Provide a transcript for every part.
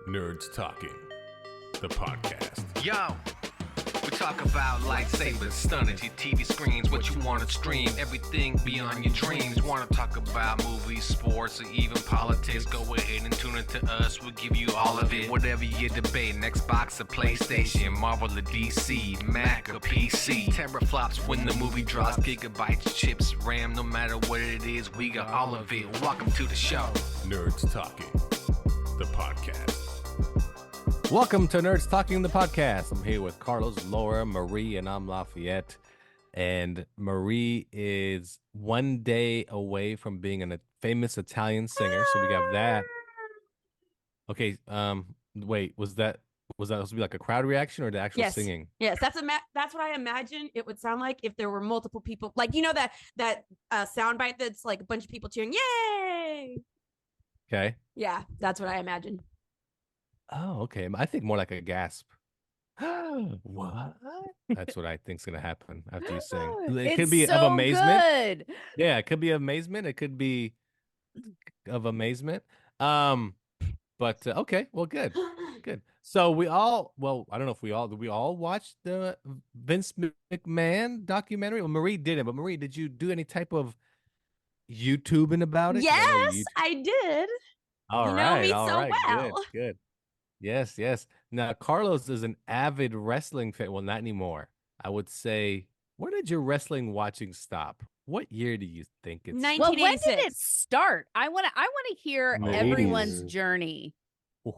Nerds Talking, the podcast. Yo, we talk about lightsabers, stunning your TV screens, what you want to stream, everything beyond your dreams. Want to talk about movies, sports, or even politics? Go ahead and tune into us. We'll give you all of it. Whatever you're debating, Xbox or PlayStation, Marvel or DC, Mac or PC. Teraflops when the movie drops, gigabytes, chips, RAM, no matter what it is, we got all of it. Welcome to the show. Nerds Talking, the podcast. Welcome to Nerds Talking, the podcast. I'm here with Carlos, Laura, Marie, and I'm Lafayette. And Marie is one day away from being a famous Italian singer, so we got that. Okay, wait, was that supposed to be like a crowd reaction or the actual singing? Yes, that's what I imagine it would sound like if there were multiple people, like that soundbite that's like a bunch of people cheering, "Yay!" Okay. Yeah, that's what I imagine. Oh, okay. I think more like a gasp. What? That's what I think's gonna happen after you sing. It could be so of amazement. Good. Yeah, it could be amazement. It could be of amazement. But okay, well, good. So I don't know if did we all watch the Vince McMahon documentary? Well, Marie didn't, but Marie, did you do any type of YouTubing about it? Yes, I did. All you right, know me all so right, well. good. Yes. Now, Carlos is an avid wrestling fan. Well, not anymore. I would say, where did your wrestling watching stop? What year do you think it's? Well, when did it start? I want to hear The everyone's 80s. journey. The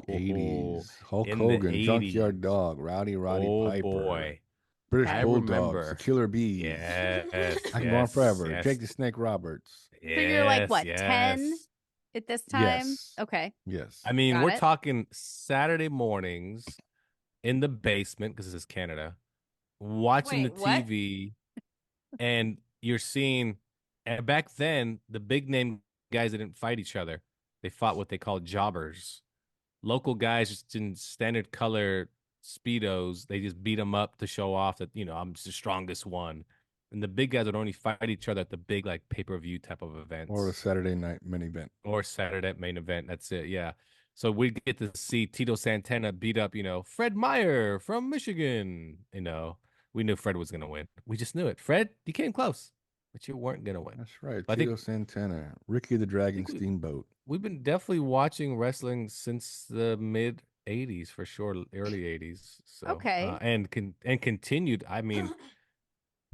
80s. Hulk In the Hogan, 80s. Junkyard Dog, Rowdy Oh, Piper. boy. British I Bulldogs, remember. the Killer Bees. Yes. I can go on forever. yes. Jake the Snake Roberts. So you're like, what, Yes. 10 at this time? Yes. Okay. Yes. I mean, Got we're it. talking Saturday mornings in the basement, because this is Canada, watching Wait, the what? TV, and you're seeing, and back then, the big name guys didn't fight each other. They fought what they called jobbers. Local guys just in standard color Speedos. They just beat them up to show off that, I'm the strongest one. And the big guys would only fight each other at the big, like, pay-per-view type of events. Or a Saturday night main event. Or Saturday main event. That's it. Yeah. So we get to see Tito Santana beat up, Fred Meyer from Michigan. We knew Fred was going to win. We just knew it. Fred, you came close, but you weren't going to win. That's right. I think- Tito Santana, Ricky the Dragon Steamboat. We've been definitely watching wrestling since the mid 80s for sure, early 80s. So, Okay. And continued. I mean,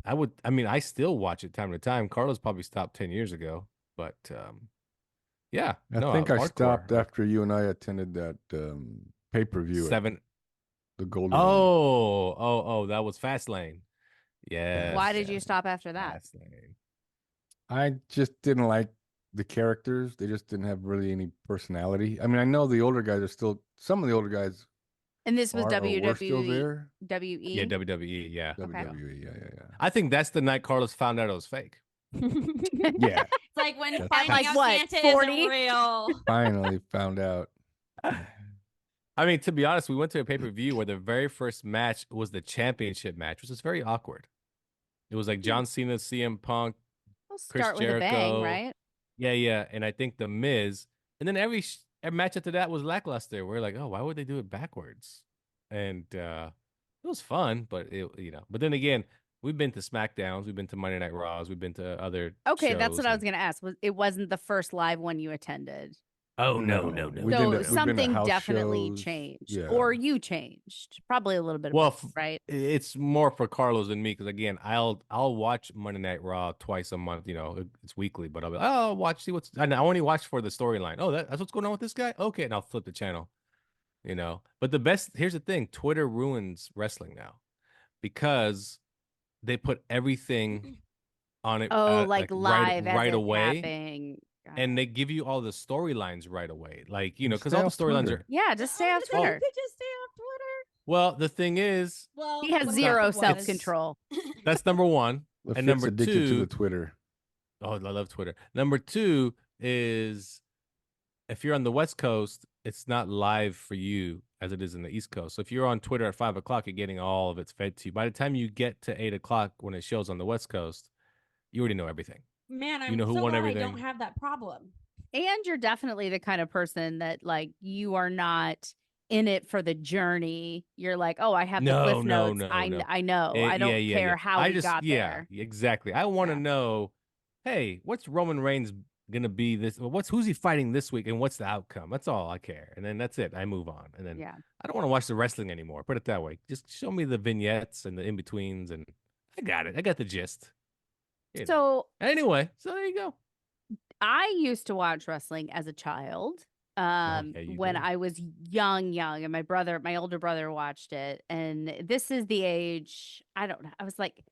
I still watch it time to time. Carlos probably stopped 10 years ago, but yeah. I think I stopped after you and I attended that pay-per-view. The Golden One. Oh, that was Fastlane. Yeah. Why did you stop after that? Fastlane. I just didn't like the characters. They just didn't have really any personality. I mean, I know the older guys are still, some of the older guys And this was were still WWE. there. WE. Yeah, WWE. Yeah. WWE, yeah. I think that's the night Carlos found out it was fake. Yeah, It's like when That's finding like out what, Santa 40? isn't real. finally found out. I mean, to be honest, we went to a pay-per-view where the very first match was the championship match, which was very awkward. It was like John Cena, CM Punk, We'll Chris start with a bang, Jericho. right? Yeah, and I think The Miz. And then every match after that was lackluster. We're like, oh, why would they do it backwards? And it was fun, but But then again, we've been to SmackDowns, we've been to Monday Night Raws, we've been to other. Okay, that's shows what I was going to ask. It wasn't the first live one you attended. Oh no. We've So been to something house definitely shows. changed. Yeah. Or you changed. Probably a little bit of Well, both, right? It's more for Carlos than me because again, I'll watch Monday Night Raw twice a month. It's weekly, but I'll be like, oh, watch, see what's. And I only watch for the storyline. Oh, that's what's going on with this guy. Okay, and I'll flip the channel. But here's the thing: Twitter ruins wrestling now because they put everything on it. Oh, like live as right it's away. happening. Got And it. they give you all the storylines right away. Like, because Stay all the off storylines Twitter. are. Yeah, just stay off You Twitter. could just stay off Twitter. Well, the thing is, Well, He has what zero happened was- self-control. that's number one. Lafitte number addicted two- to the Twitter. Oh, I love Twitter. Number two is if you're on the West Coast, it's not live for you as it is in the East Coast. So if you're on Twitter at 5:00, you're getting all of it fed to you. By the time you get to 8:00 when it shows on the West Coast, you already know everything. Man, I'm You know who so won glad everything? I don't have that problem. And you're definitely the kind of person that like you are not in it for the journey. You're like, oh, I have the No, cliff no, notes. no, no. I know. I Yeah, don't yeah, yeah. care how I we just, got yeah, there. exactly. I want to Yeah. know, hey, what's Roman Reigns gonna be this? Who's he fighting this week, and what's the outcome? That's all I care. And then that's it. I move on. And then Yeah. I don't want to watch the wrestling anymore. Put it that way. Just show me the vignettes and the in betweens, and I got it. I got the gist. You know. So Anyway, so there you go. I used to watch wrestling as a child. Yeah, you When did. I was young, and my older brother watched it. And this is the age, I don't know. I was like,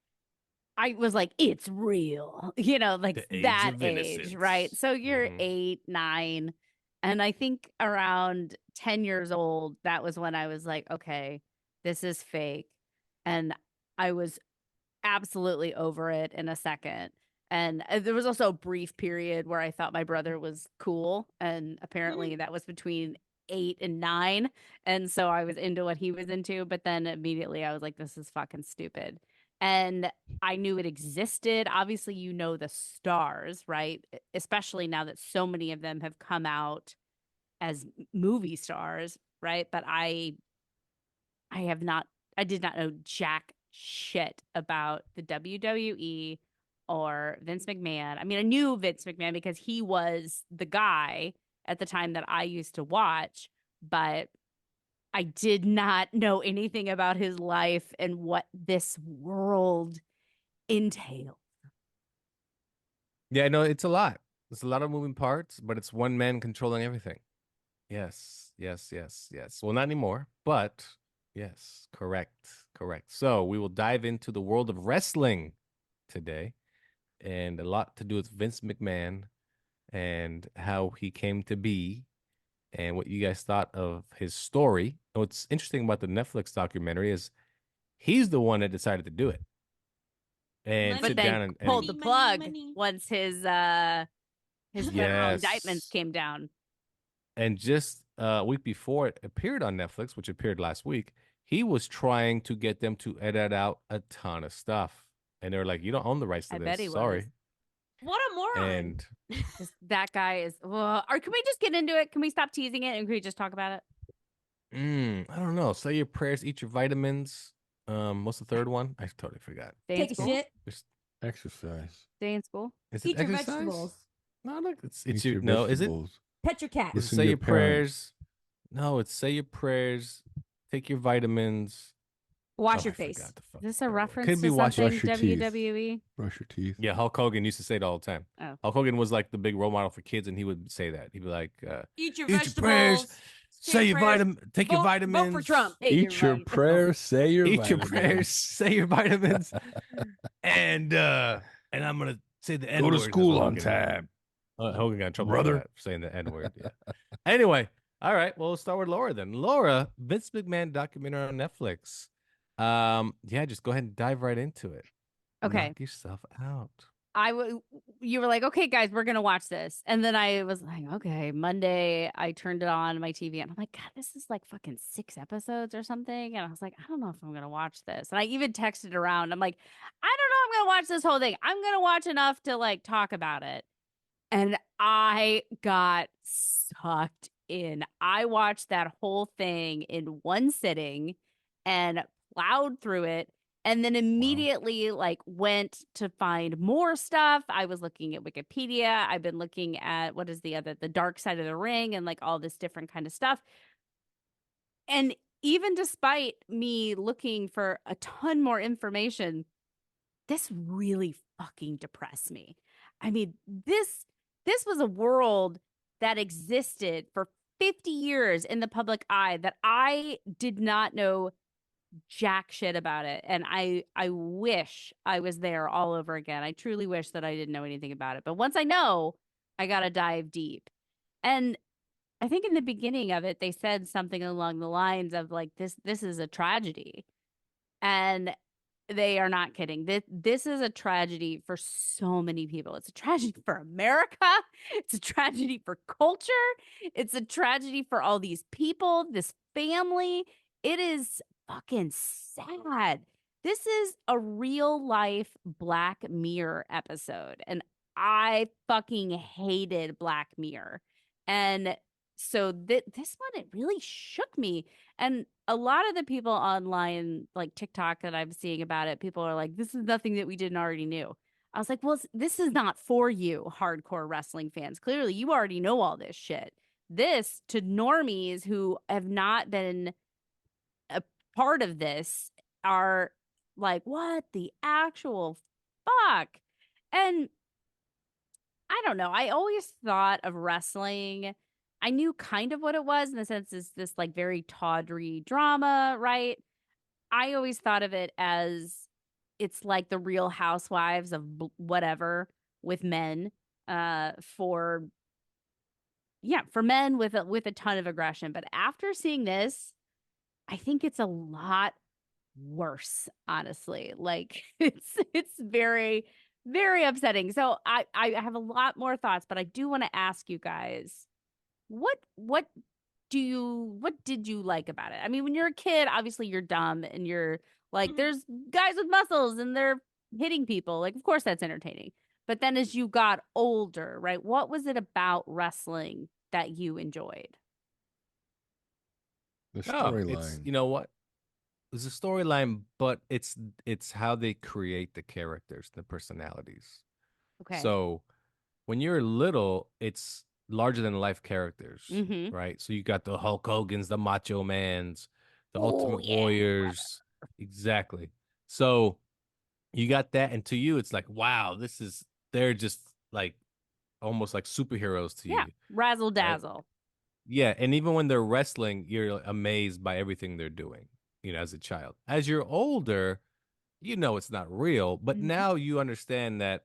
it's real, like The age that of age, right? innocence. So you're Mhm. 8, 9. And I think around 10 years old, that was when I was like, okay, this is fake. And I was absolutely over it in a second. And there was also a brief period where I thought my brother was cool. And apparently that was between 8 and 9. And so I was into what he was into. But then immediately I was like, this is fucking stupid. And I knew it existed. Obviously, the stars, right? Especially now that so many of them have come out as movie stars, right? But I have not, I did not know jack shit about the WWE or Vince McMahon. I mean, I knew Vince McMahon because he was the guy at the time that I used to watch, but I did not know anything about his life and what this world entailed. Yeah, no, it's a lot. It's a lot of moving parts, but it's one man controlling everything. Yes, yes, yes, yes. Well, not anymore, but yes, correct, correct. So we will dive into the world of wrestling today, and a lot to do with Vince McMahon and how he came to be, and what you guys thought of his story. And what's interesting about the Netflix documentary is he's the one that decided to do it and Money, But sit then down and pulled the money, plug money. once his federal indictments yes. came down. And just a week before it appeared on Netflix, which appeared last week, he was trying to get them to edit out a ton of stuff. And they were like, you don't own the rights to I this. bet he Sorry. was. What a moron. And That guy is. Or can we just get into it? Can we stop teasing it and can we just talk about it? I don't know. Say your prayers, eat your vitamins. What's the third one? I totally forgot. Stay in Take a school? shit. Exercise. Stay in school. Is it Eat your exercise? vegetables. No, look, it's Eat your your no. Is it? vegetables. Pet your cat. Is it Listen say to your your parents. prayers? No, it's say your prayers, take your vitamins. Wash Oh, your I face. forgot the Is fucking this a third one. reference Could to be watching. something Brush your teeth. WWE? Brush your teeth. Yeah, Hulk Hogan used to say it all the time. Oh. Hulk Hogan was like the big role model for kids, and he would say that. He'd be like, Eat your eat your vegetables. prayers, say your prayers. vitamin, take your vitamins. Vote for Trump. Hey, Eat you're your right. prayers. Say your Eat your vitamins. prayers, say your vitamins, and I'm gonna say the N Go word. to school on time. Hogan got in trouble Brother. for that, for saying the N word. Yeah. Anyway, all right. Well, we'll start with Laura then. Laura, Vince McMahon documentary on Netflix. Yeah, just go ahead and dive right into it. Okay. Knock yourself out. You were like, okay, guys, we're gonna watch this, and then I was like, okay. Monday, I turned it on my TV, and I'm like, God, this is like fucking 6 episodes or something, and I was like, I don't know if I'm gonna watch this, and I even texted around. I'm like, I don't know, I'm gonna watch this whole thing. I'm gonna watch enough to like talk about it, and I got sucked in. I watched that whole thing in one sitting and plowed through it. And then immediately like went to find more stuff. I was looking at Wikipedia. I've been looking at what is the Dark Side of the Ring and like all this different kind of stuff. And even despite me looking for a ton more information, this really fucking depressed me. I mean, this was a world that existed for 50 years in the public eye that I did not know jack shit about it, and I wish I was there all over again. I truly wish that I didn't know anything about it, but once I know, I gotta dive deep. And I think in the beginning of it they said something along the lines of like this is a tragedy, and they are not kidding. This is a tragedy for so many people. It's a tragedy for America. It's a tragedy for culture. It's a tragedy for all these people, this family. It is fucking sad. This is a real life Black Mirror episode. And I fucking hated Black Mirror. And so this one, it really shook me. And a lot of the people online, like TikTok that I'm seeing about it, people are like, this is nothing that we didn't already knew. I was like, well, this is not for you, hardcore wrestling fans. Clearly, you already know all this shit. This, to normies who have not been a part of this, are like, what the actual fuck? And I don't know. I always thought of wrestling. I knew kind of what it was in the sense is this like very tawdry drama, right? I always thought of it as it's like the Real Housewives of whatever with men, for men with a ton of aggression. But after seeing this, I think it's a lot worse, honestly. Like it's very, very upsetting. So I have a lot more thoughts, but I do want to ask you guys, what did you like about it? I mean, when you're a kid, obviously you're dumb and you're like, there's guys with muscles and they're hitting people. Like, of course that's entertaining. But then as you got older, right, what was it about wrestling that you enjoyed? The Oh, it's storyline. you know what? It's a storyline, but it's how they create the characters, the personalities. Okay. So when you're little, it's larger than life characters, Mm-hmm. right? So you got the Hulk Hogan's, the Macho Man's, the Oh, Ultimate yeah. Warriors. Exactly. So you got that, and to you, it's like, wow, they're just like almost like superheroes to Yeah. you, Razzle right? dazzle. Yeah, and even when they're wrestling, you're amazed by everything they're doing, as a child. As you're older, it's not real, but Mhm. now you understand that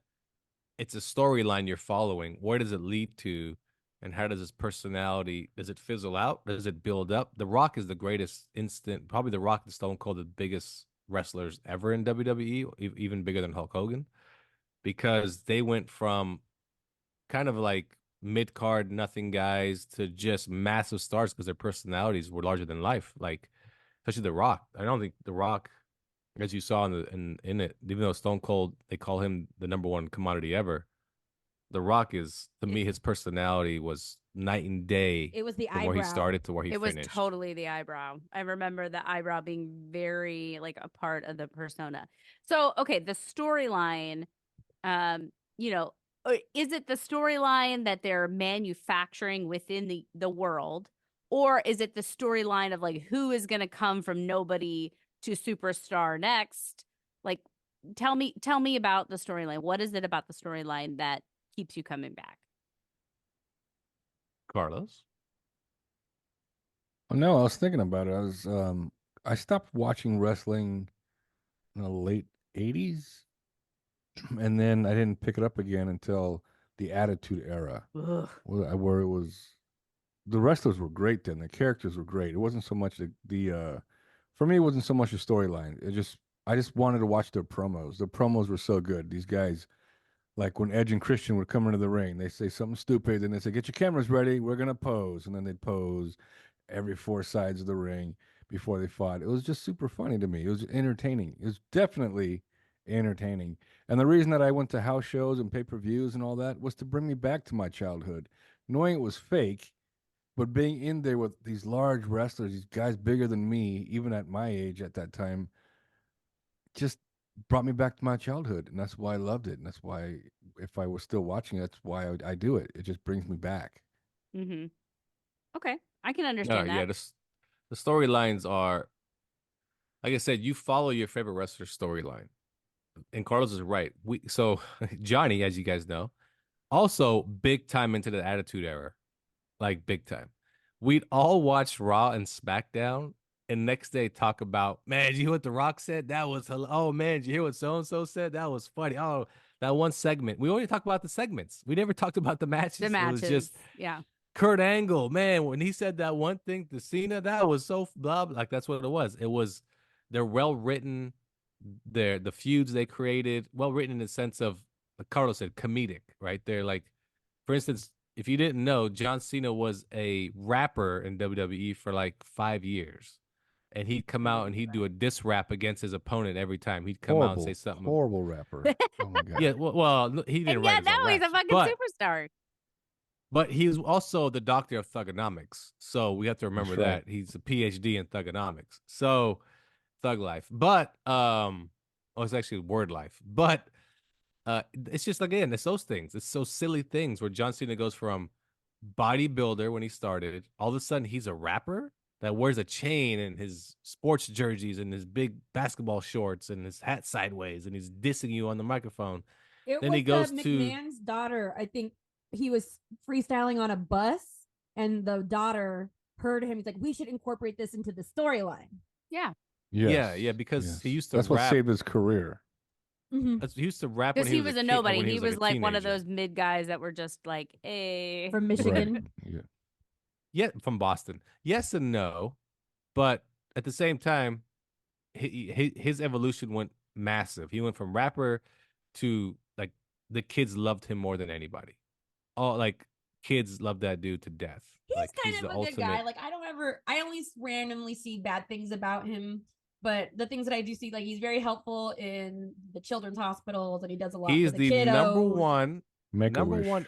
it's a storyline you're following. Where does it lead to? And how does his personality, does it fizzle out? Does it build up? The Rock is the greatest instant, probably The Rock and Stone Cold, the biggest wrestlers ever in WWE, even bigger than Hulk Hogan, because they went from kind of like mid card nothing guys to just massive stars because their personalities were larger than life. Like especially The Rock. I don't think The Rock, as you saw in it, even though Stone Cold, they call him the number one commodity ever. The Rock is, to me, his personality was night and day It was the from where he eyebrow. started to where he It was finished. totally the eyebrow. I remember the eyebrow being very like a part of the persona. So, okay, the storyline, um, you know, is it the storyline that they're manufacturing within the world, or is it the storyline of like who is going to come from nobody to superstar next? Like, tell me about the storyline. What is it about the storyline that keeps you coming back? Carlos? Oh, no, I was thinking about it. I stopped watching wrestling in the late '80s, and then I didn't pick it up again until the Attitude Era, Ugh. where it was the wrestlers were great then. The characters were great. It wasn't so much for me, it wasn't so much the storyline. I just wanted to watch their promos. The promos were so good. These guys, like when Edge and Christian would come into the ring, they say something stupid, and they say, "Get your cameras ready. We're gonna pose," and then they'd pose every four sides of the ring before they fought. It was just super funny to me. It was entertaining. It was definitely entertaining. And the reason that I went to house shows and pay-per-views and all that was to bring me back to my childhood, knowing it was fake, but being in there with these large wrestlers, these guys bigger than me, even at my age at that time, just brought me back to my childhood. And that's why I loved it. And that's why, if I was still watching, that's why I do it. It just brings me back. Mm-hmm. Okay, I can No, understand yeah, that. the storylines are, like I said, you follow your favorite wrestler's storyline. And Carlos is right. So Johnny, as you guys know, also big time into the Attitude Era, like big time. We'd all watch Raw and SmackDown, and next day talk about, man, did you hear what The Rock said? That was oh man, did you hear what so and so said? That was funny. Oh, that one segment. We only talked about the segments. We never talked about the The matches. It was matches, just yeah. Kurt Angle, man, when he said that one thing to Cena, that was so blah, blah, like that's what it was. It was they're well written. The feuds they created, well written in the sense of, like Carlos said, comedic, right? They're like, for instance, if you didn't know, John Cena was a rapper in WWE for like 5 years. and he'd come out and he'd do a diss rap against his opponent every time. He'd come out and say something. Horrible rapper. Oh my god. Yeah, well, he didn't And write yet his own now he's a raps, fucking but, superstar. But he was also the doctor of thugonomics, so we have to remember That's right. that he's a PhD in thugonomics. So thug life, but it's actually word life, but it's just again, it's those things. It's so silly things where John Cena goes from bodybuilder when he started, all of a sudden he's a rapper that wears a chain and his sports jerseys and his big basketball shorts and his hat sideways, and he's dissing you on the microphone. It Then was he goes the to McMahon's daughter. I think he was freestyling on a bus, and the daughter heard him. He's like, "We should incorporate this into the storyline." Yeah. Yes. yeah, because Yes. he used to That's rap. what saved his career. He used to rap when Because he was a kid- nobody. when He was like, like one of teenager. those mid guys that were just like, hey. From Michigan. Right. Yeah. Yeah, from Boston. Yes and no, but at the same time, his evolution went massive. He went from rapper to like the kids loved him more than anybody. All like kids love that dude to death. He's like, kind the of a ultimate. good guy. Like I only randomly see bad things about him. But the things that I do see, like he's very helpful in the children's hospitals, and he does a lot. He's for the the number kiddos. one, Make-A-Wish.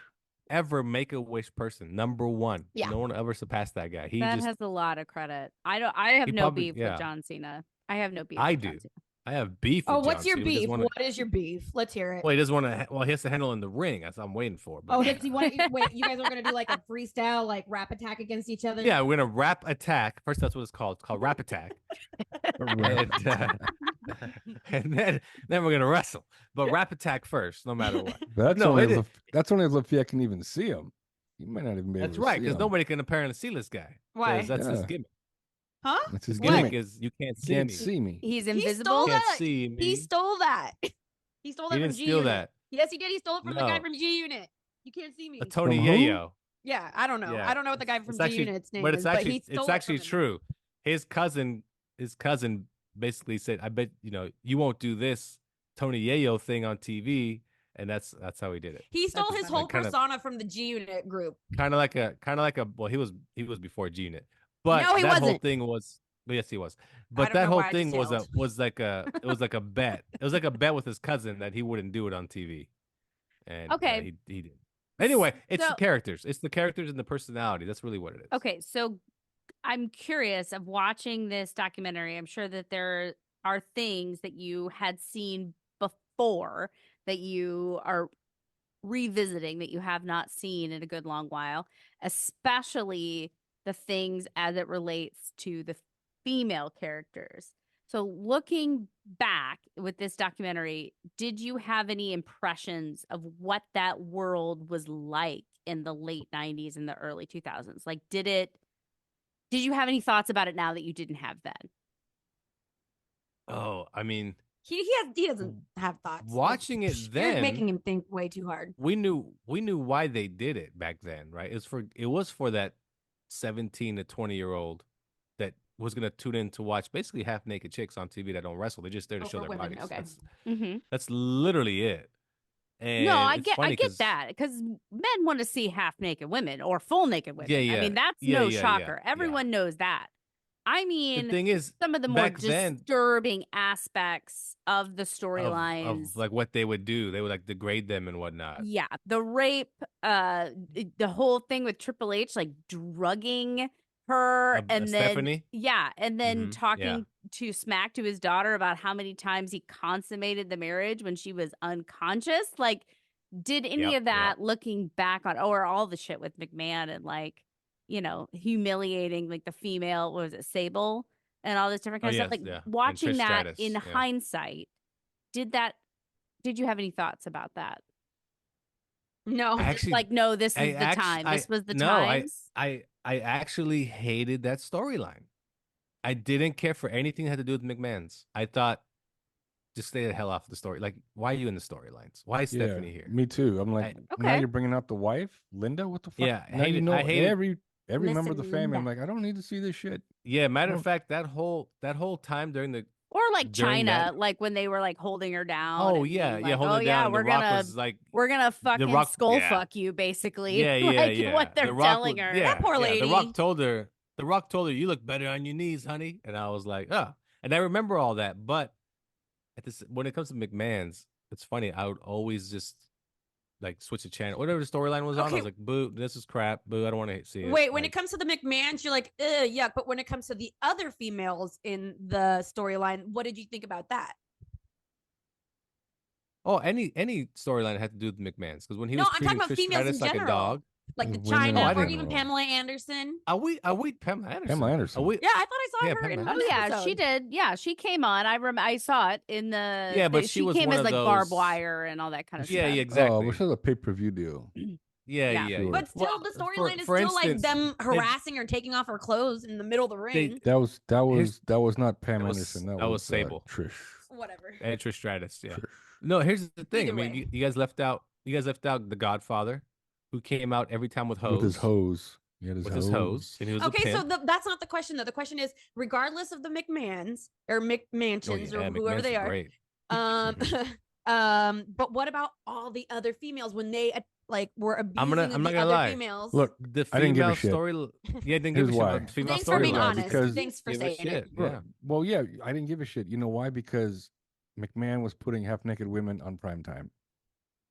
ever Make-A-Wish person. Number one. Yeah. No one ever surpassed that guy. He That just has a lot of credit. I have He no probably- beef yeah. with John Cena. I have no beef. I with do. John Cena. I have beef. Oh, with what's John your Cena. He doesn't beef? wanna- What is your beef? Let's hear it. Well, he doesn't want to. Well, he has to handle in the ring. That's what I'm waiting for. But Oh, does he want? Wait, you guys are gonna do like a freestyle, like rap attack against each other? yeah, we're gonna rap attack. First, that's what it's called. It's called rap attack. and then we're gonna wrestle. But rap attack first, no matter what. That's No, only it if is- that's only if Lafayette can even see him. You might not even be able That's to right, see because him. nobody can apparently see this guy. Why? 'Cause that's his Yeah. gimmick. Huh? That's his His What? gimmick gimmick. is you can't You see can't me. see me. He's He invisible. stole Can't that. see me. He stole that. He stole that He from didn't G steal Unit. that. Yes, he did. He stole it from the guy No. from G Unit. You can't see me. Tony From who? Yayo. Yeah, I don't know. Yeah. I don't know what the guy from It's G actually- Unit's name But is, it's actually he stole it's it actually from him. true. His cousin basically said, "I bet you won't do this Tony Yayo thing on TV," and that's how he did it. He stole That's his funny. whole Like, kind of- persona from the G Unit group. Kind of like a. Well, he was before G Unit, but No, he that whole wasn't. thing was. Well, yes, he was. I But don't that know whole why I thing just was yelled. like a bet. It was like a bet with his cousin that he wouldn't do it on TV, and Okay. he did. Anyway, it's So- the characters. It's the characters and the personality. That's really what it is. Okay, so I'm curious of watching this documentary. I'm sure that there are things that you had seen before that you are revisiting that you have not seen in a good long while, especially the things as it relates to the female characters. So looking back with this documentary, did you have any impressions of what that world was like in the late 90s and the early 2000s? Like did you have any thoughts about it now that you didn't have then? Oh, I mean, He doesn't have thoughts. watching it You're then, making him think way too hard. we knew why they did it back then, right? It was for that 17 to 20-year-old that was gonna tune in to watch basically half naked chicks on TV that don't wrestle. They're just there to Oh, show for their women, bodies. okay. Mm-hmm. That's literally it. And No, I it's get funny 'cause- that because men want to see half naked women or full naked women. Yeah, I yeah. mean, that's Yeah, no yeah, shocker. yeah. Everyone knows that. I The mean, thing is, some of the more back then- disturbing aspects of the of storylines. like what they would do, they would like degrade them and whatnot. Yeah, the rape, the whole thing with Triple H, like drugging her, and then Stephanie? yeah, and then Mhm, talking to Smack to his daughter about how many times he consummated the marriage when she was unconscious. Like, did any Yep, of that looking back on, or all the shit with McMahon and like, humiliating like the female, what was it, Sable, and all this different kind of stuff. yes, Like yeah. And watching Trish that Stratus, in yeah. hindsight, did you have any thoughts about that? No. I actually, Like, no, this is I the actu- time. I- This was the no, times. I actually hated that storyline. I didn't care for anything that had to do with McMahon's. I thought, just stay the hell off the story. Like, why are you in the storylines? Why is Stephanie here? Me too. I'm like, now Okay. you're bringing out the wife, Linda. What the fuck? Yeah, now you know I hated- every member of the Listen, family. I'm Linda. like, I don't need to see this shit. Yeah, matter Oh. of fact, that whole time during the Or like during China, that- like when they were like holding her down. oh and yeah, being yeah, like, hold oh it yeah, down. we're the Rock gonna was like, fucking Rock- skull yeah. fuck you, basically. yeah, yeah, like yeah. what they're The Rock telling was- her. Yeah, That poor yeah, lady. The Rock told her. The Rock told her, "You look better on your knees, honey." And I was like, "Oh." And I remember all that, but when it comes to McMahon's, it's funny. I would always just like switch the channel, whatever the storyline was on. I Okay. was like, "Boo, this is crap. Boo, I don't want to see it." Wait, when Like, it comes to the McMahons, you're like, ugh, yuck. But when it comes to the other females in the storyline, what did you think about that? oh, any storyline had to do with McMahon's because when he No, was I'm treating talking about Trish females Stratus in like a general. dog. Like the Women China in or even general. Pamela Anderson. I wait Pamela Anderson. Pamela Anderson. Yeah, I thought I saw Yeah, her Pamela in Anderson. one Oh yeah, episode. she did. Yeah, she came on. I saw it in the. Yeah, but she was came one as of like barbed those- wire and all that kind of Yeah, stuff. yeah, exactly. Oh, which is a pay-per-view deal. Yeah, Yeah. yeah. Sure. But still, Well, the for- storyline is for still like instance, them harassing her, taking off her clothes in the middle of the ring. That was Here's- not Pam that was- Anderson. that That was was Sable. Trish. Whatever. And Trish Stratus, yeah. Trish. No, here's the thing. Either I mean, way. you guys left out. You guys left out the Godfather, who came out every time with hose. With his hose. He had his With hose. his hose, and he was a Okay, so pimp. that's not the question though. The question is, regardless of the McMahons or Oh, McMansions yeah, or whoever McMahon's they is are, great. but what about all the other females when they like were abusing I'm the not gonna other lie. females? Look, The I didn't give a female shit. story. Yeah, didn't Here's give a shit why. about the female Thanks for being storyline. honest. because- Thanks for Give a saying shit. it. Yeah. Well, yeah, I didn't give a shit. You know why? Because McMahon was putting half-naked women on primetime.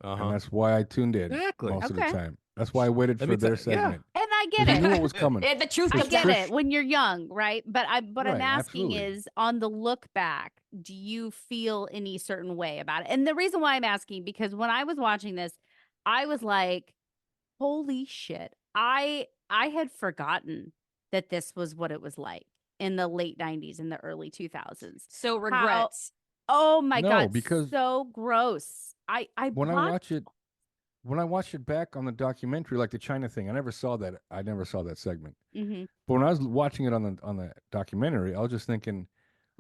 And Uh-huh. that's why I tuned in Exactly. most of Okay. the time. That's why I waited Let for me their tell- yeah. segment. And I get 'Cause it. you knew what was coming. Yeah, the truth I comes get out. it when you're young, right? But I'm Right, asking absolutely. is on the look back, do you feel any certain way about it? And the reason why I'm asking, because when I was watching this, I was like, holy shit. I had forgotten that this was what it was like in the late 90s and the early 2000s. So regrets. Oh my No, god, because so gross. I When I blocked- watched it back on the documentary, like the China thing, I never saw that. I never saw that segment. Mhm. But when I was watching it on the documentary, I was just thinking,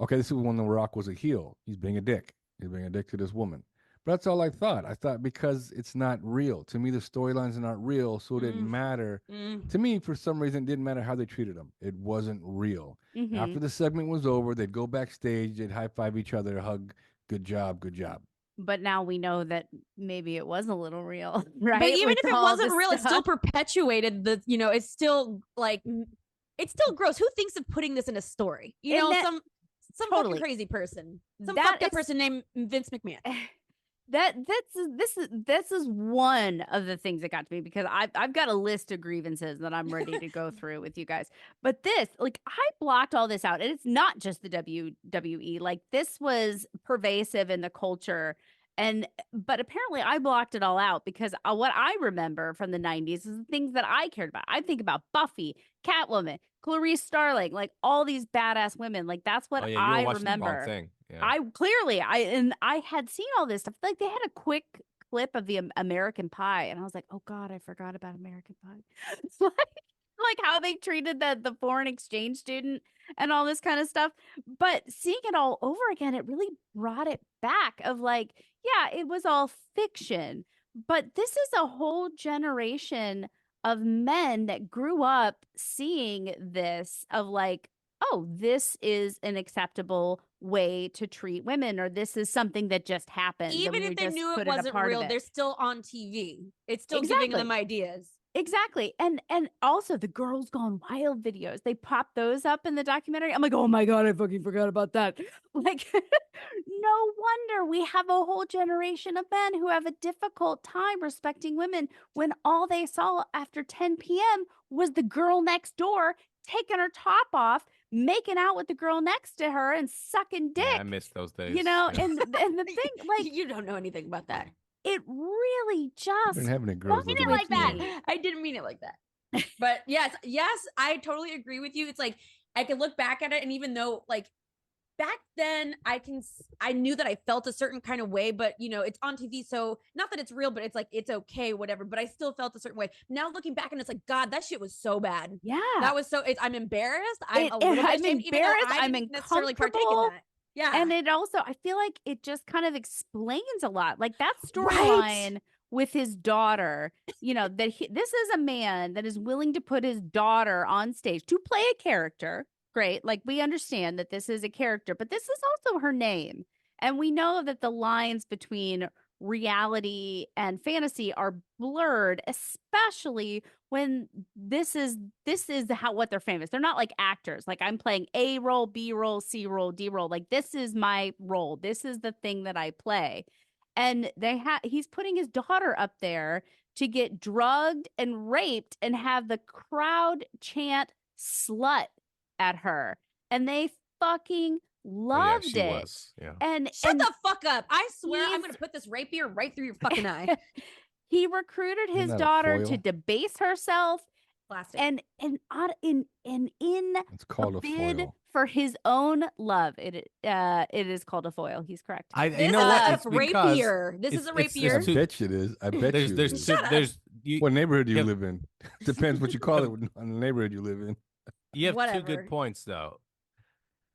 okay, this is when The Rock was a heel. He's being a dick. He's being a dick to this woman. But that's all I thought. I thought because it's not real. To me, the storylines are not real, so it didn't matter. To me, for some reason, it didn't matter how they treated him. It wasn't real. Mhm. After the segment was over, they'd go backstage, they'd high five each other, hug, good job, good job. But now we know that maybe it was a little real, right? But even With if it all wasn't this real, it still stuff. perpetuated the, it's still like, it's still gross. Who thinks of putting this in a story? You And know, that- some totally. fucking crazy person. Some That fucked up is- person named Vince McMahon. This is one of the things that got to me because I've got a list of grievances that I'm ready to go through with you guys. But this, like, I blocked all this out, and it's not just the WWE. Like, this was pervasive in the culture, but apparently I blocked it all out because what I remember from the 90s is the things that I cared about. I think about Buffy, Catwoman, Clarice Starling, like all these badass women. Like that's what Oh, yeah, you I were watching the wrong remember. thing. Yeah. I had seen all this stuff. Like they had a quick clip of the American Pie, and I was like, oh god, I forgot about American Pie. It's like how they treated the foreign exchange student and all this kind of stuff. But seeing it all over again, it really brought it back of like, yeah, it was all fiction, but this is a whole generation of men that grew up seeing this of like, oh, this is an acceptable way to treat women, or this is something that just happened. and Even we if they just knew put it a wasn't part of real, it. they're still on TV. It's still giving Exactly. them ideas. Exactly. And also the Girls Gone Wild videos. They pop those up in the documentary. I'm like, oh my God, I fucking forgot about that. Like, no wonder we have a whole generation of men who have a difficult time respecting women when all they saw after 10 p.m. was the girl next door taking her top off, making out with the girl next to her and sucking dick. Yeah, I missed those days. You know, Yeah. and the thing, like, You don't know anything about that. it really I've just been having a girls I look didn't mean it at like me. that. I didn't mean it like that. But yes, I totally agree with you. It's like I can look back at it, and even though like back then I knew that I felt a certain kind of way, but it's on TV, so not that it's real, but it's like it's okay, whatever. But I still felt a certain way. Now looking back, and it's like, God, that shit was so bad. yeah. That was so. I'm embarrassed. I'm a little bit I'm ashamed, even though embarrassed, I I'm didn't necessarily partake in uncomfortable. that. Yeah, And it also, I feel like it just kind of explains a lot. Like that Right. storyline with his daughter, that this is a man that is willing to put his daughter on stage to play a character. Great. Like we understand that this is a character, but this is also her name. And we know that the lines between reality and fantasy are blurred, especially when this is what they're famous. They're not like actors. Like I'm playing A role, B role, C role, D role. Like this is my role. This is the thing that I play. And he's putting his daughter up there to get drugged and raped and have the crowd chant slut at her. And they fucking loved she it. was. Yeah. And Shut the fuck up. I swear I'm he's- going to put this rapier right through your fucking eye. he recruited his that a daughter to foil? debase herself Plastic. and in It's called a bid foil. for his own love. It is called a foil. He's correct. You This know is what? a It's because rapier. This is a it's rapier. I too- bet you it is. I bet you. there's it is. two, Shut up. there's you, What neighborhood do you Yep. live in? Depends what you call it on the neighborhood you live in. you have two Whatever. good points though.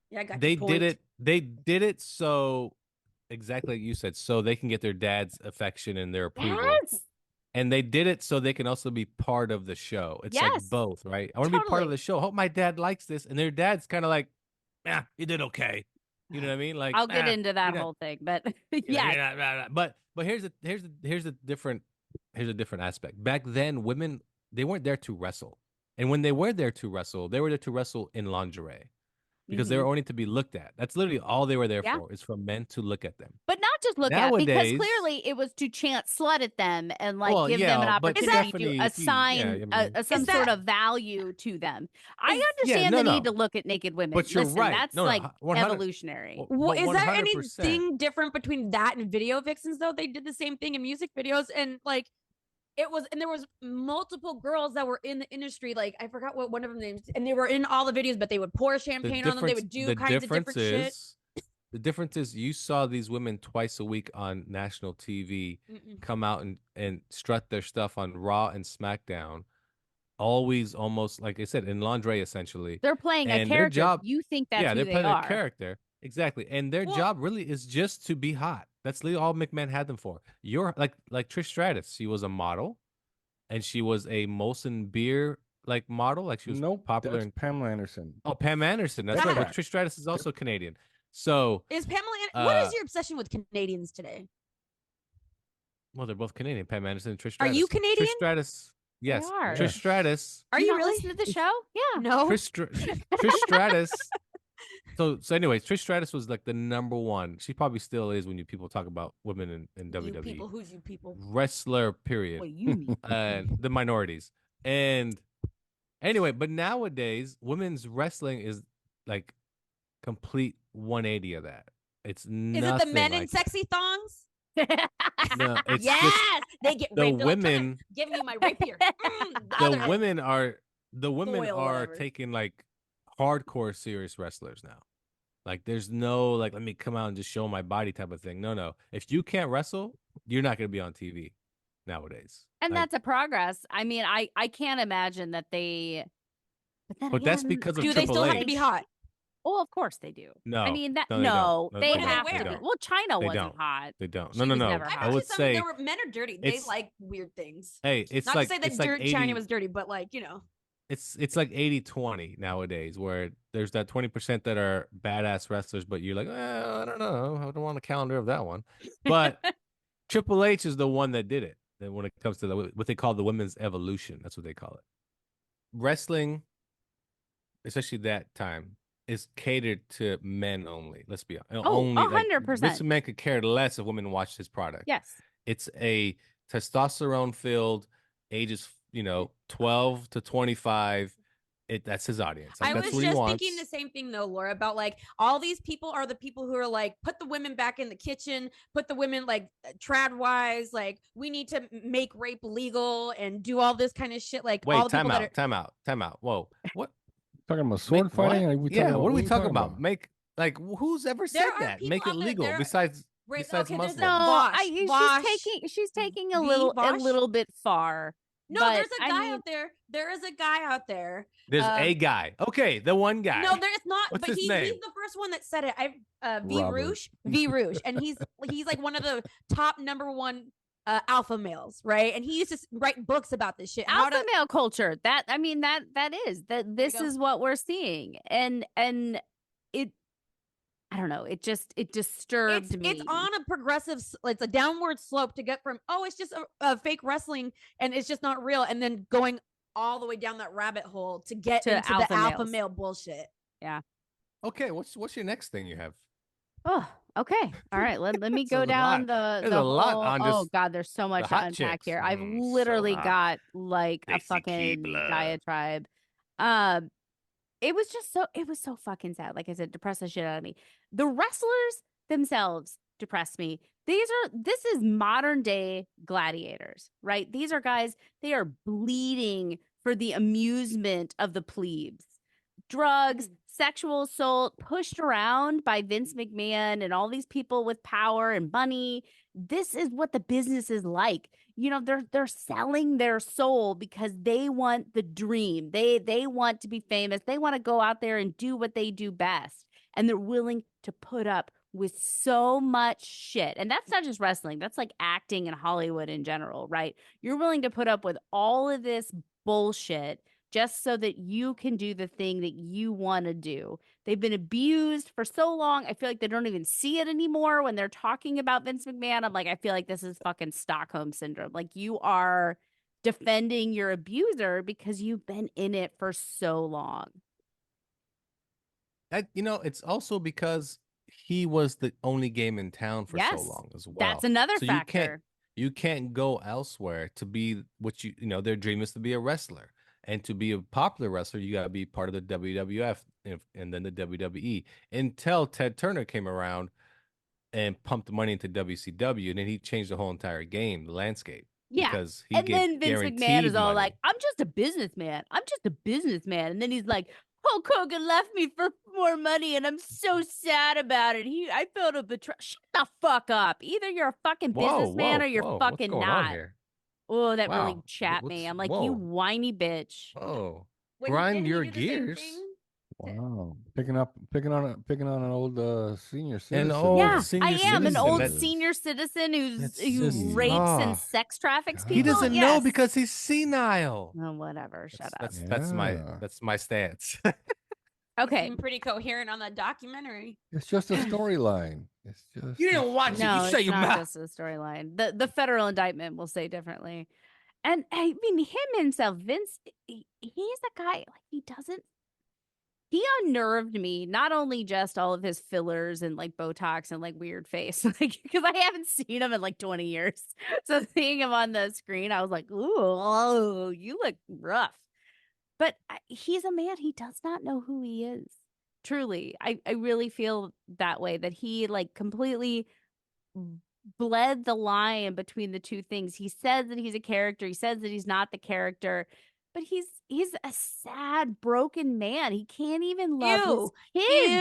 Yeah, I got They your point. They did it so exactly like you said, so they can get their dad's affection and their approval. Yes. And they did it so they can also be part of the show. It's like Yes. both, right? I want to be part of Totally. the show. Hope my dad likes this. And their dad's kind of like, yeah, you did okay. You know what I mean? Like I'll get "Ah, into that you're not- whole thing, but you're yeah. not- But here's a different aspect. Back then, women, they weren't there to wrestle. And when they were there to wrestle, they were there to wrestle in lingerie. Because they were only to be looked at. That's literally all they were there Yeah. for, is for men to look at them. But not just look at, because Nowadays- clearly it was to chant slut at them and like Well, give them an yeah, but opportunity definitely to if you- assign yeah, I mean- some Is sort that- of value to them. I Is- understand Yeah, the no, need no. to look at naked women. But you're Listen, right. that's No, no, like 100 evolutionary. Well, Well, but is there 100%. anything different between that and video vixens though? They did the same thing in music videos, and like there was multiple girls that were in the industry. Like I forgot what one of them names, and they were in all the videos, but they would pour champagne on them. They would do kinds of different shit. The difference is you saw these women twice a week on national TV come out and strut their stuff on Raw and SmackDown. Always almost, like I said, in lingerie, essentially. They're playing a And their character. job- You think that's yeah, who they're they playing are. a character. Exactly. And their Well- job really is just to be hot. That's literally all McMahon had them for. You're like Trish Stratus. She was a model and she was a Molson beer like model. Like she was Nope, popular that's in Pamela Anderson. Oh, Pam Anderson. That's That's right. But right. Trish Stratus is also Canadian. So, Is Pamela? What is Uh, your obsession with Canadians today? well, they're both Canadian. Pam Anderson and Trish Are Stratus. you Canadian? Trish Stratus. Yes. are. Trish Stratus. Are Do you not really? listen to the show? Yeah. No. Trish Stratus. So anyways, Trish Stratus was like the number one. She probably still is when people talk about women in You WWE. people, who's you people? Wrestler, period. What you mean? And the minorities. And anyway, but nowadays, women's wrestling is like complete 180 of that. It's Is nothing it the men in like sexy thongs? no, it's Yes, just they get the raped. They're like, "Come women. here, give me my rapier. other The end. women are Foil, whatever. taking like hardcore serious wrestlers now. Like there's no like let me come out and just show my body type of thing. No. If you can't wrestle, you're not gonna be on TV nowadays. And Like, that's a progress. I mean, I can't imagine that they. But, then but that's again, because of Do they Triple still H. have to be hot? Oh, of course they do. No, I mean that. no, they No, don't. No, they they don't. have They to be. don't. Well, China They wasn't don't. hot. They don't. She No. was never I've hot. I actually would some, say there were men are dirty. They it's- like weird things. hey, it's Not like to say that it's like 80, China was dirty, but like it's like 80-20 nowadays, where there's that 20% that are badass wrestlers, but you're like, I don't know, I don't want a calendar of that one. But Triple H is the one that did it. And when it comes to what they call the women's evolution, that's what they call it. Wrestling, especially that time, is catered to men only. Let's be honest. Oh, Only, like, 100%. Vince McMahon could care less if women watched his product. Yes. It's a testosterone filled ages, 12 to 25. That's his audience. Like, I that's was what he just wants. thinking the same thing though, Laura, about like all these people are the people who are like, put the women back in the kitchen, put the women like trad wise, like we need to make rape legal and do all this kind of shit. Like all Wait, the time people out, time out, time out. Whoa, what? Talking about sword Make fighting? what? Are we Yeah, talking what are we you talking about? Make like who's ever said There are that? people Make it out there- legal. there are- Besides Right, besides okay, there's Muslims. No, Vosh, Vosh, she's taking a V, Vosh? little bit far. No, but, there's a I guy mean, out there. There is a guy out there. There's a guy. Okay, the one guy. No, there's not. What's but his he's name? the first one that said it. V Robert. Rouge, V Rouge, and he's like one of the top #1 alpha males, right? And he used to write books about this shit. how alpha to- male culture. That I mean that is that this go. is what we're seeing, and it I don't know. It disturbed me. It's on a progressive, it's a downward slope to get from, oh, it's just a fake wrestling and it's just not real. And then going all the way down that rabbit hole to get To into alpha the alpha males. male bullshit. Okay, what's your next thing you have? Oh, okay. All right. Let me So go there's a down lot. the There's a lot whole. on Oh just God, there's so much the to hot unpack chicks. here. I've So literally hot. got like a Dixie fucking Keebler. diatribe. Um, it was so fucking sad. Like I said, depressed the shit out of me. The wrestlers themselves depressed me. This is modern day gladiators, right? These are guys, they are bleeding for the amusement of the plebes. Drugs, sexual assault, pushed around by Vince McMahon and all these people with power and money. This is what the business is like. You know, they're selling their soul because they want the dream. They want to be famous. They want to go out there and do what they do best. And they're willing to put up with so much shit. And that's not just wrestling. That's like acting in Hollywood in general, right? You're willing to put up with all of this bullshit just so that you can do the thing that you want to do. They've been abused for so long. I feel like they don't even see it anymore when they're talking about Vince McMahon. I'm like, I feel like this is fucking Stockholm syndrome. Like you are defending your abuser because you've been in it for so long. It's also because he was the only game in town for so Yes, long as well. That's another So factor. you can't go elsewhere to be what their dream is to be a wrestler. And to be a popular wrestler, you got to be part of the WWF and then the WWE. Until Ted Turner came around and pumped the money into WCW, and then he changed the whole entire game, the landscape. Yeah. Because he And gave then Vince McMahon guaranteed is all money. like, I'm just a businessman. I'm just a businessman. And then he's like, Hulk Hogan left me for more money and I'm so sad about it. I felt a betrayal. Shut the fuck up. Either you're a fucking businessman or you're whoa, fucking what's going not. on here? Oh, that really Wow. chapped me. I'm like, Whoa. you whiny bitch. Oh, When grind didn't he your do the same gears. thing? Wow, picking on an old senior citizen. old Yeah, senior I am an citizen. old That's- senior citizen who just- rapes and sex traffics God. people. He doesn't Yes. know because he's senile. Oh, whatever. Shut up. That's my stance. Okay. Seemed pretty coherent on that documentary. It's just a storyline. It's just You didn't watch it. No, You it's shut your not mouth. just a storyline. The federal indictment will say differently. And I mean, him himself, Vince, he's a guy, like, he unnerved me, not only just all of his fillers and like Botox and like weird face, like, because I haven't seen him in like 20 years. So seeing him on the screen, I was like, ooh, oh, you look rough. But he's a man, he does not know who he is. Truly, I really feel that way, that he like completely bled the line between the two things. He says that he's a character. He says that he's not the character, but he's a sad, broken man. He can't even love his kids.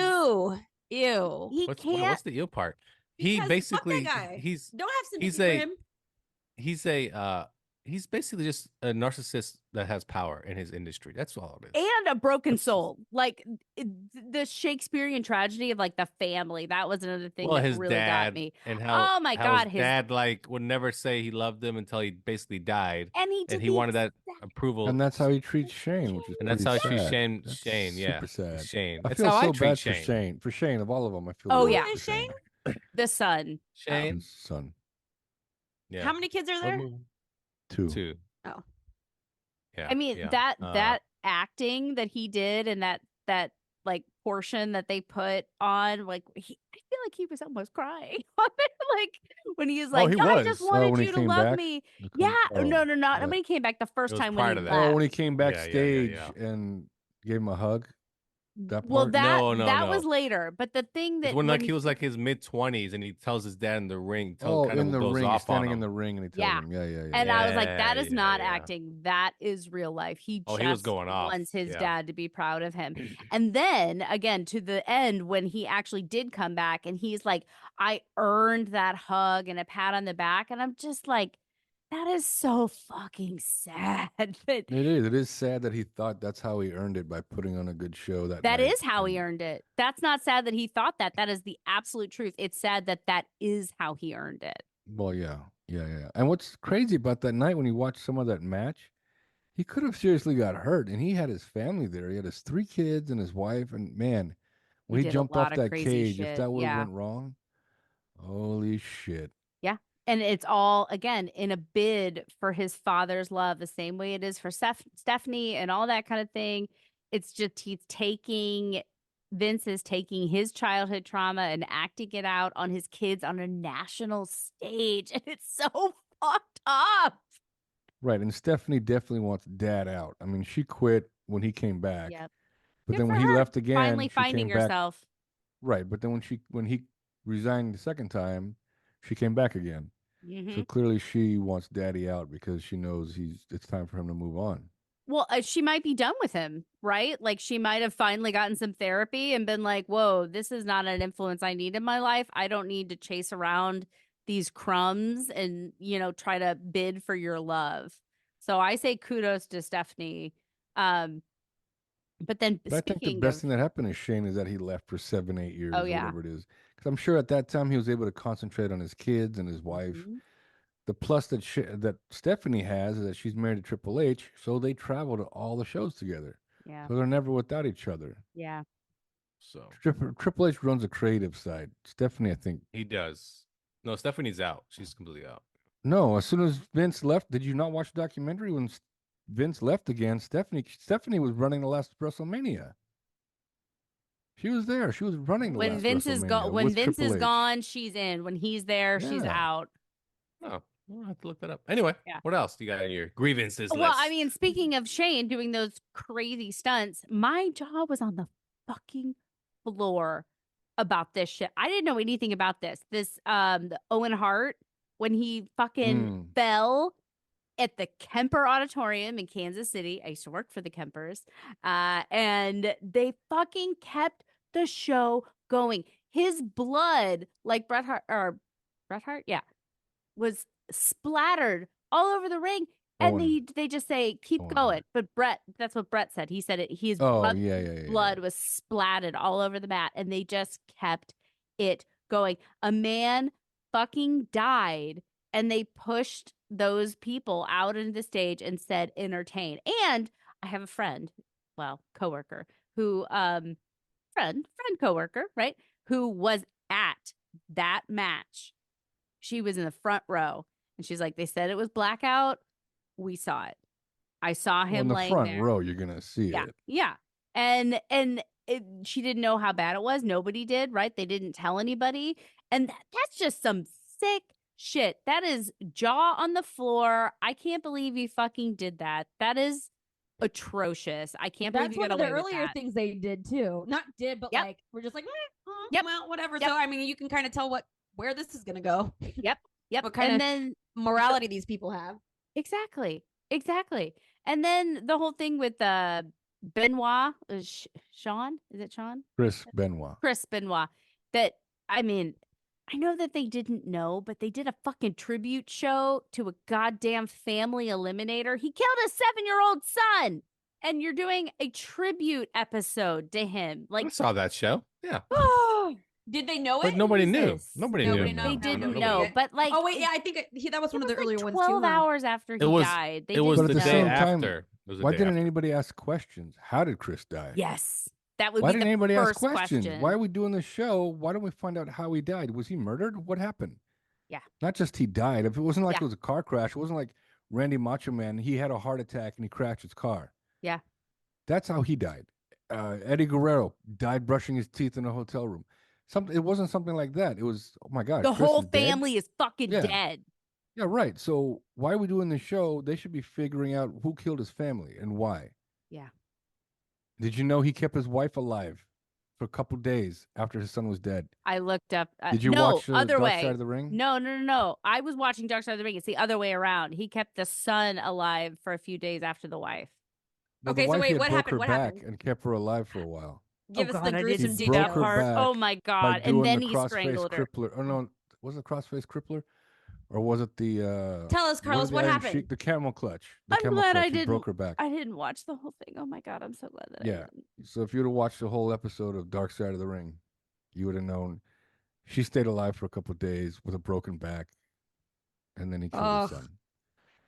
Ew. He What's can't. the ill part? Because He fuck basically that guy. he's Don't have sympathy he's for a- him. he's basically just a narcissist that has power in his industry. That's all it is. And a broken That's- soul. Like the Shakespearean tragedy of like the family. That was another thing that his really dad got me. and how Oh my how God, his dad like would never say he loved him until he basically died, And he did and he the wanted that exact- approval. and that's how he treats Shane, which is And that's how pretty he sad. treats That's Shane. Yeah, super sad. Shane. I That's feel how so I treat bad Shane. for Shane. For Shane, of all of them, I feel. Oh, the yeah. worst for Shane? the son. Shane. His son. Yeah. How many kids are there? Two. Oh. Yeah. I mean, yeah. that acting that he did and that like portion that they put on, like I feel like he was almost crying on it, like when he was like, he I was. just Oh, wanted when he you to came love back? me. The Yeah, com- no, oh, not yeah. when he came back the first was time when prior he to that. left. Oh, when he came Yeah, yeah, backstage yeah. and gave him a hug. That Well, part? that No. was later, but the thing It's that when like he was like his mid-20s and he tells his dad in the ring, kind in of the goes ring, off standing on in him. the ring, and he tells Yeah. him, yeah. And I was like, that is Yeah, not yeah. acting. That is real life. He Oh, just he was going off. wants his Yeah. dad to be proud of him. And then again, to the end, when he actually did come back and he's like, I earned that hug and a pat on the back. And I'm just like, that is so fucking sad. It is. It is sad that he thought that's how he earned it, by putting on a good show that That night. is how he And- earned it. That's not sad that he thought that. That is the absolute truth. It's sad that that is how he earned it. Well, yeah. And what's crazy about that night when you watch some of that match, he could have seriously got hurt, and he had his family there. He had his 3 kids and his wife, and man, When he did a jumped lot off of that crazy cage, if shit. that would have Yeah. went wrong, holy shit. Yeah. And it's all, again, in a bid for his father's love, the same way it is for Stephanie and all that kind of thing. It's just Vince is taking his childhood trauma and acting it out on his kids on a national stage. And it's so fucked up. Right. And Stephanie definitely wants dad out. I mean, she quit when he came back. Yep. But Good then for when he her. left again, Finally she finding came back. herself. Right. But then when he resigned the second time, she came back again. Mm-hmm. So clearly she wants daddy out because she knows it's time for him to move on. Well, she might be done with him, right? Like she might have finally gotten some therapy and been like, whoa, this is not an influence I need in my life. I don't need to chase around these crumbs and, try to bid for your love. So I say kudos to Stephanie. But then But I think the speaking best of, thing that happened to Shane is that he left for 7-8 years Oh, or yeah. whatever it is. Because I'm sure at that time he was able to concentrate on his kids and his wife. Mhm. The plus that Stephanie has is that she's married to Triple H, so they travel to all the shows together. Yeah. So they're never without each other. Yeah. So Triple H runs the creative side. Stephanie, I think. he does. No, Stephanie's out. She's completely out. No, as soon as Vince left, did you not watch the documentary when Vince left again? Stephanie was running the last WrestleMania. She was there. She was running the When last Vince is WrestleMania when with Vince Triple is H. gone, she's in. When he's there, she's Yeah. out. Oh, I'll have to look that up. Anyway, Yeah. what else do you got in your grievances Well, list? I mean, speaking of Shane doing those crazy stunts, my jaw was on the fucking floor about this shit. I didn't know anything about this. The Owen Hart, when he fucking fell at the Kemper Auditorium in Kansas City. I used to work for the Kempers. And they fucking kept the show going. His blood, like Bret Hart, yeah, was splattered all over the ring. And they just say, keep going. But that's what Bret said. He said it. His blood was splattered all over the mat. And they just kept it going. A man fucking died. And they pushed those people out into the stage and said, entertain. And I have a friend, coworker, who, coworker, right? Who was at that match. She was in the front row. And she's like, they said it was blackout. We saw it. I saw him in the laying front there. row. You're gonna see Yeah, it. yeah. And she didn't know how bad it was. Nobody did, right? They didn't tell anybody. And that's just some sick shit. That is jaw on the floor. I can't believe you fucking did that. That is atrocious. I can't believe That's you one got of the away with earlier that. things they did too. Not did, but Yep. like we're just like, Yep. well, whatever. Yep. So I mean, you can kind of tell where this is gonna go. Yep. What kind And of then morality these people have. Exactly. And then the whole thing with Benoit, Sean, is it Sean? Chris Benoit. Chris Benoit. That, I mean, I know that they didn't know, but they did a fucking tribute show to a goddamn family eliminator. He killed a 7-year-old son, and you're doing a tribute episode to him. I saw that show. Yeah. Did they know But it? nobody Who's knew. this? Nobody Nobody knew. knew. They No, didn't nobody know, knew. but like, Oh wait, yeah, I think that was one of the like earlier ones 12 too. Huh? hours after he died. They It was didn't the But at day the know. same time, after. It was the Why day didn't after. anybody ask questions? How did Chris die? Yes, that would Why be didn't the anybody ask first questions? question. Why are we doing this show? Why don't we find out how he died? Was he murdered? What happened? Yeah. Not just he died. If it wasn't like Yeah. it was a car crash, it wasn't like Randy Macho Man. He had a heart attack and he crashed his car. Yeah. That's how he died. Eddie Guerrero died brushing his teeth in a hotel room. It wasn't something like that. It was, oh my God. The Chris whole is dead? family is fucking Yeah. dead. Yeah, right. So why are we doing this show? They should be figuring out who killed his family and why. Yeah. Did you know he kept his wife alive for a couple days after his son was dead? I looked up. Did you no, watch other Dark way. Side of the Ring? No. I was watching Dark Side of the Ring. It's the other way around. He kept the son alive for a few days after the wife. Well, Okay, the so wife wait, had what broke happened? her What back happened? and kept her alive for a while Give us the I gruesome didn't see broke that her part. back Oh my by god! And doing then the he crossface strangled her. crippler. Oh no, was it crossface crippler, or was it the? Tell us, Carlos, what happened? The camel clutch. The I'm camel glad clutch. I He didn't. broke her back. I didn't watch the whole thing. Oh my god! I'm so glad that I Yeah. didn't. So if you'd have watched the whole episode of Dark Side of the Ring, you would have known she stayed alive for a couple of days with a broken back, and then he killed his son.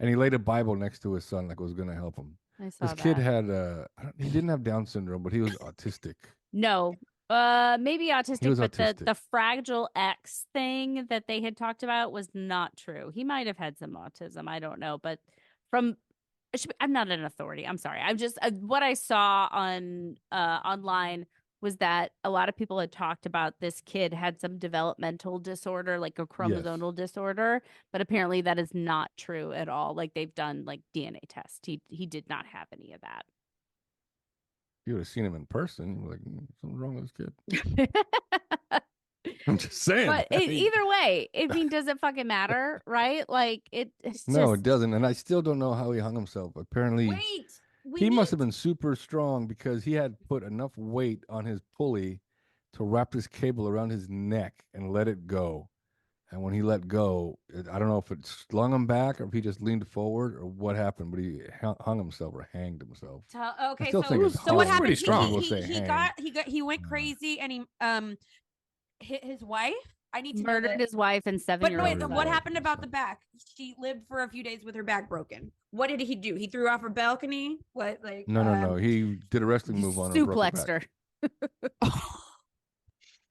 And he laid a Bible next to his son like it was going to help him. I saw This that. kid had he didn't have Down syndrome, but he was autistic. No. Maybe He autistic, was but autistic. the Fragile X thing that they had talked about was not true. He might have had some autism. I don't know, but from I'm not an authority. I'm sorry. I'm just what I saw on online was that a lot of people had talked about this kid had some developmental disorder, like a Yes. chromosomal disorder, but apparently that is not true at all. Like they've done like DNA tests. He did not have any of that. You would have seen him in person. You're like, something's wrong with this kid. I'm just saying. But I mean, either way, I mean, does it fucking matter, right? Like it's no, just it doesn't. And I still don't know how he hung himself. Apparently, Wait, he must have been super strong because he had put enough weight on his pulley to wrap this cable around his neck and let it go. And when he let go, I don't know if it slung him back or if he just leaned forward or what happened, but he hung himself or hanged himself. Okay, still think it's so what hung. happened? Pretty strong. People say He went crazy and he hit his wife. I need to know murdered that. his wife and But 7-year-old wait, son. what happened about the back? She lived for a few days with her back broken. What did he do? He threw off her balcony? What, like? No. He did a wrestling move on her. Suplexed her.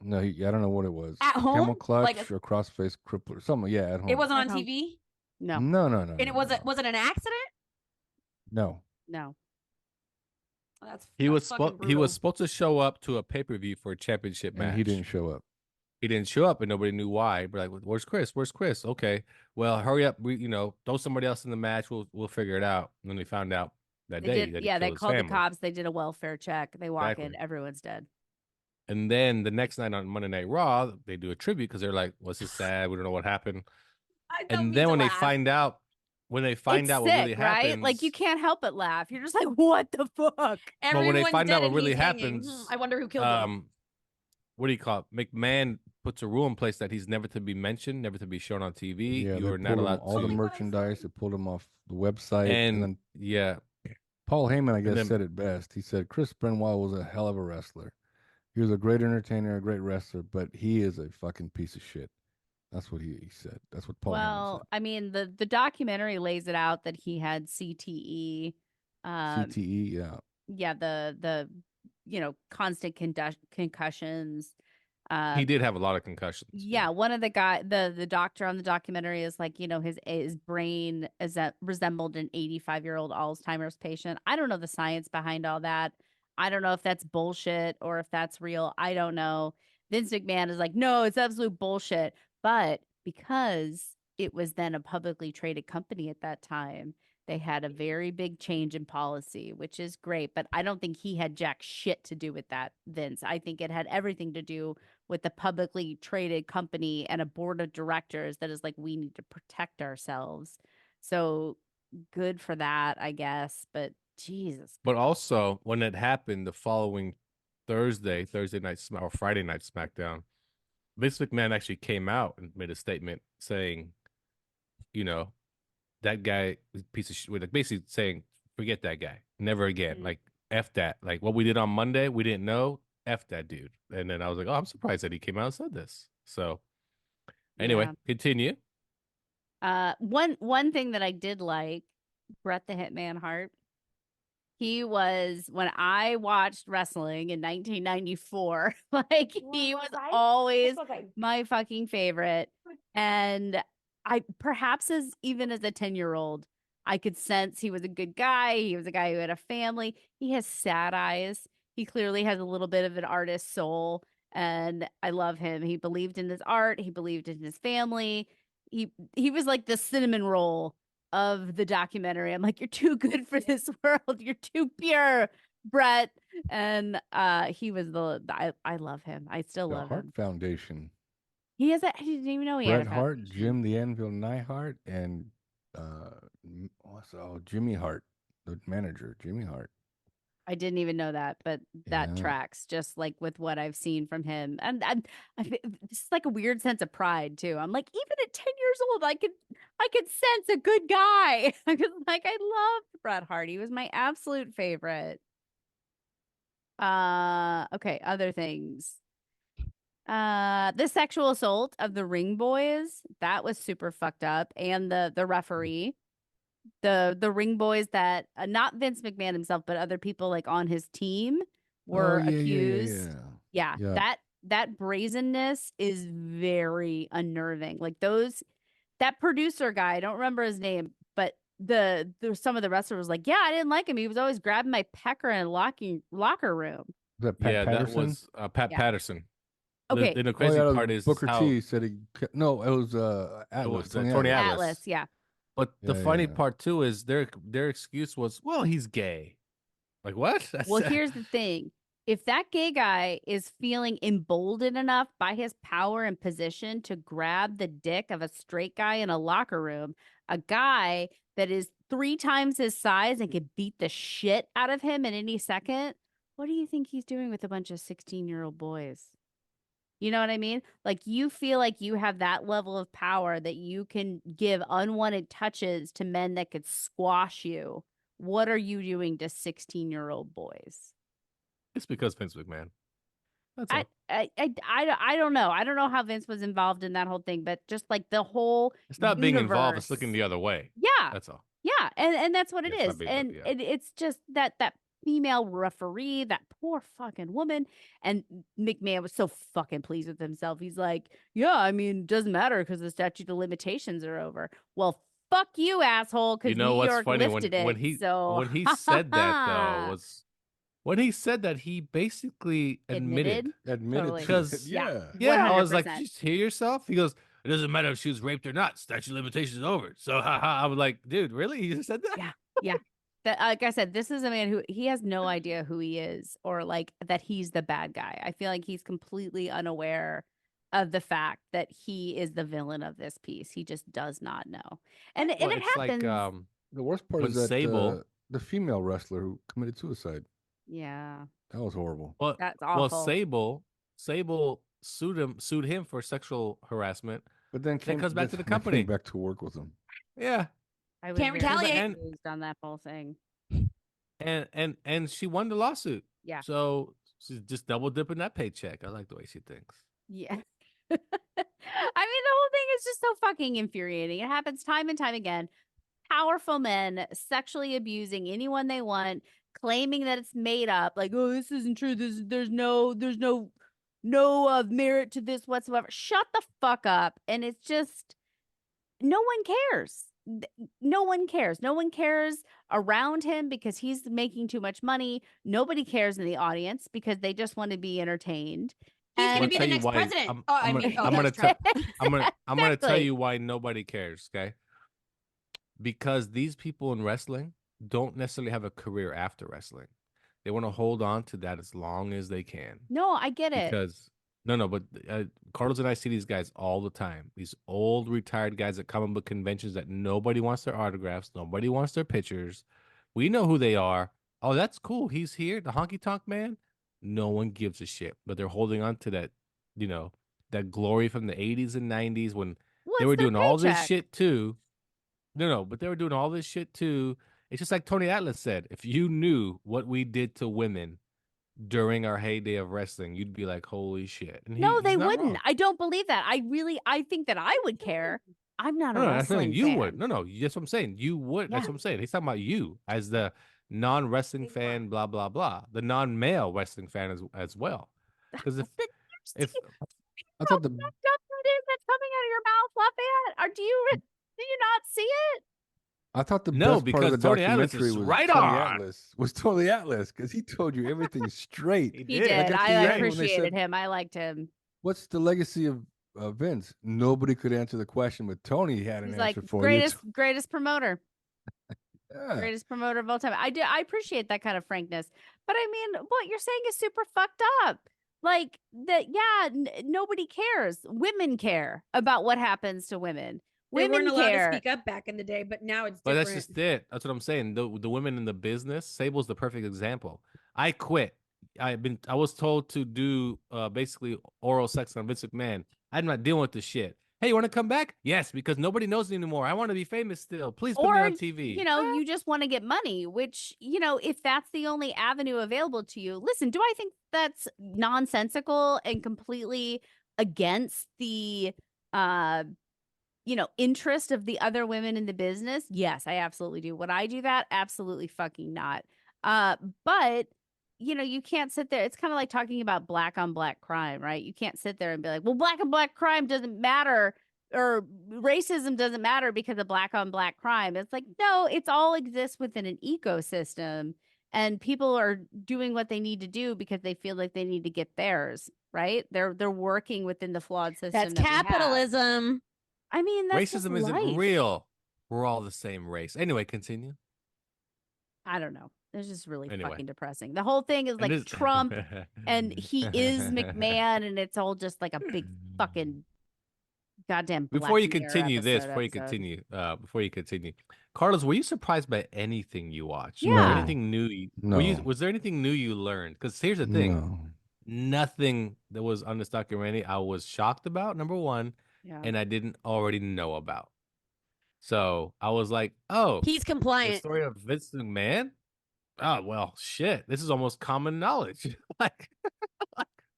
No, I don't know what it was. At home? Camel clutch Like or crossface crippler. Something, yeah, at home. It wasn't At on home. TV? No, No. And it was it an accident? No. no. That's He was fucking he was brutal. supposed to show up to a pay-per-view for a championship match. And he didn't show up. He didn't show up, and nobody knew why. But like, where's Chris? Where's Chris? Okay, well, hurry up. We, throw somebody else in the match. We'll figure it out. And then they found out that day. that he Yeah, they killed his called the family. cops. They did a welfare check. They walk in, Exactly. everyone's dead. And then the next night on Monday Night Raw, they do a tribute because they're like, "Well, this is sad. We don't know what happened." I don't And mean then to when they laugh. find out, what It's really sick, right? happens, Like you can't help but laugh. You're just like, what the fuck? Well, when they Everyone's find dead out what and really he's hanging. happens, I wonder who killed him. what do you call it? McMahon puts a rule in place that he's never to be mentioned, never to be shown on TV. Yeah, You they are not pulled him allowed all the to. merchandise. They pulled him off the website. And then yeah, Paul Heyman, I guess, then- said it best. He said Chris Benoit was a hell of a wrestler. He was a great entertainer, a great wrestler, but he is a fucking piece of shit. That's what he said. That's what Paul Heyman Well, said. I mean, the documentary lays it out that he had CTE. CTE, yeah. Yeah, the constant concussions. he did have a lot of concussions. Yeah, one of the doctor on the documentary is like, his brain resembled an 85-year-old Alzheimer's patient. I don't know the science behind all that. I don't know if that's bullshit or if that's real. I don't know. Vince McMahon is like, no, it's absolute bullshit. But because it was then a publicly traded company at that time, they had a very big change in policy, which is great. But I don't think he had jack shit to do with that, Vince. I think it had everything to do with the publicly traded company and a board of directors that is like, we need to protect ourselves. So good for that, I guess. But Jesus. But also, when it happened the following Thursday night or Friday night SmackDown, Vince McMahon actually came out and made a statement saying, that guy is a piece of shit. Like basically saying, forget that guy, never again. Mhm. Like F that. Like what we did on Monday, we didn't know. F that dude. And then I was like, oh, I'm surprised that he came out and said this. So anyway, Yeah. continue. One thing that I did like, Bret the Hitman Hart. He was, when I watched wrestling in 1994, like he was always my fucking favorite. And I perhaps even as a 10-year-old, I could sense he was a good guy. He was a guy who had a family. He has sad eyes. He clearly has a little bit of an artist soul. And I love him. He believed in his art. He believed in his family. He was like the cinnamon roll of the documentary. I'm like, you're too good for this world. You're too pure, Bret. And he was I love him. I still The love Hart him. Foundation. He has I didn't even know he had Bret a Hart, foundation. Jim the Anvil Neihart, and Jimmy Hart, the manager, Jimmy Hart. I didn't even know that, but that Yeah. tracks just like with what I've seen from him. And it's like a weird sense of pride too. I'm like, even at 10 years old, I could sense a good guy. I loved Bret Hart. He was my absolute favorite. Okay, other things. The sexual assault of the Ring Boys, that was super fucked up. And the referee. The Ring Boys that not Vince McMahon himself, but other people like on his team were accused Yeah, Yeah. that brazenness is very unnerving. Like that producer guy, I don't remember his name, but some of the wrestlers was like, yeah, I didn't like him. He was always grabbing my pecker in a locker room. Is that Pat Yeah, that Patterson? was Pat Yeah. Patterson. Okay. The Oh crazy yeah, part is Booker how T said no, it was it Atlas, was Tony Tony Atlas. Atlas. Yeah. But the Yeah, funny yeah. part too is their excuse was, well, he's gay. Like what? Well, here's the thing. If that gay guy is feeling emboldened enough by his power and position to grab the dick of a straight guy in a locker room, a guy that is 3 times his size and could beat the shit out of him in any second, what do you think he's doing with a bunch of 16-year-old boys? You know what I mean? Like you feel like you have that level of power that you can give unwanted touches to men that could squash you. What are you doing to 16-year-old boys? it's because Vince McMahon. That's I, all. I don't know. I don't know how Vince was involved in that whole thing, but just like the whole It's not being involved, it's universe. looking the other way. Yeah. That's all. Yeah. And that's what it Yeah, it's not is. being And yeah. it's just that female referee, that poor fucking woman. And McMahon was so fucking pleased with himself. He's like, yeah, I mean, it doesn't matter because the statute of limitations are over. Well, fuck you, asshole, because You know New what's York funny lifted it. when he So when he said that though was when he said that he basically admitted. Admitted Totally. to it. Because- Yeah. Yeah, I was like, 100%. did you hear yourself? He goes, it doesn't matter if she was raped or not. Statute of limitations is over. So I was like, dude, really? You just said that? Yeah. Yeah. That, like I said, this is a man who he has no idea who he is or like that he's the bad guy. I feel like he's completely unaware of the fact that he is the villain of this piece. He just does not know. And Well, it it's happens. like The worst part when is that Sable, the female wrestler who committed suicide. Yeah. That was horrible. well, That's well, awful. Sable sued him for sexual harassment. But then comes back to the then company. came back to work with him. Yeah, I was Can't very retaliate. confused on that whole thing. and she won the lawsuit. Yeah. So she's just double dipping that paycheck. I like the way she thinks. Yeah. I mean, the whole thing is just so fucking infuriating. It happens time and time again. Powerful men sexually abusing anyone they want, claiming that it's made up. Like, oh, this isn't true. There's no merit to this whatsoever. Shut the fuck up. And it's just no one cares. No one cares. No one cares around him because he's making too much money. Nobody cares in the audience because they just want to be entertained. He's And going to be tell the you next why- president. I'm- Oh, I'm I mean, gonna- I'm that's gonna right. I'm gonna tell Exactly. you why nobody cares, okay? Because these people in wrestling don't necessarily have a career after wrestling. They want to hold on to that as long as they can. No, I get it. Because but Carlos and I see these guys all the time. These old retired guys that come up conventions that nobody wants their autographs, nobody wants their pictures. We know who they are. Oh, that's cool. He's here, the honky tonk man. No one gives a shit, but they're holding on to that, that glory from the 80s and 90s when they were doing all this shit too. But they were doing all this shit too. It's just like Tony Atlas said, if you knew what we did to women during our heyday of wrestling, you'd be like, holy shit. And No, they he's not wouldn't. wrong. I don't believe that. I think that I would care. I'm not a No, that's wrestling nothing. You fan. would. No, that's what I'm saying. You would. That's Yeah. what I'm saying. He's talking about you as the non-wrestling fan, blah, blah, blah. The non-male wrestling fan as well. Because if I thought the Fucked up that is that's coming out of your mouth, Lafayette? Or do you not see it? I thought the No, best part of the because Tony Atlas documentary is was right Tony on. Atlas. Was Tony Atlas because he told you everything straight. He did. did. Like at the I end when they appreciated said- him. I liked him. What's the legacy of Vince? Nobody could answer the question, but Tony had an He's like answer for greatest promoter. you. Yeah. Greatest promoter of all time. I appreciate that kind of frankness. But I mean, what you're saying is super fucked up. Like that, nobody cares. Women care about what happens to women. They Women weren't allowed care. to speak up back in the day, but now it's But different. that's just it. That's what I'm saying. The women in the business, Sable's the perfect example. I quit. I was told to do basically oral sex on Vince McMahon. I'm not dealing with this shit. Hey, you want to come back? Yes, because nobody knows me anymore. I want to be famous still. Please put me Or, on TV. you just want to get money, which, if that's the only avenue available to you, listen, do I think that's nonsensical and completely against the, interest of the other women in the business? Yes, I absolutely do. Would I do that? Absolutely fucking not. But, you can't sit there. It's kind of like talking about black on black crime, right? You can't sit there and be like, well, black on black crime doesn't matter, or racism doesn't matter because of black on black crime. It's like, no, it's all exists within an ecosystem, and people are doing what they need to do because they feel like they need to get theirs, right? They're working within the flawed system. That's that we have. capitalism. I mean, that's Racism just isn't life. real. We're all the same race. Anyway, continue. I don't know. It's just really Anyway. fucking depressing. The whole thing is And like this- Trump, and he is McMahon, and it's all just like a big fucking goddamn. Before you Black Mirror continue this, episode. before you continue, Carlos, were you surprised by anything you watched? Yeah. Anything new? No. Was there anything new you learned? Because here's the thing: No. nothing that was on this documentary I was shocked about. Number one, Yeah. and I didn't already know about. So I was like, "Oh, He's the compliant. story of Vince McMahon? Oh well, shit. This is almost common knowledge. like,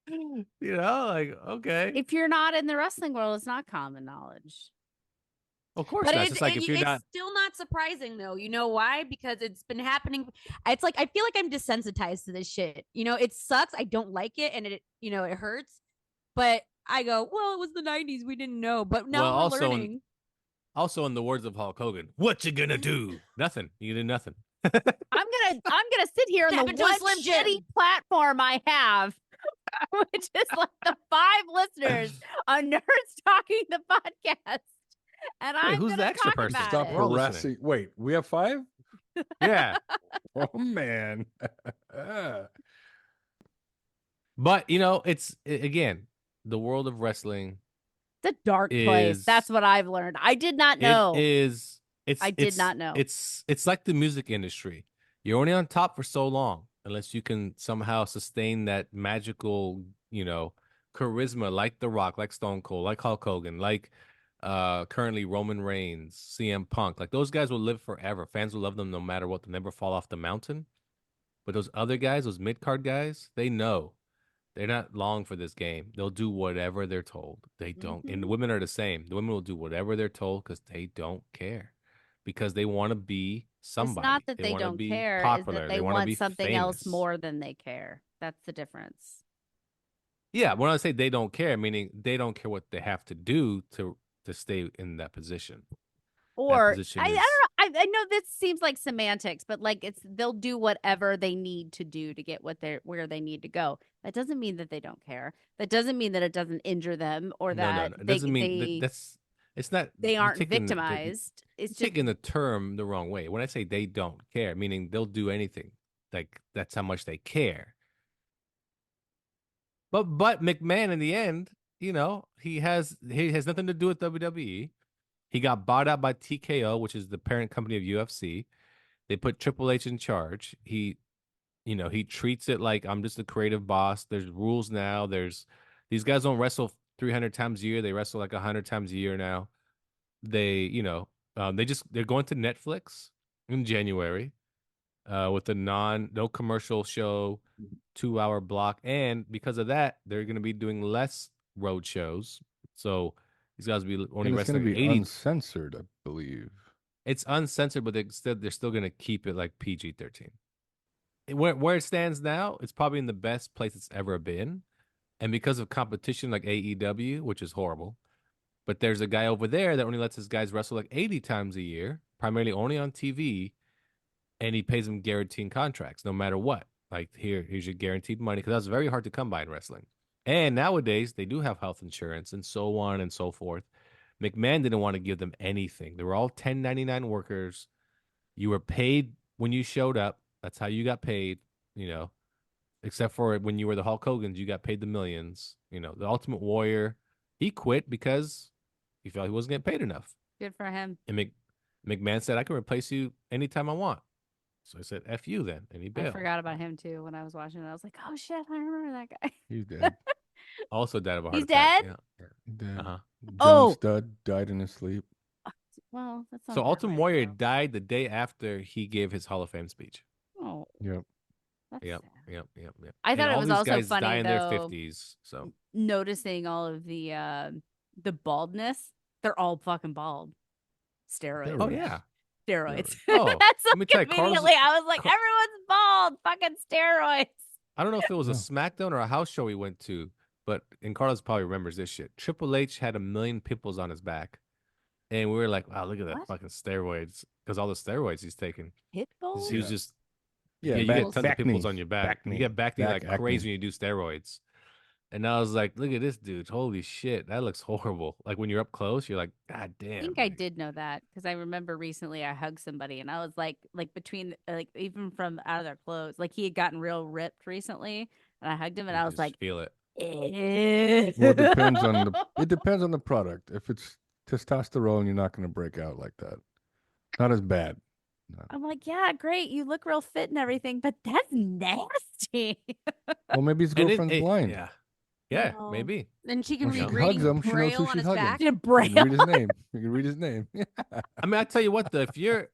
like okay. If you're not in the wrestling world, it's not common knowledge. Of course, But not. It's just like if you're it's not. still not surprising though. You know why? Because it's been happening. It's like I feel like I'm desensitized to this shit. It sucks. I don't like it, and it hurts. But I go, well, it was the '90s. We didn't know, but now Well, we're also learning. Also, in the words of Hulk Hogan, what you gonna do? Nothing. You do nothing. I'm gonna sit here on Happened the to a one Slim Jim. shitty platform I have, which is like the 5 listeners on Nerds Talking the podcast, and I'm who's the gonna extra talk person? about Stop it. We're all harassing. Wait, we have 5? Yeah, Oh man. but again, the world of wrestling It's a dark place. is- That's what I've learned. I did not know. It is. I did not know. It's like the music industry. You're only on top for so long unless you can somehow sustain that magical, charisma, like The Rock, like Stone Cold, like Hulk Hogan, like currently Roman Reigns, CM Punk. Like those guys will live forever. Fans will love them no matter what. They'll never fall off the mountain. But those other guys, those mid card guys, they know they're not long for this game. They'll do whatever they're told. They don't. And the women are the same. The women will do whatever they're told because they don't care. Because they want to be somebody. It's not that they wanna don't be care. Is popular. that they wanna want be something else famous. more than they care. That's the difference. Yeah, when I say they don't care, meaning they don't care what they have to do to stay in that position. Or position I is- don't know. I know this seems like semantics, but like they'll do whatever they need to do to get where they need to go. That doesn't mean that they don't care. That doesn't mean that it doesn't injure them or that No. It doesn't mean that's. It's not. they you're aren't taking the- victimized. It's just taking the term the wrong way. When I say they don't care, meaning they'll do anything. Like that's how much they care. But McMahon in the end, he has nothing to do with WWE. He got bought out by TKO, which is the parent company of UFC. They put Triple H in charge. He treats it like I'm just a creative boss. There's rules now. These guys don't wrestle 300 times a year. They wrestle like 100 times a year now. They're going to Netflix in January with a no commercial show, 2-hour block, and because of that, they're going to be doing less road shows. So these guys will be only And it's going wrestling to be 80. uncensored, I believe. It's uncensored, but they're still going to keep it like PG-13. Where it stands now, it's probably in the best place it's ever been. And because of competition like AEW, which is horrible, but there's a guy over there that only lets his guys wrestle like 80 times a year, primarily only on TV, and he pays them guaranteed contracts no matter what. Like, here's your guaranteed money, because that's very hard to come by in wrestling. And nowadays, they do have health insurance and so on and so forth. McMahon didn't want to give them anything. They were all 1099 workers. You were paid when you showed up. That's how you got paid, except for when you were the Hulk Hogan's, you got paid the millions. The Ultimate Warrior, he quit because he felt he wasn't getting paid enough. good for him. And McMahon said, I can replace you anytime I want. So I said, F you then. And he I bailed. forgot about him too when I was watching it. I was like, oh shit, I remember that guy. He's dead. Also died of a heart He's attack. dead? Yeah. He's dead. Uh-huh. John Oh. Studd died in his sleep. Well, that's not So that Ultimate right, Warrior though. died the day after he gave his Hall of Fame speech. Oh, Yep. that's Yep, sad. yep. I And thought it all was these also guys funny, die in their though, 50s. So noticing all of the baldness. They're all fucking bald. Steroids. oh yeah. Steroids. Oh, That's let me tell you, immediately I was like, Car- everyone's bald. Fucking steroids. I don't know if it was a No. SmackDown or a house show we went to, but and Carlos probably remembers this shit. Triple H had 1 million pimples on his back, and we were like, "Wow, look at that What? fucking steroids!" Because all the steroids he's taking. Pitbull? He was Yeah. just Yeah, you back- get tons of back pimples knee. on your back. Back You knee. get back knee Back like acne. crazy when you do steroids. And I was like, "Look at this dude! Holy shit, that looks horrible!" Like when you're up close, you're like, "God damn!" I think I like- did know that because I remember recently I hugged somebody and I was like between like even from out of their clothes, like he had gotten real ripped recently, and I hugged him and you I was just like, "Feel it." "Ew." Well, it depends on the product. If it's testosterone, you're not going to break out like that. Not as bad. I'm like, yeah, great, you look real fit and everything, but that's nasty. Well, maybe his And girlfriend's blind. Yeah, Well, maybe. Then she can When she read hugs reading him, she knows Braille who on she's his hugging. back. Did You can Braille. read his name. You can read his name. I mean, I tell you what, though, if you're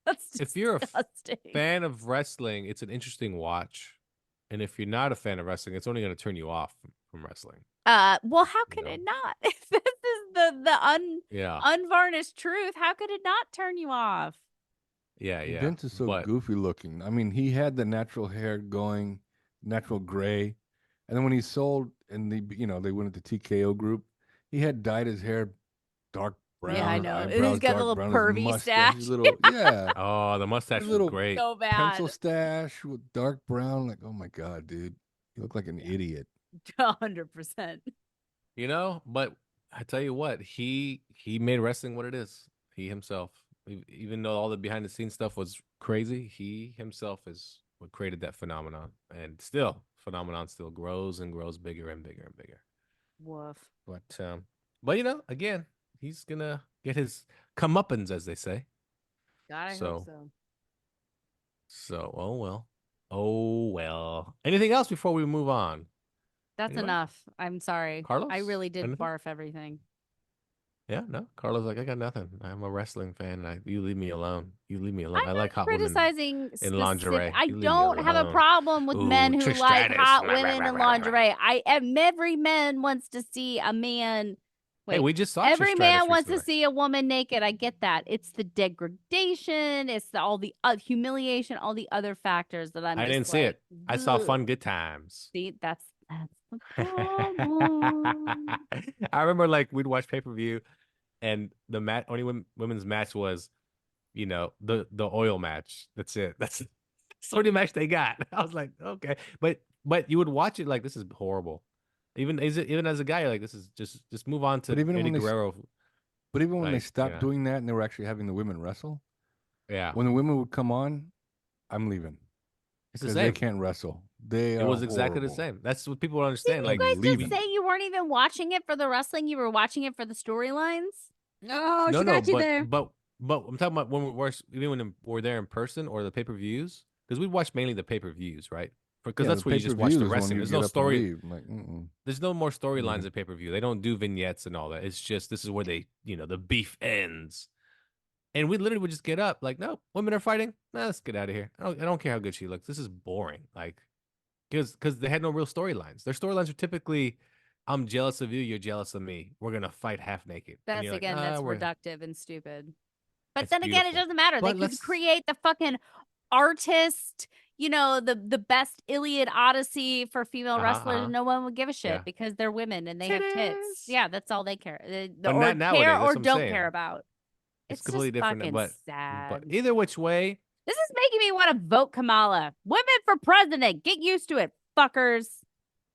That's if you're a disgusting. fan of wrestling, it's an interesting watch. And if you're not a fan of wrestling, it's only going to turn you off from wrestling. Well, how could know. it not? If this is the Yeah, unvarnished truth, how could it not turn you off? yeah. Vince is so but goofy looking. I mean, he had the natural hair going, natural gray, and then when he sold and they went into TKO group, he had dyed his hair dark brown. Yeah, I his know. And eyebrows he's got a dark little brown, his pervy mustache, stash. his little yeah, oh, the mustache His was little great. So bad. pencil stash with dark brown. Like, oh my god, dude, you look like an idiot. 100%. You know, but I tell you what, he made wrestling what it is. He himself, even though all the behind the scenes stuff was crazy, he himself is what created that phenomenon, and still phenomenon still grows and grows bigger and bigger and bigger. Woof. But you know, again, he's gonna get his comeuppance, as they say. God, I So- hope so. So, oh well. Anything else before we move on? That's Anybody? enough. I'm sorry. I Carlos? really did Anything? barf everything. Yeah, no. Carlos like, I got nothing. I'm a wrestling fan. You leave me alone. You leave me alone. I'm I like not hot women. criticizing in lingerie. specific- I You leave me don't have a alone. problem with Ooh, men who Trish like Stratus. hot Rah, rah, women rah, in rah, rah. lingerie. Every man wants to see a man. Hey, Wait, we just saw every Trish man Stratus wants to recently. see a woman naked. I get that. It's the degradation. It's all the humiliation. All the other factors that I'm. I just didn't see like, it. I saw "Ugh." Fun Good Times. See, that's the problem. I remember like we'd watch pay-per-view and the only women's match was, you know, the oil match. That's it. That's the only match they got. I was like, okay. But you would watch it like, this is horrible. Even as a guy, you're like, this is just move on to But even Eddie when they Guerrero. But even when they Like, stopped yeah. doing that and they were actually having the women wrestle, Yeah. when the women would come on, I'm leaving It's the because same. they can't wrestle. It It was exactly the same. That's what people don't understand. Didn't Like, you guys leave just it. say you weren't even watching it for the wrestling? You were watching it for the storylines? Oh, she got you there. but I'm talking about when we're there in person or the pay-per-views, because we watch mainly the pay-per-views, right? Because that's where you just watch the wrestling. There's no story. Like, There's no more storylines Mhm. at pay-per-view. They don't do vignettes and all that. It's just this is where they, the beef ends. And we literally would just get up, like, no, women are fighting. Nah, let's get out of here. I don't care how good she looks. This is boring. Like, because they had no real storylines. Their storylines are typically, I'm jealous of you, you're jealous of me. We're gonna fight half naked. And That's you're like, again, that's we're- reductive and stupid. But It's then again, it beautiful. doesn't matter. But They could let's- create the fucking artist, the best Iliad Odyssey for female wrestlers. And no one would give a shit Yeah. because they're women and they have tits. Titties. Yeah, that's all they care. But Or not nowadays, care that's or what I'm don't saying. care about. It's It's completely just different. fucking But sad. either which way, This is making me want to vote Kamala. Women for president. Get used to it, fuckers.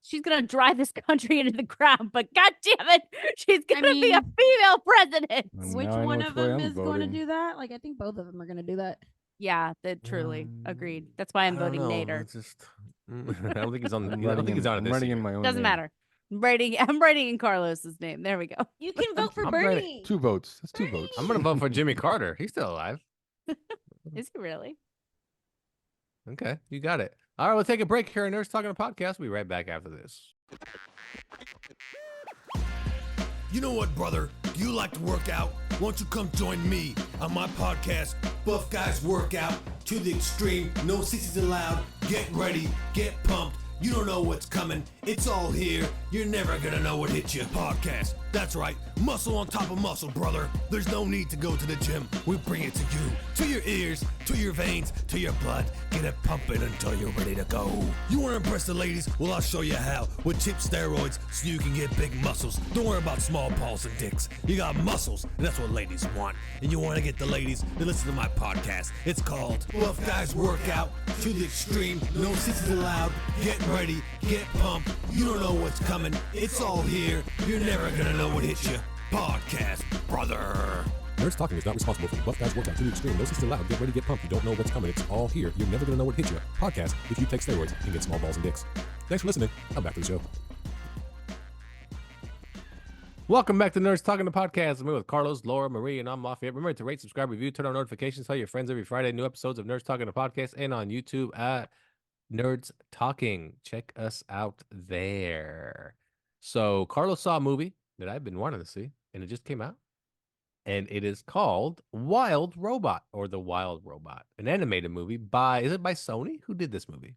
She's gonna drive this country into the ground, but god damn it, she's gonna be a mean- female president. And Which now I know one which of way them I'm is going to voting. do that? Like, I think both of them are going to do that. Yeah, that truly agreed. That's why I'm I don't voting know. Nader. It's just, I don't think he's on. I'm I don't think he's on it I'm this writing year. in my own Doesn't name. matter. I'm writing in Carlos's name. There we go. You can vote for I'm ready. Bernie. 2 votes. That's 2 votes. I'm gonna vote for Jimmy Carter. He's still alive. Is he really? Okay, you got it. All right, we'll take a break here on Nerds Talking Podcast. We'll be right back after this. You know what, brother? Do you like to work out? Won't you come join me on my podcast, Buff Guys Workout to the Extreme. No sissies allowed. Get ready. Get pumped. You don't know what's coming. It's all here. You're never going to know what hit you. Podcast. That's right, muscle on top of muscle, brother. There's no need to go to the gym. We bring it to you, to your ears, to your veins, to your blood. Get it pumping until you're ready to go. You want to impress the ladies? Well, I'll show you how. With cheap steroids so you can get big muscles. Don't worry about small balls and dicks. You got muscles, and that's what ladies want. And you want to get the ladies to listen to my podcast. It's called Buff Guys Workout to the Extreme. No sissies allowed. Get ready, get pumped. You don't know what's coming. It's all here. You're never gonna know what hit you. Podcast, brother. Nerds Talking is not responsible for the Buff Guys Workout to the Extreme. No sister allowed. Get ready, get pumped. You don't know what's coming. It's all here. You're never going to know what hit you. Podcast, if you take steroids and get small balls and dicks. Thanks for listening. I'm back to the show. Welcome back to Nerds Talking, the podcast. I'm here with Carlos, Laura, Marie, and I'm Lafayette. Remember to rate, subscribe, review, turn on notifications. Tell your friends every Friday. New episodes of Nerds Talking, the podcast, and on YouTube at Nerds Talking. Check us out there. So Carlos saw a movie that I've been wanting to see, and it just came out. And it is called Wild Robot, or The Wild Robot, an animated movie by, is it by Sony? Who did this movie?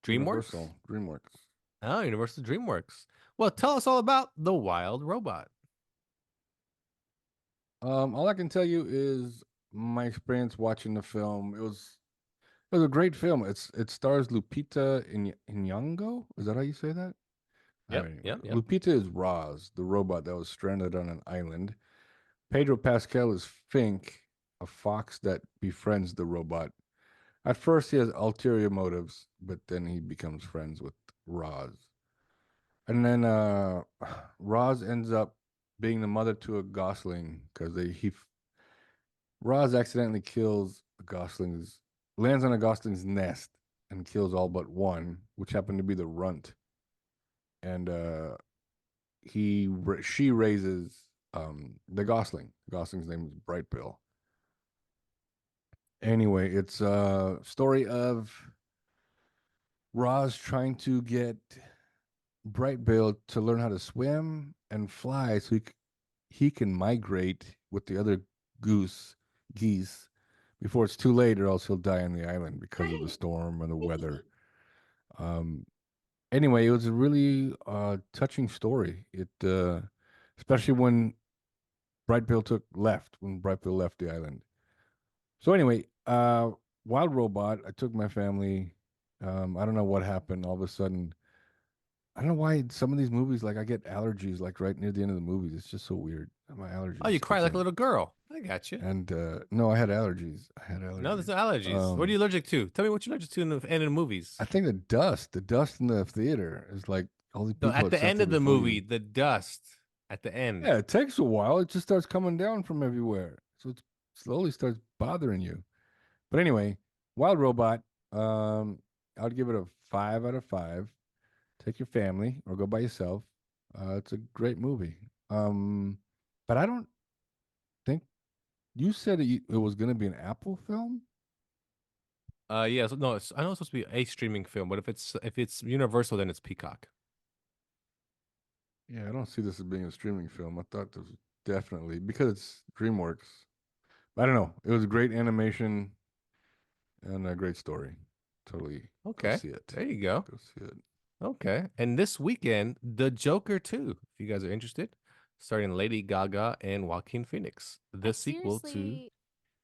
DreamWorks? Universal, DreamWorks. Oh, Universal DreamWorks. Well, tell us all about The Wild Robot. All I can tell you is my experience watching the film. It was a great film. It stars Lupita Nyong'o. Is that how you say that? Yep. Lupita is Roz, the robot that was stranded on an island. Pedro Pascal is Fink, a fox that befriends the robot. At first, he has ulterior motives, but then he becomes friends with Roz. And then Roz ends up being the mother to a gosling because Roz accidentally kills lands on a gosling's nest and kills all but one, which happened to be the runt. And she raises the gosling. The gosling's name is Bright Bill. Anyway, it's a story of Roz trying to get Bright Bill to learn how to swim and fly so he can migrate with the other geese before it's too late, or else he'll die on the island because of the storm and the weather. Anyway, it was a really touching story. It especially when Bright Bill left the island. So anyway, Wild Robot, I took my family. I don't know what happened. All of a sudden, I don't know why some of these movies, like I get allergies, like right near the end of the movies. It's just so weird. My allergies. Oh, you cry like a little girl. I got you. And no, I had allergies. No, there's no allergies. What are you allergic to? Tell me what you're allergic to in the end of the movies. I think the dust in the theater is like all these people. At the end of the movie, the dust at the end. Yeah, it takes a while. It just starts coming down from everywhere. So it slowly starts bothering you. But anyway, Wild Robot, I'd give it a 5 out of 5. Take your family or go by yourself. It's a great movie. But I don't think you said it was going to be an Apple film. Yeah. So no, I know it's supposed to be a streaming film, but if it's Universal, then it's Peacock. Yeah, I don't see this as being a streaming film. I thought this was definitely because it's DreamWorks. I don't know. It was a great animation and a great story. Totally. Okay. Go see it. There you go. Go see it. Okay. And this weekend, The Joker 2, if you guys are interested, starring Lady Gaga and Joaquin Phoenix. The sequel to The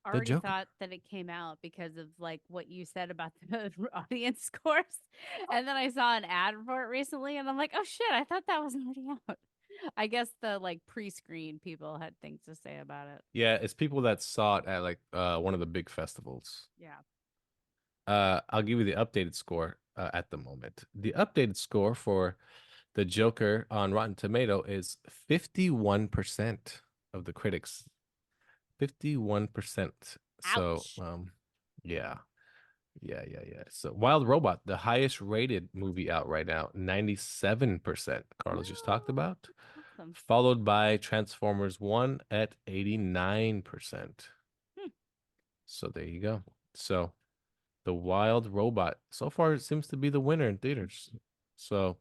already Joker. thought that it came out because of like what you said about the audience scores. And then I saw an ad for it recently and I'm like, oh shit, I thought that was already out. I guess the like pre-screen people had things to say about it. Yeah, it's people that saw it at like one of the big festivals. Yeah. I'll give you the updated score at the moment. The updated score for The Joker on Rotten Tomato is 51% of the critics. 51%. So, Ouch. yeah. So, Wild Robot, the highest rated movie out right now, 97%. Carlos just talked about. Awesome. Followed by Transformers 1 at 89%. So there you go. So The Wild Robot so far it seems to be the winner in theaters. So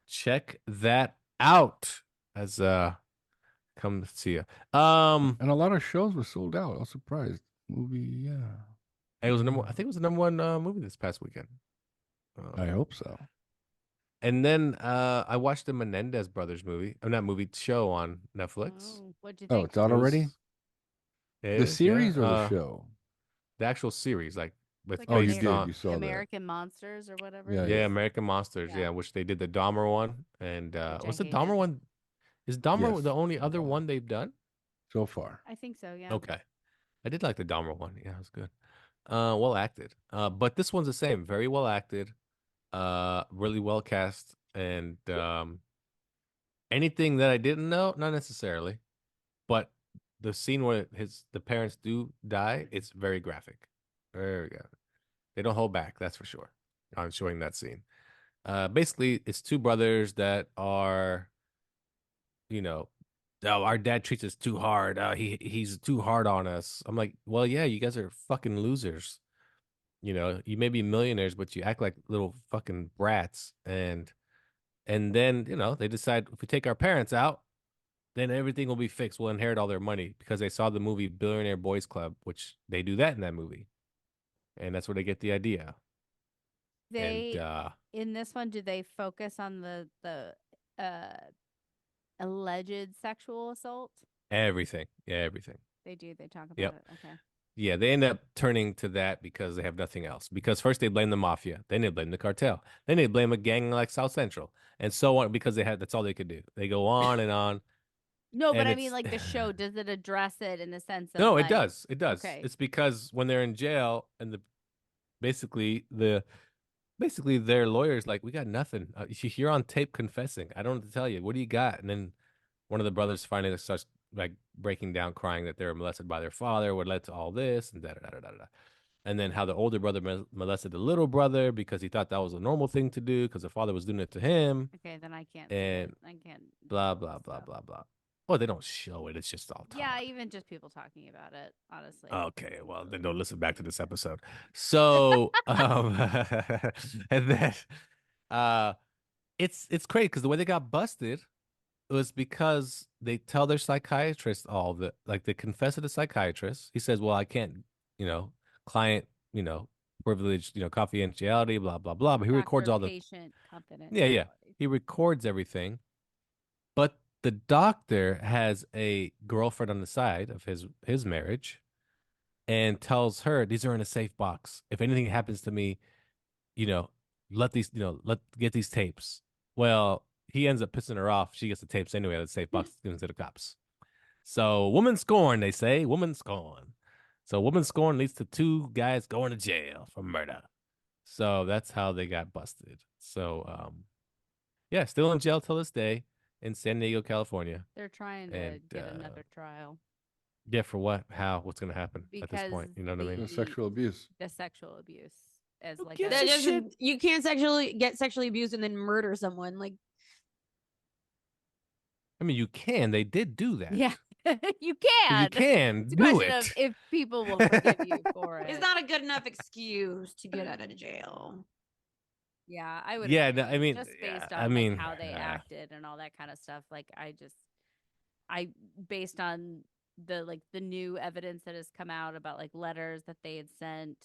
check that out as come see you. And a lot of shows were sold out. I was surprised. Movie, yeah. It was I think it was the number one movie this past weekend. I hope so. And then I watched the Menendez brothers movie. Not movie, show on Netflix. Oh, what'd you Oh, think? it's out It already. was it The is, yeah. series or the show? The actual series, like It's with like Oh, you based did. on You saw that. American Monsters or whatever. Yeah, it yeah, is, American Monsters, Yeah. yeah, which they did the Dahmer one. And which I was the hated. Dahmer one? Is Dahmer Yes, the only other Dahmer. one they've done? So far. I think so. Yeah. Okay. I did like the Dahmer one. Yeah, it was good. Well acted. But this one's the same. Very well acted. Really well cast. And anything that I didn't know, not necessarily, but the scene where the parents do die, it's very graphic. Very graphic. They don't hold back, that's for sure, on showing that scene. Basically, it's two brothers that are, oh, our dad treats us too hard. He's too hard on us. I'm like, well, yeah, you guys are fucking losers. You may be millionaires, but you act like little fucking brats. And then, they decide if we take our parents out, then everything will be fixed. We'll inherit all their money because they saw the movie Billionaire Boys Club, which they do that in that movie. And that's where they get the idea. They And in this one, do they focus on the alleged sexual assault? everything. Yeah, everything. They do. They talk about Yep. it. Okay. Yeah, they end up turning to that because they have nothing else. Because first they blame the mafia, then they blame the cartel, then they blame a gang like South Central, and so on. Because that's all they could do. They go on and on. No, but And I mean, it's like the show, does it address it in the sense of no, like, it does. It does. Okay. It's because when they're in jail and basically their lawyers like, we got nothing. You're on tape confessing. I don't know what to tell you. What do you got? And then one of the brothers finally starts like breaking down, crying that they were molested by their father, what led to all this, and da da da da da. And then how the older brother molested the little brother because he thought that was a normal thing to do because the father was doing it to him. Okay, then I can't. See And it. I can't. blah blah blah blah blah. Well, they don't show it. It's just all talk. Yeah, even just people talking about it. Honestly. Okay, well then don't listen back to this episode. So, and then, it's crazy because the way they got busted was because they tell their psychiatrist all the like they confess to the psychiatrist. He says, "Well, I can't, client, privilege, confidentiality, blah blah blah." But he records all the patient confidentiality. yeah. He records everything, but the doctor has a girlfriend on the side of his marriage, and tells her these are in a safe box. If anything happens to me, let get these tapes. Well, he ends up pissing her off. She gets the tapes anyway. The safe box gives to the cops. So woman scorn, they say. Woman scorn. So woman scorn leads to two guys going to jail for murder. So that's how they got busted. So yeah, still in jail till this day in San Diego, California. They're trying to get another trial. Yeah, for what? How? What's gonna happen at this point? You know what I mean? The sexual abuse. The sexual abuse as like gives That a doesn't, you can't get sexually abused and then murder someone. Like, I mean, you can. They did do that. yeah, you So can. you can It's a do question it. of if people will forgive you for it. it's not a good enough excuse to get out of jail. Yeah, I would. Yeah, agree. no, I mean, just yeah, based I on mean, like how they acted and all that kind of stuff. Like, I based on the new evidence that has come out about like letters that they had sent,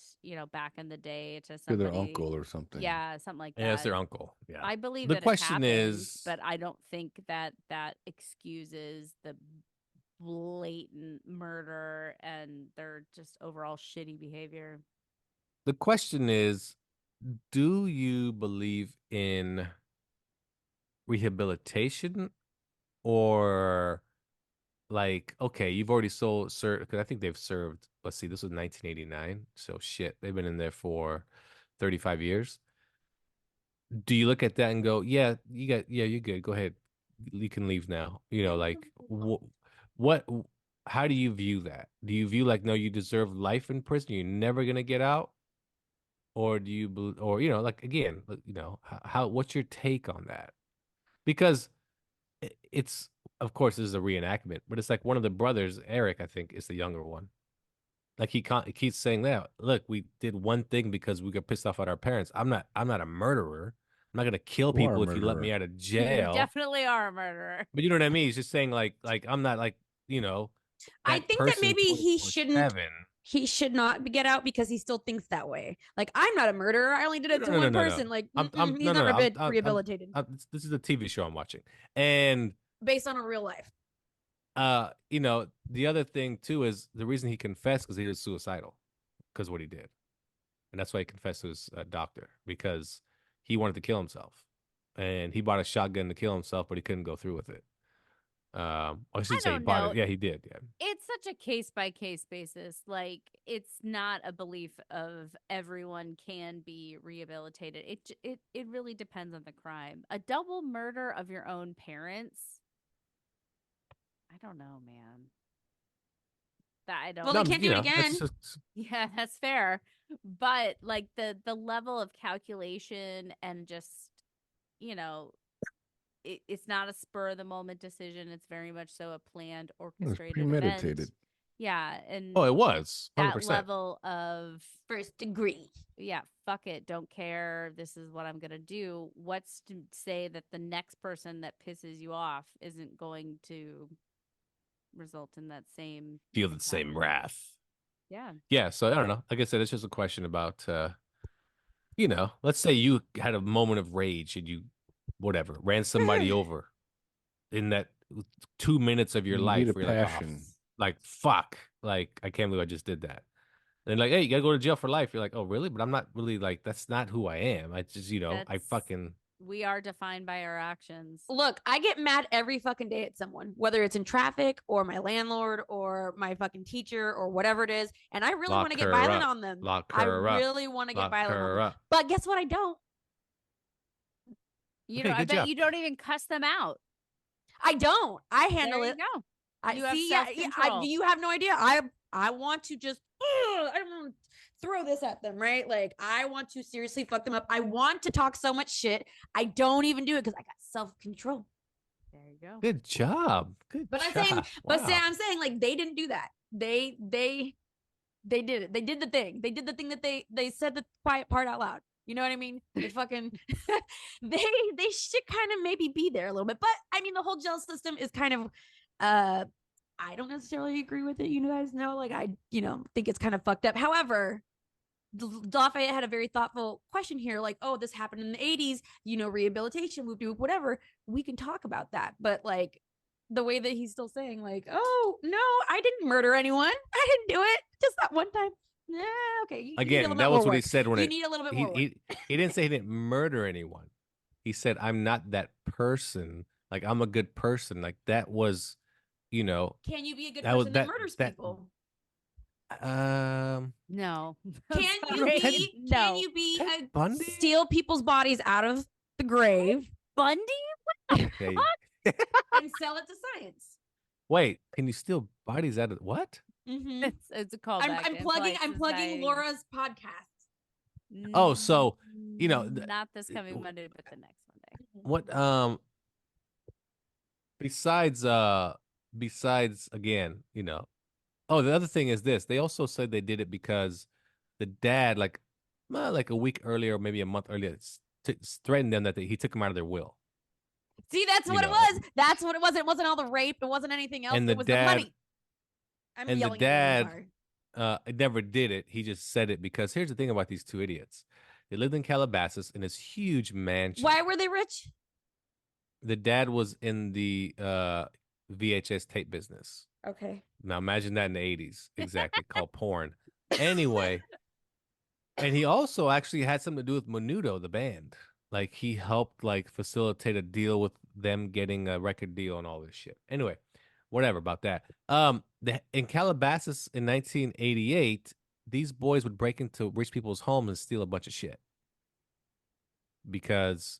back in the day to To somebody, their uncle or something. Yeah, something like that. Yeah, it's their uncle. Yeah. I believe The that question it happened, is- but I don't think that excuses the blatant murder and their just overall shitty behavior. The question is, do you believe in rehabilitation or like, okay, you've already served, because I think they've served, let's see, this was 1989. So shit, they've been in there for 35 years. Do you look at that and go, yeah, you're good. Go ahead. You can leave now. Like how do you view that? Do you view like, no, you deserve life in prison, you're never going to get out? Or do you, or, like, again, how, what's your take on that? Because it's, of course, this is a reenactment, but it's like one of the brothers, Erik, I think, is the younger one. Like he keeps saying that, look, we did one thing because we got pissed off at our parents. I'm not a murderer. I'm not gonna kill You are a people if you let me murderer. out of You jail. definitely are a murderer. But you know what I mean? He's just saying like I'm not like, I think that maybe he 24/7. he should not get out because he still thinks that way. Like, I'm not a murderer. I only did it to one person. Like, he's not rehabilitated this is a TV show I'm watching, and based on a real life. you know, the other thing too is the reason he confessed because he was suicidal, because what he did, and that's why he confessed to his doctor, because he wanted to kill himself, and he bought a shotgun to kill himself, but he couldn't go through with it. I should say he bought it. Yeah, he did. Yeah. It's such a case by case basis. Like, it's not a belief of everyone can be rehabilitated. It really depends on the crime. A double murder of your own parents. I don't know, man. That I don't. Well, they can't do it again. Yeah, that's fair. But like the level of calculation and just, you know, it's not a spur of the moment decision. It's very much so a planned, orchestrated, premeditated event. Yeah, and it was 100%. That level of first degree. Yeah, fuck it, don't care. This is what I'm gonna do. What's to say that the next person that pisses you off isn't going to result in that same feel the same wrath? Yeah. Yeah. So I don't know. Like I said, it's just a question about, you know, let's say you had a moment of rage and you, whatever, ran somebody over in that 2 minutes of your life where you're like, fuck, like, I can't believe I just did that. And like, hey, you gotta go to jail for life. You're like, oh, really? But I'm not really, like, that's not who I am. I just, you know, we are defined by our actions. Look, I get mad every fucking day at someone, whether it's in traffic or my landlord or my fucking teacher or whatever it is. And I really want to get violent on them. I really want to get violent on them. But guess what? I don't. You know, I bet you don't even cuss them out. I don't. I handle it. No. You have no idea. I want to just I don't want to throw this at them, right? Like, I want to seriously fuck them up. I want to talk so much shit. I don't even do it because I got self-control. There you go. Good job. Good but job. I'm saying like they didn't do that. They did it. They did the thing. They did the thing that they said the quiet part out loud. You know what I mean? They fucking they should kind of maybe be there a little bit. But I mean, the whole jail system is kind of I don't necessarily agree with it. You guys know, like, I, you know, think it's kind of fucked up. However, Lafayette had a very thoughtful question here. Like, oh, this happened in the 80s, you know, rehabilitation, whoop de whoop, whatever. We can talk about that. But like the way that he's still saying, like, oh, no, I didn't murder anyone. I didn't do it. Just that one time. Yeah, okay. Again, that was what he said when you need a little bit more. He didn't say he didn't murder anyone. He said, I'm not that person. Like, I'm a good person. Like, that was, you know. Can you be a good person that murders people? No. Can you be steal people's bodies out of the grave? Bundy? Okay. And sell it to science. Wait, can you steal bodies out of what? Mm-hmm. It's a callback. I'm plugging Laura's podcast. Oh, so you know, not this coming Monday, but the next What Monday. besides again, you know. Oh, the other thing is this. They also said they did it because the dad, like a week earlier, maybe a month earlier, threatened them that he took them out of their will. See, that's what it was. That's what it was. It wasn't all the rape. It wasn't anything else. And it was the money. The dad never did it. He just said it because here's the thing about these two idiots. They lived in Calabasas in this huge mansion. Why were they rich? The dad was in the VHS tape business. Okay. Now imagine that in the 80s. Exactly. Called porn. Anyway. And he also actually had something to do with Menudo, the band. Like, he helped like facilitate a deal with them getting a record deal and all this shit. Anyway, whatever about that. In Calabasas in 1988, these boys would break into rich people's homes and steal a bunch of shit because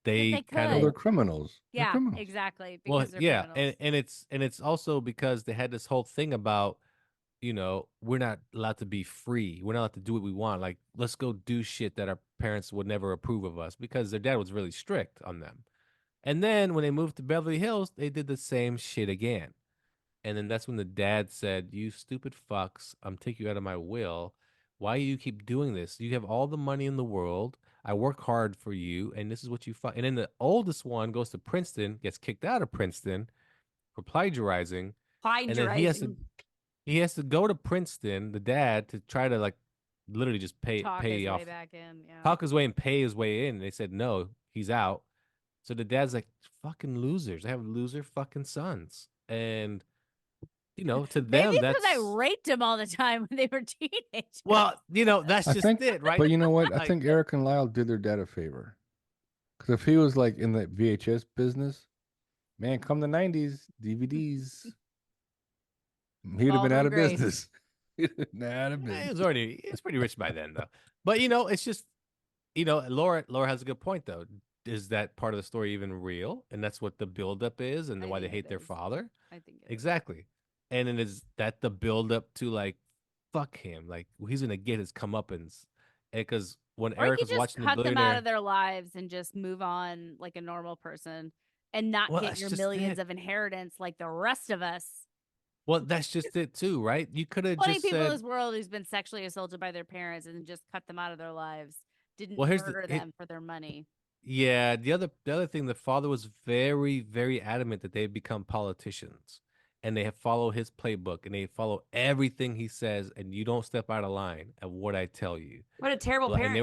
they're criminals. Yeah, they're criminals. Exactly. Well, yeah, and it's also because they had this whole thing about, you know, we're not allowed to be free. We're not allowed to do what we want. Like, let's go do shit that our parents would never approve of us, because their dad was really strict on them. And then when they moved to Beverly Hills, they did the same shit again. And then that's when the dad said, you stupid fucks, I'm taking you out of my will. Why do you keep doing this? You have all the money in the world. I work hard for you, and this is what you fuck. And then the oldest one goes to Princeton, gets kicked out of Princeton for plagiarizing. And then he he has to go to Princeton, the dad, to try to like literally just Talk pay his off, way back in. Yeah. talk his way and pay his way in. And they said no, he's out. So the dad's like, fucking losers. They have loser fucking sons. And to Maybe them, it's that's because I raped him all the time when they were teenagers. well, that's I just think, it, right? but you know what? I Like, think Eric and Lyle did their dad a favor. Because if he was like in the VHS business, man, come the 90s, DVDs, he'd have been Baldwin out of Grace. business. He'd have been out of he business. was pretty rich by then, though. But it's just, Laura has a good point though. Is that part of the story even real? And that's what the buildup is, and I why they think hate it their is. father. I think it is. Exactly. And then is that the buildup to like, fuck him, like he's gonna get his comeuppance, because when Or Erik you was just watching the cut them out billionaire, of their lives and just move on like a normal person and not well, get that's your just millions it. of inheritance like the rest of us. Well, that's just it too, right? You could have Plenty just of people in said, this world who's been sexually assaulted by their parents and just cut them out of their lives. Didn't well, murder them for their money. yeah, the other thing, the father was very, very adamant that they become politicians, and they follow his playbook, and they follow everything he says, and you don't step out of line of what I tell you. What a terrible And parent.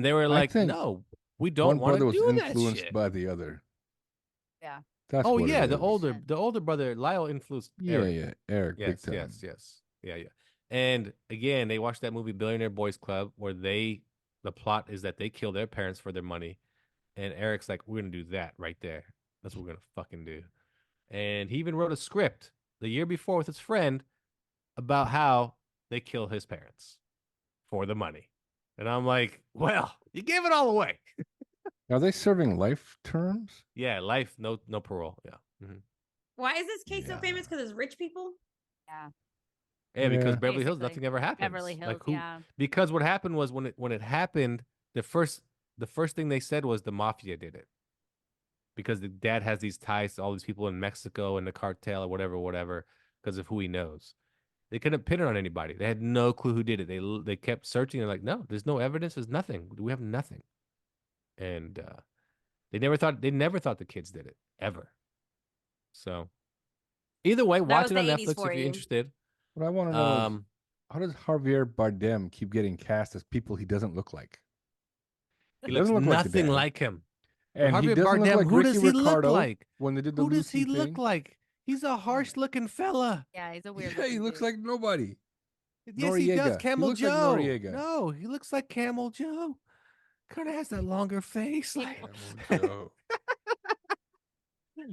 they were I like, think no, we don't one want to brother was do that influenced shit. by the other. Yeah. That's Oh what yeah, it is. the older brother Lyle influenced Yeah, Erik. yeah, Eric, big Yes, time. yes. Yeah. And again, they watched that movie Billionaire Boys Club, where the plot is that they kill their parents for their money. And Eric's like, we're going to do that right there. That's what we're going to fucking do. And he even wrote a script the year before with his friend about how they kill his parents for the money. And I'm like, well, you gave it all away. Are they serving life terms? Yeah, life, no parole. Yeah. Mhm. Why is this case so Yeah. famous? Because it's rich people? Yeah. Yeah, because Yeah. Beverly Hills, Basically. nothing ever happens. Beverly Hills, Like who? yeah. Because what happened was when it happened, the first thing they said was the mafia did it, because the dad has these ties to all these people in Mexico and the cartel or whatever, because of who he knows. They couldn't pin it on anybody. They had no clue who did it. They kept searching and like, no, there's no evidence. There's nothing. We have nothing. And they never thought the kids did it ever. So either way, That watch was it the on 80s Netflix for if you're you. interested. What I want to know is, how does Javier Bardem keep getting cast as people he doesn't look like? He doesn't looks look like the nothing dad. like him. And he Javier doesn't look Bardem, like who Ricky does he look Ricardo like? when they did the Who does he Lucy look thing. like? He's a harsh-looking fella. Yeah, he's a weird Yeah, he looks dude. like nobody. Yes, he does. Noriega. He Camel looks like Joe. Noriega. No, he looks like Camel Joe. Kind of has that longer face. Like... Camel Joe.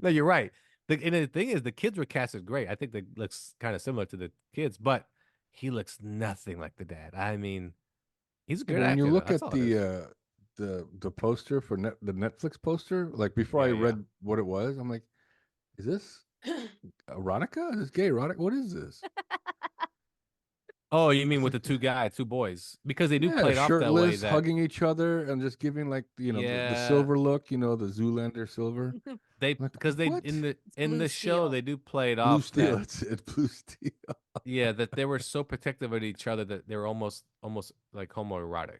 No, you're right. And the thing is, the kids were casted great. I think they looks kind of similar to the kids, but he looks nothing like the dad. I mean, he's a good When actor. you look That's at all it is. the poster for the Netflix poster, like before I Yeah, yeah. read what it was, I'm like, is this erotica? Is this gay erotic? What is this? Oh, you mean with the two boys? Because they do Yeah, play it off that way. shirtless, hugging each other, and just giving like the Yeah. silver look, the Zoolander silver. Like, because they what? in the blue show steel. they do play it Blue off steel. that, It's blue steel. yeah, that they were so protective of each other that they were almost like homoerotic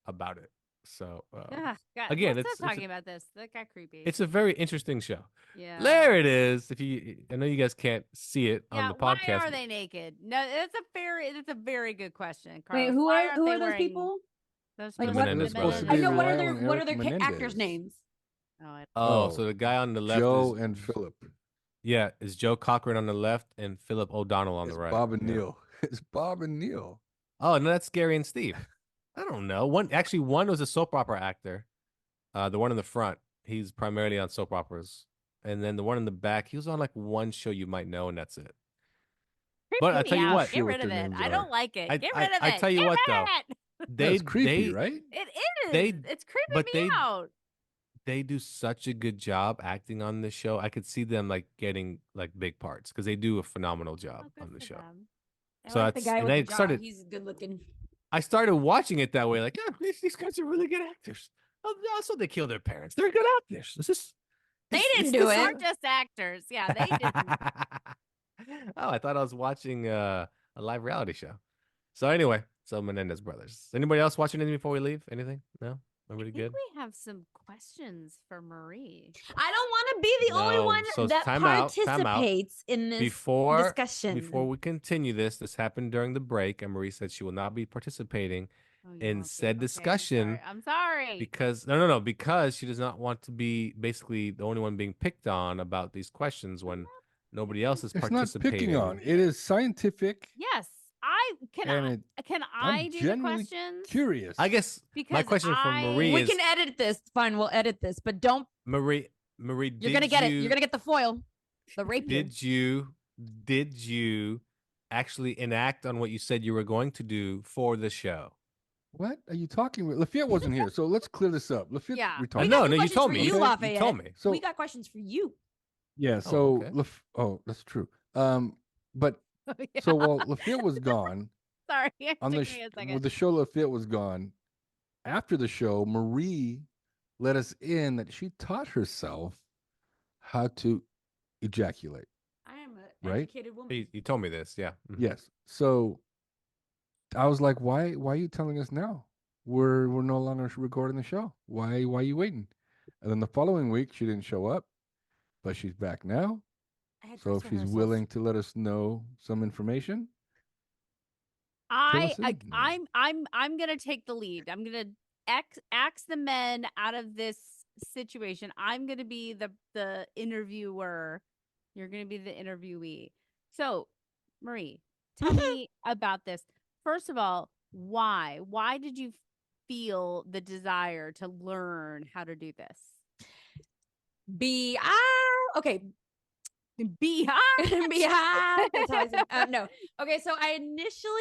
about it. So God, again, let's it's not talking about this. That got creepy. it's a very interesting show. Yeah. There it is. I know you guys can't see it on Yeah, the why podcast. are they naked? No, that's a very good question. Wait, Carlos. who Why are aren't they those wearing people? Those Like, The what? Menendez They're supposed to brothers. be I know. Lyle and What are Eric their actors' Menendez. names? Oh, so the guy on the left Joe is and Philip. yeah, is Joe Cochran on the left and Philip O'Donnell on It's the right. Bob and Yeah. Neil. It's Bob and Neil. Oh, no, that's Gary and Steve. I don't know. One was a soap opera actor. The one in the front, he's primarily on soap operas. And then the one in the back, he was on like one show you might know, and that's it. But I tell you what, Get rid of it. I don't like it. Get rid of it. I tell you what though, That's creepy, right? It is. It's creeping me out. They do such a good job acting on this show. I could see them like getting like big parts because they do a phenomenal job on the show. I like the guy with the jaw. started. He's good looking. I started watching it that way, like, oh, these guys are really good actors. Also, they kill their parents. They're good actors. They didn't do it. Aren't just actors. Yeah, they didn't. Oh, I thought I was watching a live reality show. So anyway, Menendez brothers. Anybody else watching anything before we leave? Anything? No. Everybody I think good? we have some questions for Marie. I don't want to be the only No, one so that time out, time out. participates in this Before discussion. we continue this happened during the break, and Marie said she will not be participating Oh, you in won't be. said Okay, discussion I'm sorry. because no, because she does not want to be basically the only one being picked on about these questions when nobody else is It's not picking participating. on. It is scientific, Yes, and can I'm I do the genuinely questions? curious. I guess my Because question for Marie We is can edit this. Fine, we'll edit this, but don't. Marie, You're gonna get it. You're gonna get the foil, the rapier. did you actually enact on what you said you were going to do for the show? What are you talking about? Lafayette wasn't here, so let's clear this up. Lafayette, Yeah. retarded. We got No, some no, you questions told for me. you, Okay. Lafayette. You told me. So We got questions for you. yeah, Oh, so okay. that's true. But Yeah. so while Lafayette was gone Sorry, it on took the me a with second. the show, Lafayette was gone. After the show, Marie let us in that she taught herself how to ejaculate. I am an Right? educated woman. You told me this, yeah. Mhm. Yes. So I was like, why are you telling us now? We're no longer recording the show. Why are you waiting? And then the following week she didn't show up, but she's back now. I had So dress if she's rehearsals. willing to let us know some information, I'm in. gonna take the lead. I'm gonna ax the men out of this situation. I'm gonna be the interviewer. You're gonna be the interviewee. So, Marie, tell me about this. First of all, why? Why did you feel the desire to learn how to do this? Okay. Be That's how I say. No. Okay, so I initially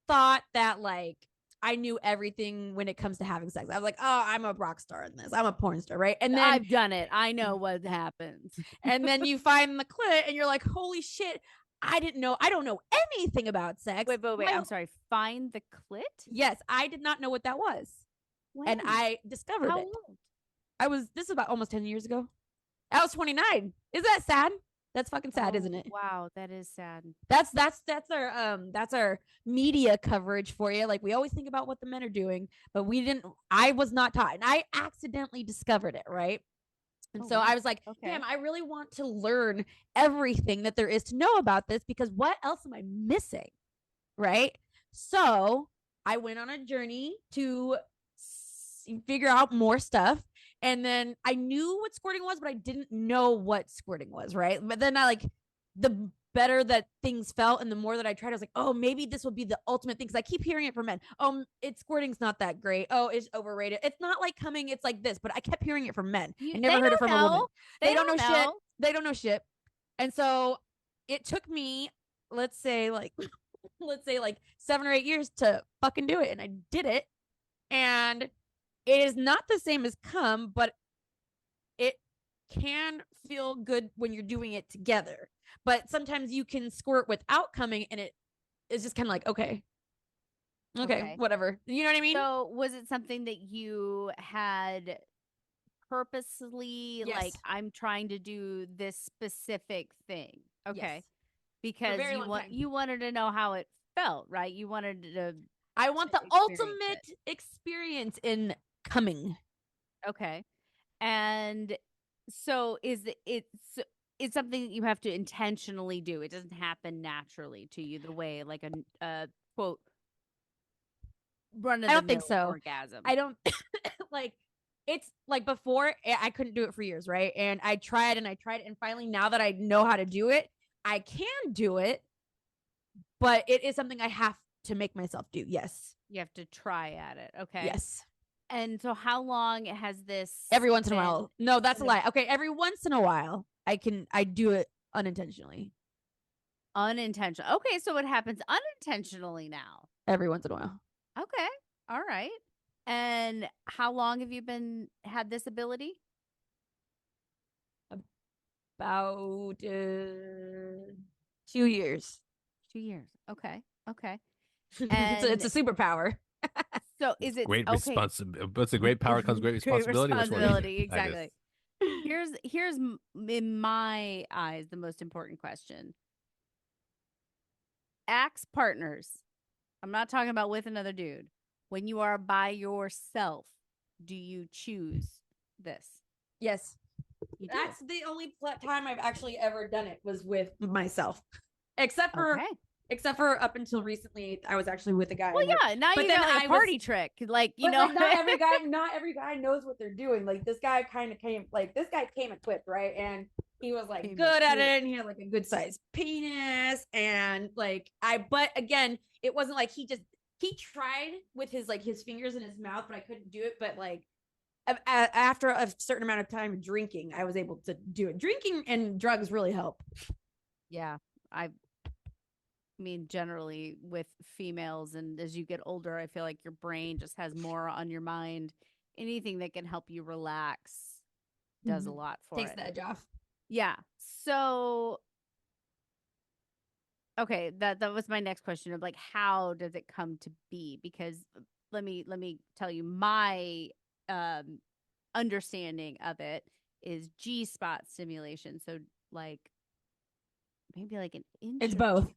thought that like I knew everything when it comes to having sex. I was like, oh, I'm a rock star in this. I'm a porn star, right? And then I've done it. I know what happens. and then you find the clit and you're like, holy shit, I didn't know. I don't know anything about sex. Wait. My- I'm sorry. Find the clit? Yes, I did not know what that was. And When? I discovered How it. old? This is about almost 10 years ago. I was 29. Is that sad? That's fucking sad, isn't it? Wow, that is sad. That's our media coverage for you. Like we always think about what the men are doing, but I was not taught, and I accidentally discovered it, right? And so wow. I was like, Okay. damn, I really want to learn everything that there is to know about this because what else am I missing? Right? So I went on a journey to figure out more stuff. And then I knew what squirting was, but I didn't know what squirting was, right? But then the better that things felt and the more that I tried, I was like, oh, maybe this will be the ultimate thing. Because I keep hearing it from men. Oh, squirting's not that great. Oh, it's overrated. It's not like coming, it's like this. But I kept hearing it from men. I never heard it from a woman. They don't know shit. They don't know shit. And so it took me, let's say like 7 or 8 years to fucking do it. And I did it. And it is not the same as cum, but it can feel good when you're doing it together. But sometimes you can squirt without coming, and it is just kind of like, okay, whatever. You know what I mean? So was it something that you had purposely Yes. like, I'm trying to do this specific thing? Okay. Yes. Because very long time. you wanted to know how it felt, right? You wanted to I want the experience ultimate experience in coming. Okay. And so it's something that you have to intentionally do. It doesn't happen naturally to you the way like a quote run of I the don't think mill so. orgasm. I don't like it's like before I couldn't do it for years, right? And I tried and finally now that I know how to do it, I can do it, but it is something I have to make myself do. Yes. You have to try at it. Okay. Yes. And so how long has this Every once in a been- while. No, that's a lie. Okay, every once in a while I do it unintentionally. Unintentional. Okay, so it happens unintentionally now. Every once in a while. Okay. All right. And how long have you had this ability? About 2 years. 2 years. Okay. Okay. It's a superpower. So is it Great okay? responsibility. But a great power comes great responsibility. Which one is it? Responsibility, exactly. Here's in my eyes the most important question. Axe partners. I'm not talking about with another dude. When you are by yourself, do you choose this? Yes. You do. That's the only time I've actually ever done it was with myself. Except for up until recently, I was actually with a guy. Well, yeah, now you got like a party trick. Like, you know, like, not every guy knows what they're doing. Like this guy came equipped, right? And he was like good at it, and he had like a good sized penis. And like but again, it wasn't like he tried with his fingers in his mouth, but I couldn't do it. But like after a certain amount of time drinking, I was able to do it. Drinking and drugs really help. Yeah, I mean, generally with females, and as you get older, I feel like your brain just has more on your mind. Anything that can help you relax does a lot for Takes it. the edge off. Yeah. So, okay, that was my next question of like, how does it come to be? Because let me tell you, my understanding of it is G-spot stimulation. So like maybe like an inch. It's both.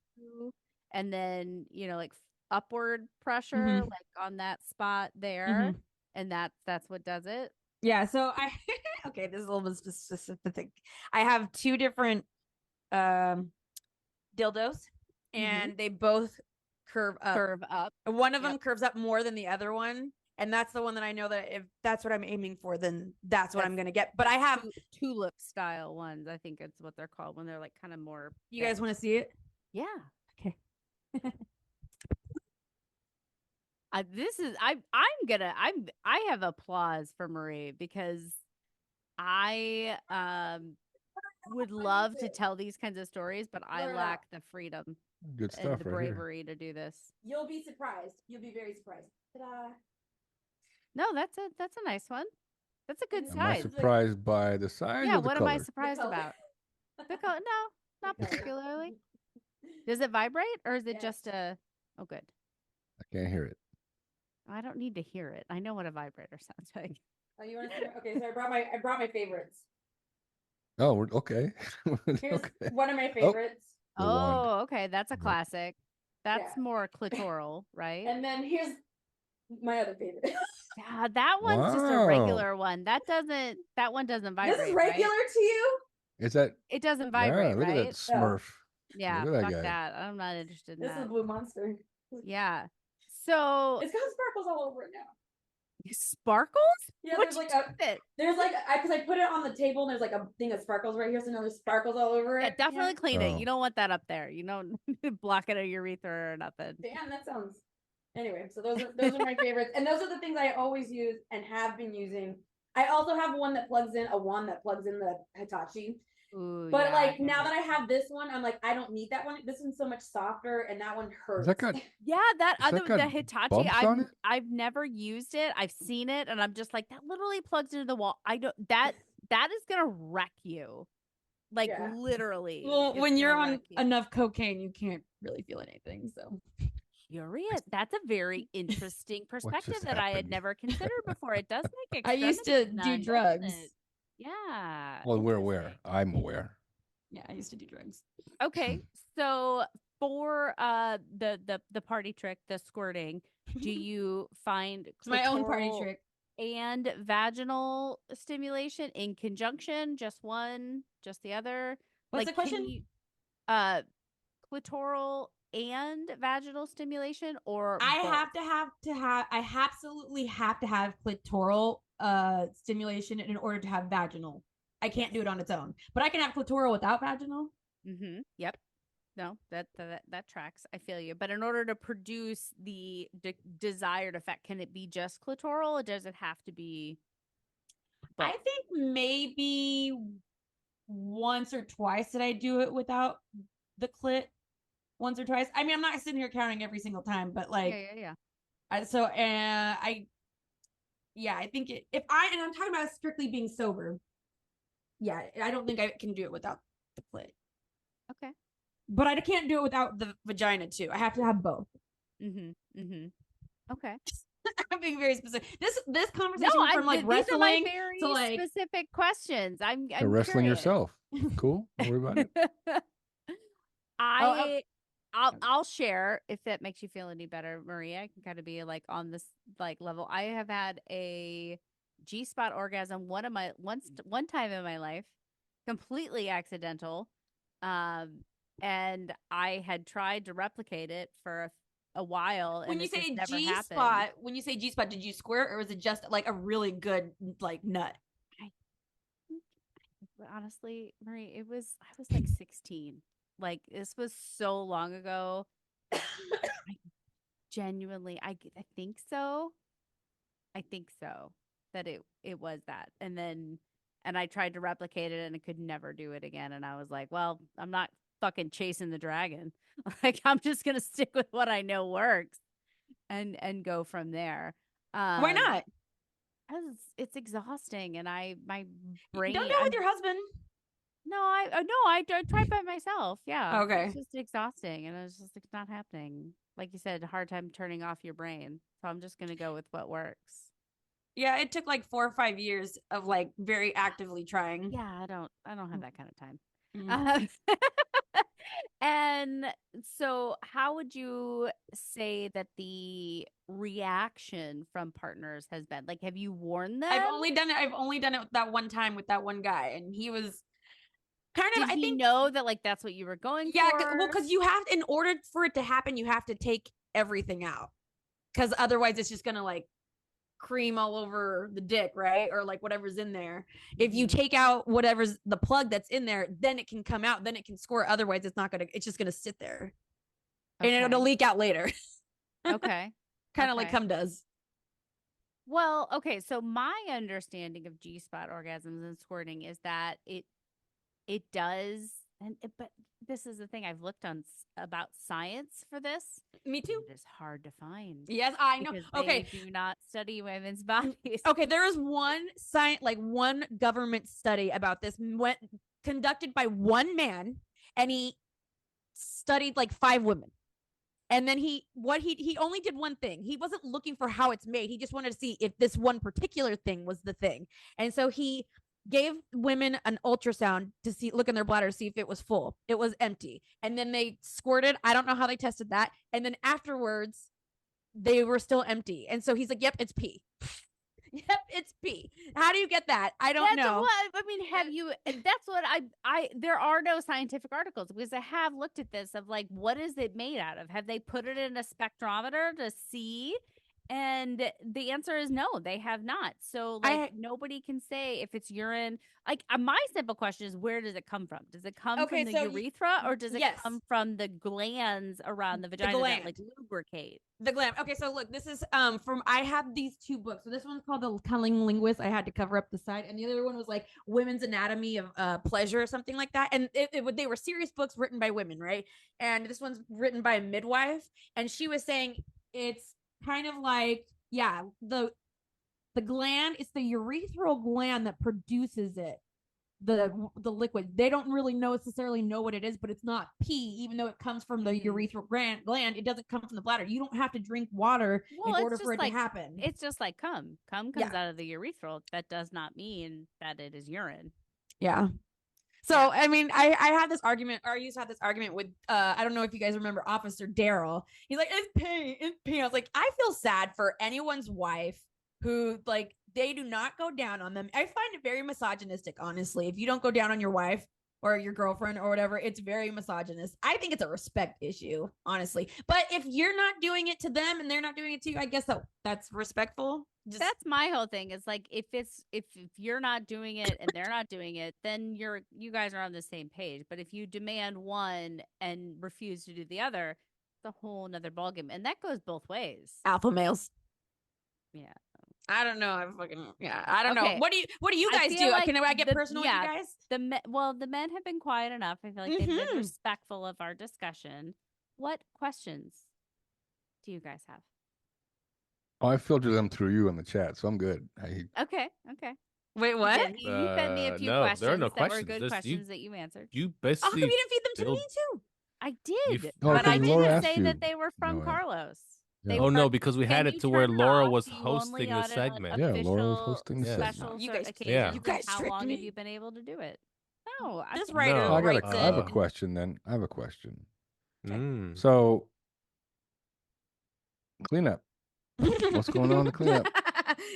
And then, you know, like upward pressure, like on that spot there. And that's what does it. Yeah. So okay, this is a little bit specific. I have two different dildos, and they both curve up. One of them curves up more than the other one. And that's the one that I know that if that's what I'm aiming for, then that's what I'm going to get. But I have tulip style ones. I think it's what they're called when they're like kind of more. You guys want to see it? Yeah. Okay. I have applause for Marie because I would love to tell these kinds of stories, but I lack the freedom Good stuff, and the right bravery to do this. You'll be surprised. You'll be very surprised. Ta-da. No, that's a nice one. That's a good Am I size. surprised by the size? Yeah, or the what color? am I surprised about? The color? No, not particularly. Does it vibrate or is it just a? Oh, good. I can't hear it. I don't need to hear it. I know what a vibrator sounds like. Oh, you want to see? Okay, so I brought my favorites. Oh, okay. Here's one of my favorites. Oh, okay, that's a classic. That's more clitoral, right? And then here's my other favorite. Yeah, that one's just a regular one. That one doesn't vibrate. This is regular to you? Is that? It doesn't vibrate, look right? at that Smurf. Yeah, look at fuck that guy. that. I'm not interested in This that. is Blue Monster. Yeah. So it's got sparkles all over it now. Sparkles? Yeah, What'd there's you like do with it? There's like because I put it on the table and there's like a thing of sparkles right here, so now there's sparkles all over it. Yeah, definitely clean it. Oh. You don't want that up there. You don't block it a urethra or nothing. Damn, that sounds. Anyway, so those are my favorites, and those are the things I always use and have been using. I also have a wand that plugs in the Hitachi. Ooh, but yeah, like now that I have this one, I'm like I don't need that one. This one's so much softer, and that one hurts. That got, the Hitachi. bumps on it? I've never used it. I've seen it, and I'm just like that. Literally plugs into the wall. I don't. That is gonna wreck you. Like literally. Well, when you're on enough cocaine, you can't really feel anything. So. Curious. That's a very interesting perspective that I had never considered before. It does make I used to do drugs. Yeah. well, we're aware. I'm aware. Yeah, I used to do drugs. Okay. So for the party trick, the squirting, do you find it's my own party clitoral trick and vaginal stimulation in conjunction? Just one, just the other? What's the question? Clitoral and vaginal stimulation, or I both? I absolutely have to have clitoral stimulation in order to have vaginal. I can't do it on its own, but I can have clitoral without vaginal. Yep. No, that tracks. I feel you. But in order to produce the desired effect, can it be just clitoral, or does it have to be both? I think maybe once or twice did I do it without the clit. Once or twice. I mean, I'm not sitting here counting every single time, but like, yeah. I think and I'm talking about strictly being sober. Yeah, I don't think I can do it without the clit. Okay. But I can't do it without the vagina too. I have to have both. Okay. I'm being very specific. This conversation from like wrestling these are my very to like specific questions. I'm You're wrestling curious. yourself. Cool. Don't worry about it. I'll share if that makes you feel any better, Maria. I can kind of be like on this like level. I have had a G-spot orgasm one time in my life, completely accidental. And I had tried to replicate it for a while. When and you it just say never G-spot, did you squirt or was it just like a really good like nut? Honestly, Marie, I was like 16. Like this was so long ago. Genuinely, I think so. I think so that it was that. And I tried to replicate it and I could never do it again. And I was like, well, I'm not fucking chasing the dragon. Like I'm just gonna stick with what I know works and go from there. Why not? Because it's exhausting and my brain. Don't do it with your husband. No, I tried by myself. Yeah. Okay. It's just exhausting and it's just like not happening. Like you said, hard time turning off your brain. So I'm just gonna go with what works. Yeah, it took like 4 or 5 years of like very actively trying. Yeah, I don't have that kind of time. Mm. And so how would you say that the reaction from partners has been? Like, have you warned them? I've only done it that one time with that one guy, and he was kind of. Did he think know that like that's what you were going yeah, for? well, because you have, in order for it to happen, you have to take everything out, because otherwise it's just gonna like cream all over the dick, right? Or like whatever's in there. If you take out whatever's the plug that's in there, then it can come out, then it can squirt. Otherwise, it's just gonna sit there, and it'll leak out later. Okay. Kind of like cum does. Well, okay. So my understanding of G-spot orgasms and squirting is that it does, but this is the thing. I've looked on about science for this. Me too. It is hard to find. Yes, I know. They do not study women's bodies. Okay, there is one government study about this conducted by one man, and he studied like 5 women. And then he only did one thing. He wasn't looking for how it's made. He just wanted to see if this one particular thing was the thing. And so he gave women an ultrasound to look in their bladder, see if it was full. It was empty. And then they squirted. I don't know how they tested that. And then afterwards, they were still empty. And so he's like, yep, it's pee. Yep, it's pee. How do you get that? I don't know. I mean, have you? That's what there are no scientific articles because I have looked at this of like, what is it made out of? Have they put it in a spectrometer to see? And the answer is no, they have not. So like nobody can say if it's urine. Like my simple question is, where does it come from? Does it come from the urethra or does it come from the glands around the vagina that like lubricate? The gland. Okay, so look, this is I have these 2 books. So this one's called The Cunning Linguist. I had to cover up the side, and the other one was like Women's Anatomy of Pleasure or something like that. And they were serious books written by women, right? And this one's written by a midwife, and she was saying it's kind of like, yeah, the gland, it's the urethral gland that produces it, the liquid. They don't really necessarily know what it is, but it's not pee, even though it comes from the urethral gland. It doesn't come from the bladder. You don't have to drink water in order for it to happen. It's just like cum. Cum comes out of the urethral. That does not mean that it is urine. Yeah. So, I mean, I had this argument, or I used to have this argument with, I don't know if you guys remember Officer Daryl. He's like, it's pee. I was like, I feel sad for anyone's wife who, like, they do not go down on them. I find it very misogynistic, honestly. If you don't go down on your wife or your girlfriend or whatever, it's very misogynist. I think it's a respect issue, honestly. But if you're not doing it to them and they're not doing it to you, I guess that's respectful. That's my whole thing. Is like if you're not doing it and they're not doing it, then you guys are on the same page. But if you demand one and refuse to do the other, it's a whole nother ballgame. And that goes both ways. Alpha males. Yeah. I don't know. I don't know. What do you guys do? Like can I get personal with you guys? The men have been quiet enough. I feel like they've been respectful of our discussion. What questions do you guys have? Oh, I filtered them through you in the chat, so I'm good. Okay. Wait, what? Yeah, you sent me a few questions there are no that questions. were good questions that you answered. You How come basically you didn't feed them to me too? I did, Oh, but I 'cause Laura didn't asked say you. that they were from No, Carlos. Yeah. They Oh were no, from- because we Can had you it to where turn Laura off? was Do you hosting only the on an segment. Yeah, Laura was official hosting the special segment. You guys- occasions, Yeah. You guys how tricked long me. have you been able to do it? No, This I writer No, I writes have a it. question then. I have a question. So cleanup. What's going on in the cleanup?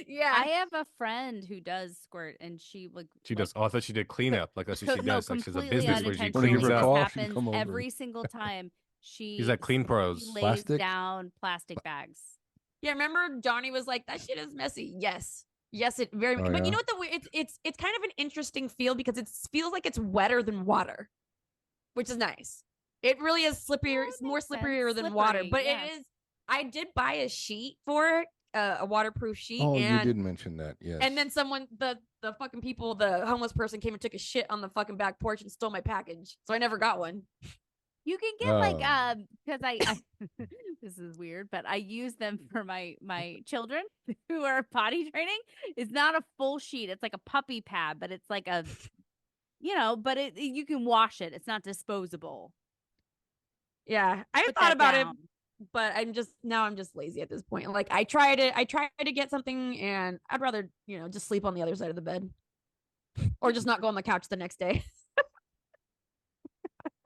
Yeah. I have a friend who does squirt, and she She does. Oh, I thought she did cleanup. Like that's what she No, does. Like she's a completely business where she Wanna give cleans her a up. call? This She can happens come over. every single time. She's at Clean Pros. She lays Plastic? down plastic bags. Yeah, remember Johnny was like, that shit is messy. Yes. Yes, it very Oh, but yeah? you know what it's kind of an interesting feel because it feels like it's wetter than water, which is nice. It really is slipperier, it's more makes sense. slipperier than water, Slippery, but yeah. it is I did buy a sheet for it, a waterproof sheet. Oh, and you did mention that. Yes. And then someone, the fucking people, the homeless person came and took a shit on the fucking back porch and stole my package. So I never got one. You can get like Oh. because I this is weird, but I use them for my children who are potty training. It's not a full sheet; it's like a puppy pad, but it's like a but you can wash it. It's not disposable. Yeah, I Put thought that about down. it, but I'm just lazy at this point. Like I tried to get something, and I'd rather just sleep on the other side of the bed, or just not go on the couch the next day.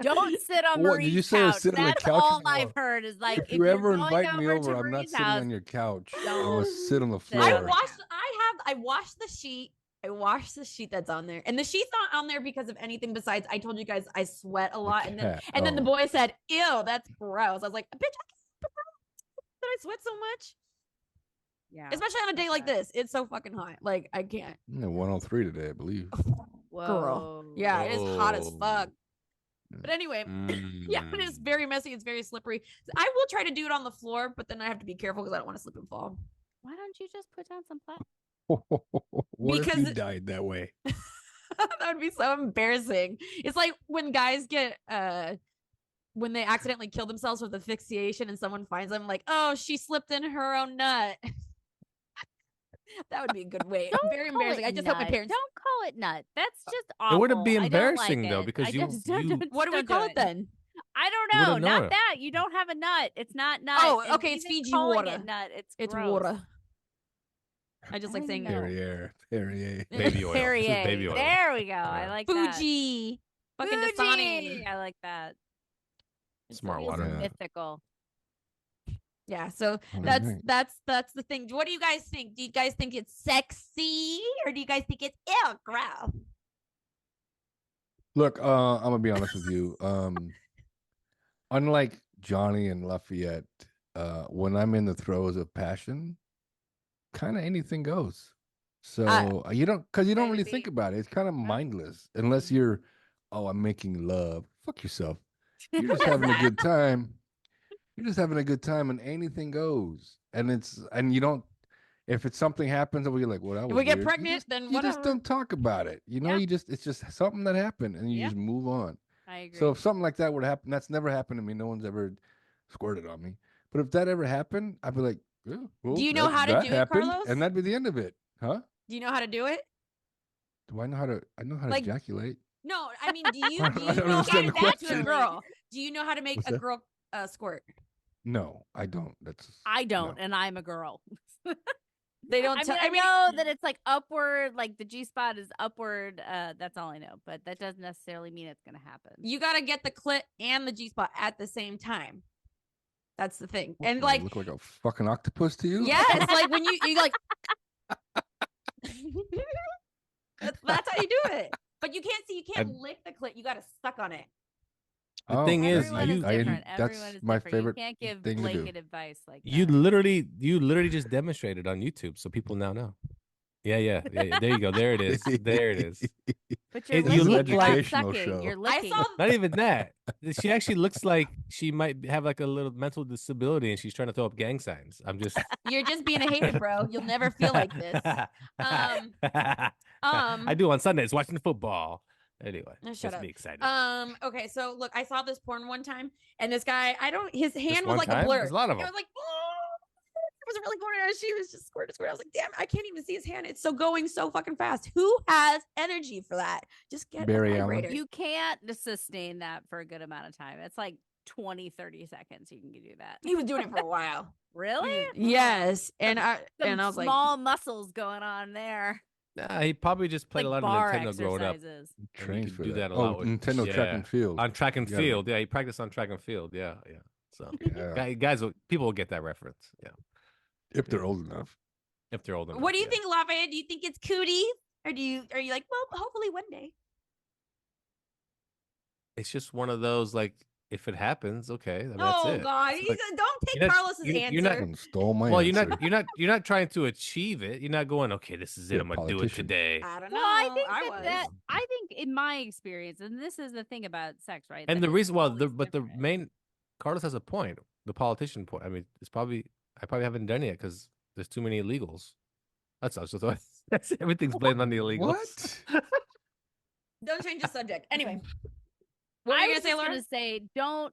Don't sit on What, did you Marie's say couch. sit on the That's couch all anymore? I've heard is like If you ever you're going invite me over over, to I'm not Marie's sitting house, on your couch. I'm don't gonna sit on the sit floor. on I washed the sheet. I washed the sheet that's on there, and the sheet's not on there because of anything besides I told you guys I sweat a lot, and then cat. the Oh. boy said, "Ew, that's gross." I was like, "Bitch, did I sweat so much?" Yeah, Especially on a day like this. It's so fucking hot. Like I can't. 103 today, I believe. Girl. Yeah, it is hot as fuck. Mm. But anyway, yeah, it is very messy. It's very slippery. I will try to do it on the floor, but then I have to be careful because I don't want to slip and fall. Why don't you just put down some plastic? What if you Because- died that way? That would be so embarrassing. It's like when guys get when they accidentally kill themselves with asphyxiation and someone finds them like, oh, she slipped in her own nut. That would be a good way. Don't Very call embarrassing. it I just hope my nut. parents Don't call it nut. That's just awful. It wouldn't be I don't embarrassing, like though, it. because I you- just you- don't- What do we don't call do it then? I don't You know. wouldn't know Not it. that. You don't have a nut. It's not nut. Oh, And okay, it's even Fiji calling water. it nut. It's It's gross. water. I just I like don't saying even know. Perrier. Perrier. Baby oil. This is Perrier. baby oil. There we go. I like that. Fuji. Fucking Fuji. Dasani. I like that. It Smart feels water. Yeah. mythical. Yeah, so All that's right. the thing. What do you guys think? Do you guys think it's sexy or do you guys think it's ew, gross? Look, I'm gonna be honest with you. Unlike Johnny and Lafayette, when I'm in the throes of passion, kind of anything goes. So you don't really think Baby. about it. It's kind of mindless unless you're, oh, I'm making love. Fuck yourself. You're just having a good time. You're just having a good time, and anything goes. And you don't. If it's something happens, and we're like, well, that was If we get weird," pregnant, then you just whatever. don't talk about it. You know, Yeah. it's just something that happened, and you Yeah. just move on. I agree. So if something like that would happen, that's never happened to me. No one's ever squirted on me. But if that ever happened, I'd be like, yeah, well, Do you know how to that do it, happened, Carlos? and that'd be the end of it, huh? Do you know how to do it? Do I know how to? I know how to Like, ejaculate. No, I mean, do you I do you don't know how understand to the do it to a question. girl? Do you know how to make What's a that? girl squirt? No, I don't. I don't, no. and I'm a girl. They don't. I know that it's like upward, like the G spot is upward. That's all I know, but that doesn't necessarily mean it's gonna happen. You got to get the clit and the G spot at the same time. That's the thing. What, And do I like, look like a fucking octopus to you? yes, like when you like. That's how you do it. But you can't lick the clit. You got to suck on it. The thing is, Everyone is different. that's Everyone is my different. favorite You can't give thing to do. blanket advice like that. You literally just demonstrated on YouTube, so people now know. Yeah. There you go. There it is. There it is. But you're you licking, look you're like- not sucking. show. You're I licking. saw. Not even that. She actually looks like she might have like a little mental disability, and she's trying to throw up gang signs. I'm just. You're just being a hater, bro. You'll never feel like this. I do on Sundays watching football. Anyway, Shut gets up. me excited. Okay, so look, I saw this porn one time, and this guy, his hand was one like a time? blur. There's a lot of It them. was like, it wasn't really going on. She was just squirt. I was like, damn, I can't even see his hand. It's so going so fucking fast. Who has energy for that? Just get Barry a Allen. vibrator. You can't sustain that for a good amount of time. It's like 20, 30 seconds. You can do that. He was doing it for a while. Really? Yes, and I Some was like, small muscles going on there. Nah, he probably just played Like a lot bar of Nintendo growing up. exercises. And he Trains could for do that. that a Oh, lot with Nintendo track and field. On track and You gotta- field. Yeah, he practiced on track and field. Yeah, yeah. So Yeah, guys, people will get that reference. Yeah, if they're old enough. if they're old enough. What do you yeah. think, Lafayette? Do you think it's cootie, or are you like, well, hopefully one day? It's just one of those like, if it happens, okay, then that's Oh it. God, It's he's like, don't take you're not- Carlos's you're answer. not- Fucking stole my well, answer. you're not trying to achieve it. You're not going, okay, this is You're it. a I'm gonna do it politician. today. I don't know. Well, I think was. I think in my experience, and this is the thing about sex, right? And that the it's reason, well, always but the different. main Carlos has a point. The politician point. I mean, it's probably I probably haven't done it yet because there's too many illegals. That's also that's everything's blamed on the illegals. What? Don't change the subject. Anyway, what were I you was gonna say, just Laura? gonna say,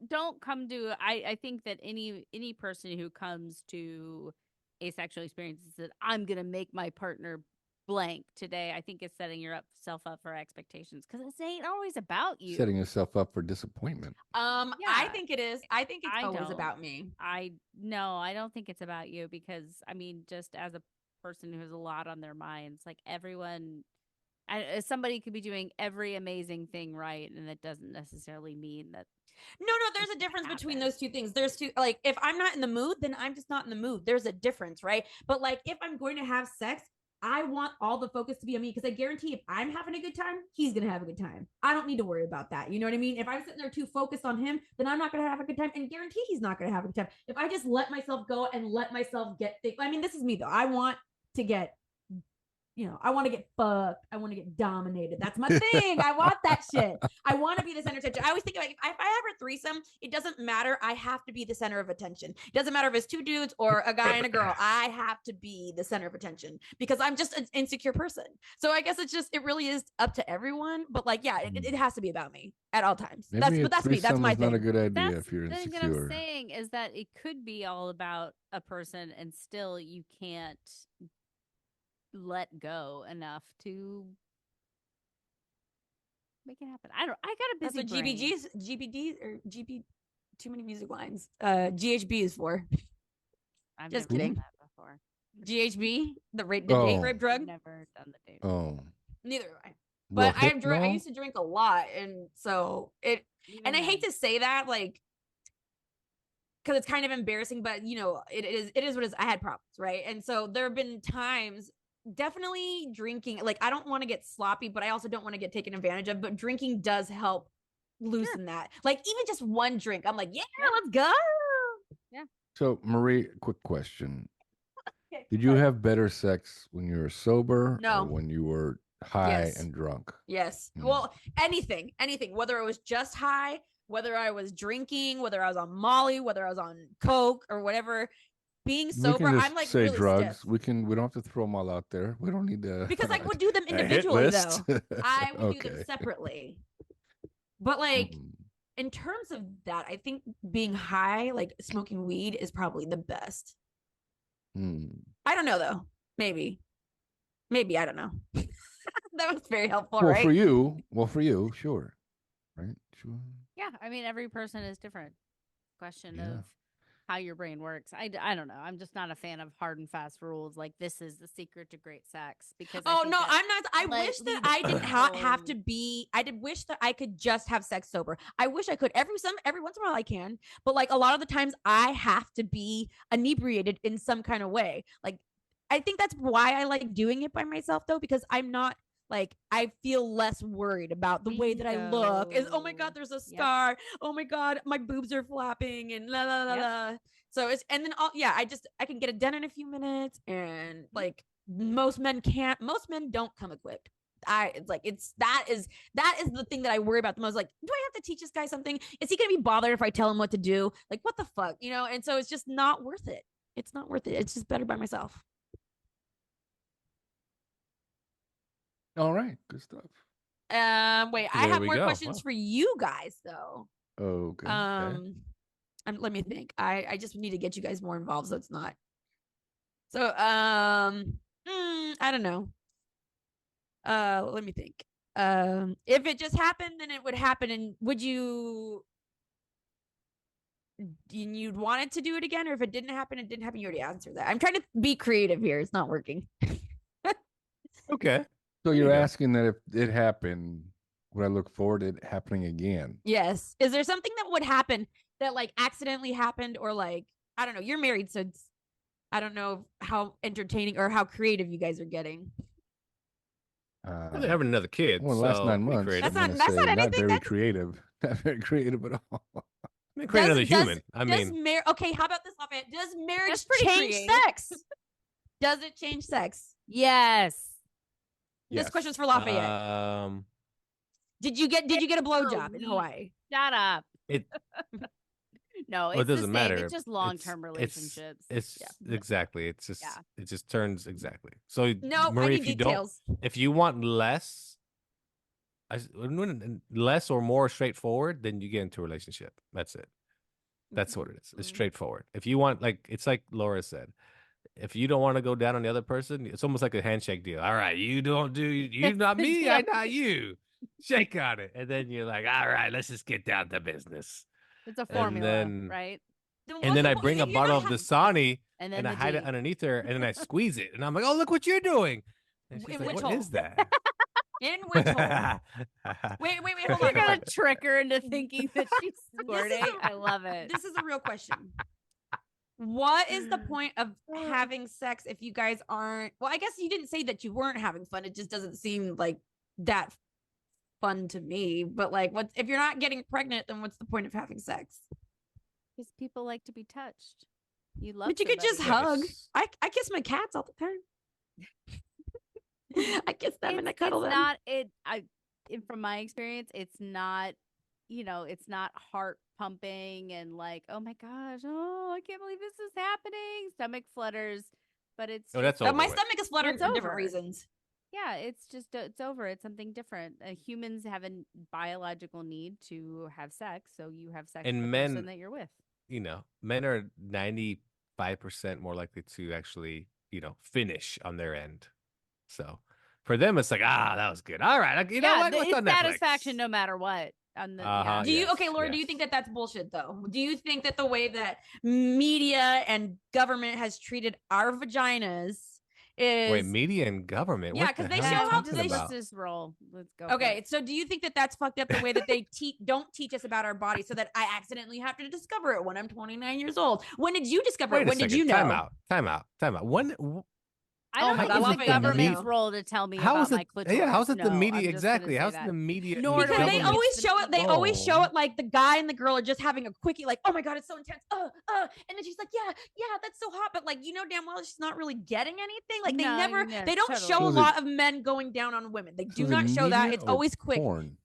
don't come to. I think that any person who comes to a sexual experience and says, I'm gonna make my partner blank today, I think it's setting yourself up for expectations because it ain't always about you. Setting yourself up for disappointment. I Yeah. think it is. I think it's I always don't. about me. I don't think it's about you because I mean, just as a person who has a lot on their minds, like everyone, somebody could be doing every amazing thing right, and it doesn't necessarily mean that. No, there's a difference between happen. those two things. There's two, like, if I'm not in the mood, then I'm just not in the mood. There's a difference, right? But like, if I'm going to have sex, I want all the focus to be on me because I guarantee if I'm having a good time, he's going to have a good time. I don't need to worry about that. You know what I mean? If I'm sitting there too focused on him, then I'm not going to have a good time and guarantee he's not going to have a good time. If I just let myself go and let myself get things, I mean, this is me though. I want to get, I want to get fucked. I want to get dominated. That's my thing. I want that shit. I want to be the center of attention. I always think like if I have a threesome, it doesn't matter. I have to be the center of attention. It doesn't matter if it's two dudes or a guy and a girl. I have to be the center of attention because I'm just an insecure person. So I guess it really is up to everyone. But like, yeah, it has to be about me at all times. Maybe That's me. That's my is not a thing. good idea That's if you're the thing that insecure. I'm saying is that it could be all about a person, and still you can't let go enough to make it happen. I got a That's busy what brain. GBDs or GP. Too many music lines. GHB is for. I've Just never kidding. done that before. GHB, the date Oh. rape drug. I've never done the date. Oh. Neither do I. Well, But I hypno? used to drink a lot, and so and I hate to say that, like, because it's kind of embarrassing, but it is what it is. I had problems, right? And so there have been times, definitely drinking. Like, I don't want to get sloppy, but I also don't want to get taken advantage of. But drinking does help loosen that. Like, even just one drink, I'm like, yeah, let's go. So, Marie, quick question. Okay, Did you sorry. have better sex when you were sober No. or when you were high Yes. and drunk? Yes. Mm. Well, anything, whether it was just high, whether I was drinking, whether I was on Molly, whether I was on Coke or whatever, being sober, we can just I'm like say really drugs. stiff. We don't have to throw them all out there. We don't need to Because I would do them a hit individually list. though. I would do them Okay. separately. But like Mhm. in terms of that, I think being high, like smoking weed is probably the best. Hmm. I don't know though. Maybe I don't know. That was very helpful, Well, right? for you, sure. Right? Sure. Yeah, I mean, every person is different. Question Yeah. of how your brain works. I don't know. I'm just not a fan of hard and fast rules. Like, this is the secret to great sex. Because I Oh think no, that I'm not. I let- wish that leaves I did not have to people- be. I did wish that I could just have sex sober. I wish I could. Every once in a while I can, but like a lot of the times I have to be inebriated in some kind of way. Like I think that's why I like doing it by myself though, because I'm not like I feel less worried about the way that I look. Is oh my god, Bingo. there's a Yep. scar. Oh my god, my boobs are flapping and la la la Yep. la. So it's and then I can get it done in a few minutes and like most men can't. Most men don't come equipped. That is the thing that I worry about the most. Like, do I have to teach this guy something? Is he gonna be bothered if I tell him what to do? Like, what the fuck, And so it's just not worth it. It's not worth it. It's just better by myself. All right. Good stuff. Wait, I There have we more go. questions Wow. for you guys though. Okay. Let me think. I just need to get you guys more involved, so it's not. So I don't know. Let me think. If it just happened, then it would happen. And you'd want it to do it again, or if it didn't happen, it didn't happen. You already answered that. I'm trying to be creative here. It's not working. Okay. So There you you're go. asking that if it happened, would I look forward to it happening again? Yes. Is there something that would happen that like accidentally happened, or like, I don't know, you're married, so I don't know how entertaining or how creative you guys are getting. Well, they're having another kid. Well, the last so 9 be months, creative. I'm That's gonna not say anything. very creative. Not very creative at all. I mean, create another human. I mean, okay, how about this, Lafayette? Does marriage That's pretty change creative. sex? Does it change sex? Yes. This Yes. question's for Lafayette. Did you get a blowjob in Hawaii? Shut up. It No, well, it's it the doesn't same. matter. It's just long-term relationships. It's Yeah. exactly. It's just Yeah. it just turns exactly. So No, Marie, I need details. if you want less, less or more straightforward, then you get into a relationship. That's it. That's what it is. It's straightforward. If you want, like, it's like Laura said, if you don't want to go down on the other person, it's almost like a handshake deal. All right, you don't do you not me, I not you. Shake on it, and then you're like, all right, let's just get down to business. It's a formula, then- right? And then I bring a bottle of Dasani And and then I the hide it D. underneath her, and then I squeeze it, and I'm like, oh, look what you're doing. And she's In like, which what hole? is that? In which hole? Wait, hold You're on. gonna trick her into thinking that she's This is squirting. a- I love it. This is a real question. What is the point of having sex if you guys aren't? Well, I guess you didn't say that you weren't having fun. It just doesn't seem like that fun to me. But like, what if you're not getting pregnant? Then what's the point of having sex? Because people like to be touched. You love. But you could just somebody. hug. I kiss my cats all the time. I kiss them and I cuddle it's them. Not it. From my experience, it's not. It's not heart pumping and like, oh my gosh, oh, I can't believe this is happening. Stomach flutters, but it's. Oh, that's just- over My with. stomach is fluttering It's for different over. reasons. Yeah, it's just it's over. It's something different. Humans have a biological need to have sex, so you have sex And with the men- person that you're with. Men are 95% more likely to actually, finish on their end. So for them, it's like, that was good. All right, you know what? What's it's on Netflix? satisfaction no matter what. On the Uh-huh. Do you Yes, okay, Laura? Do you yes. think that that's bullshit though? Do you think that the way that media and government has treated our vaginas is Wait, media and government? Yeah, What the 'cause they hell are show you how talking they- about? Let's just roll. Let's go. for okay? it. So do you think that that's fucked up the way that they don't teach us about our body, so that I accidentally have to discover it when I'm 29 years old? When did you discover Wait it? a When second. did you know? Time out. When? I Oh don't my think God, it's love the it. government's Me- role to tell me How about is my it? clitoris. Yeah, how's it the No, media? I'm just Exactly. gonna How's say it that. the media? Nor do I Because they think government- always it's show the it. They always Oh. show it like the guy and the girl are just having a quickie, like, oh my god, it's so intense. And then she's like, yeah, that's so hot. But like, damn well she's not really getting anything. Like they No, never, no, they don't totally. show So a is it- lot of men going down on women. They do So is not it show that. media It's or always quick. porn?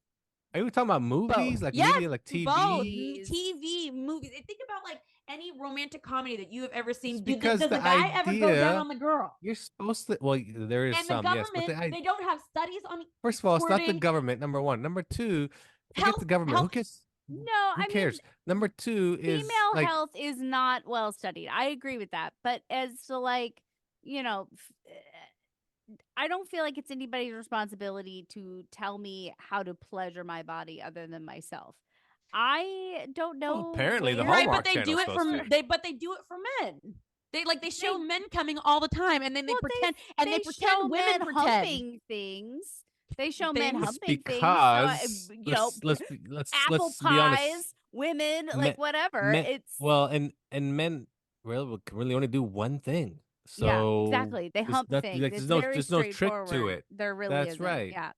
Are you talking about movies? Like Yes, media, like TV? Both Movies. TV, movies. Think about like any romantic comedy that you have ever seen. It's Does because the the guy ever go down idea- on the girl? You're supposed to. Well, there is And the some, yes, government, but they don't have studies on. first of all, it's not the squirting. government. Number one. Number two, forget Health- the government. Who health- cares? No, Who I cares? mean, Number two is female like, health is not well studied. I agree with that. But as to like, I don't feel like it's anybody's responsibility to tell me how to pleasure my body other than myself. I don't know. Well, apparently the where- Right, Hallmark but they do Channel's it supposed for to. they do it for men. They show men coming all the time, and then they Well, pretend and they show pretend women men pretend. humping things. They show men Things humping because things. So, let's apple be honest. pies, women, Men- like whatever. Men- It's well, and men really only do one thing. So yeah, exactly. They there's hump not- things. like, It's there's no very trick to straightforward. it. There really That's isn't. right. Yeah.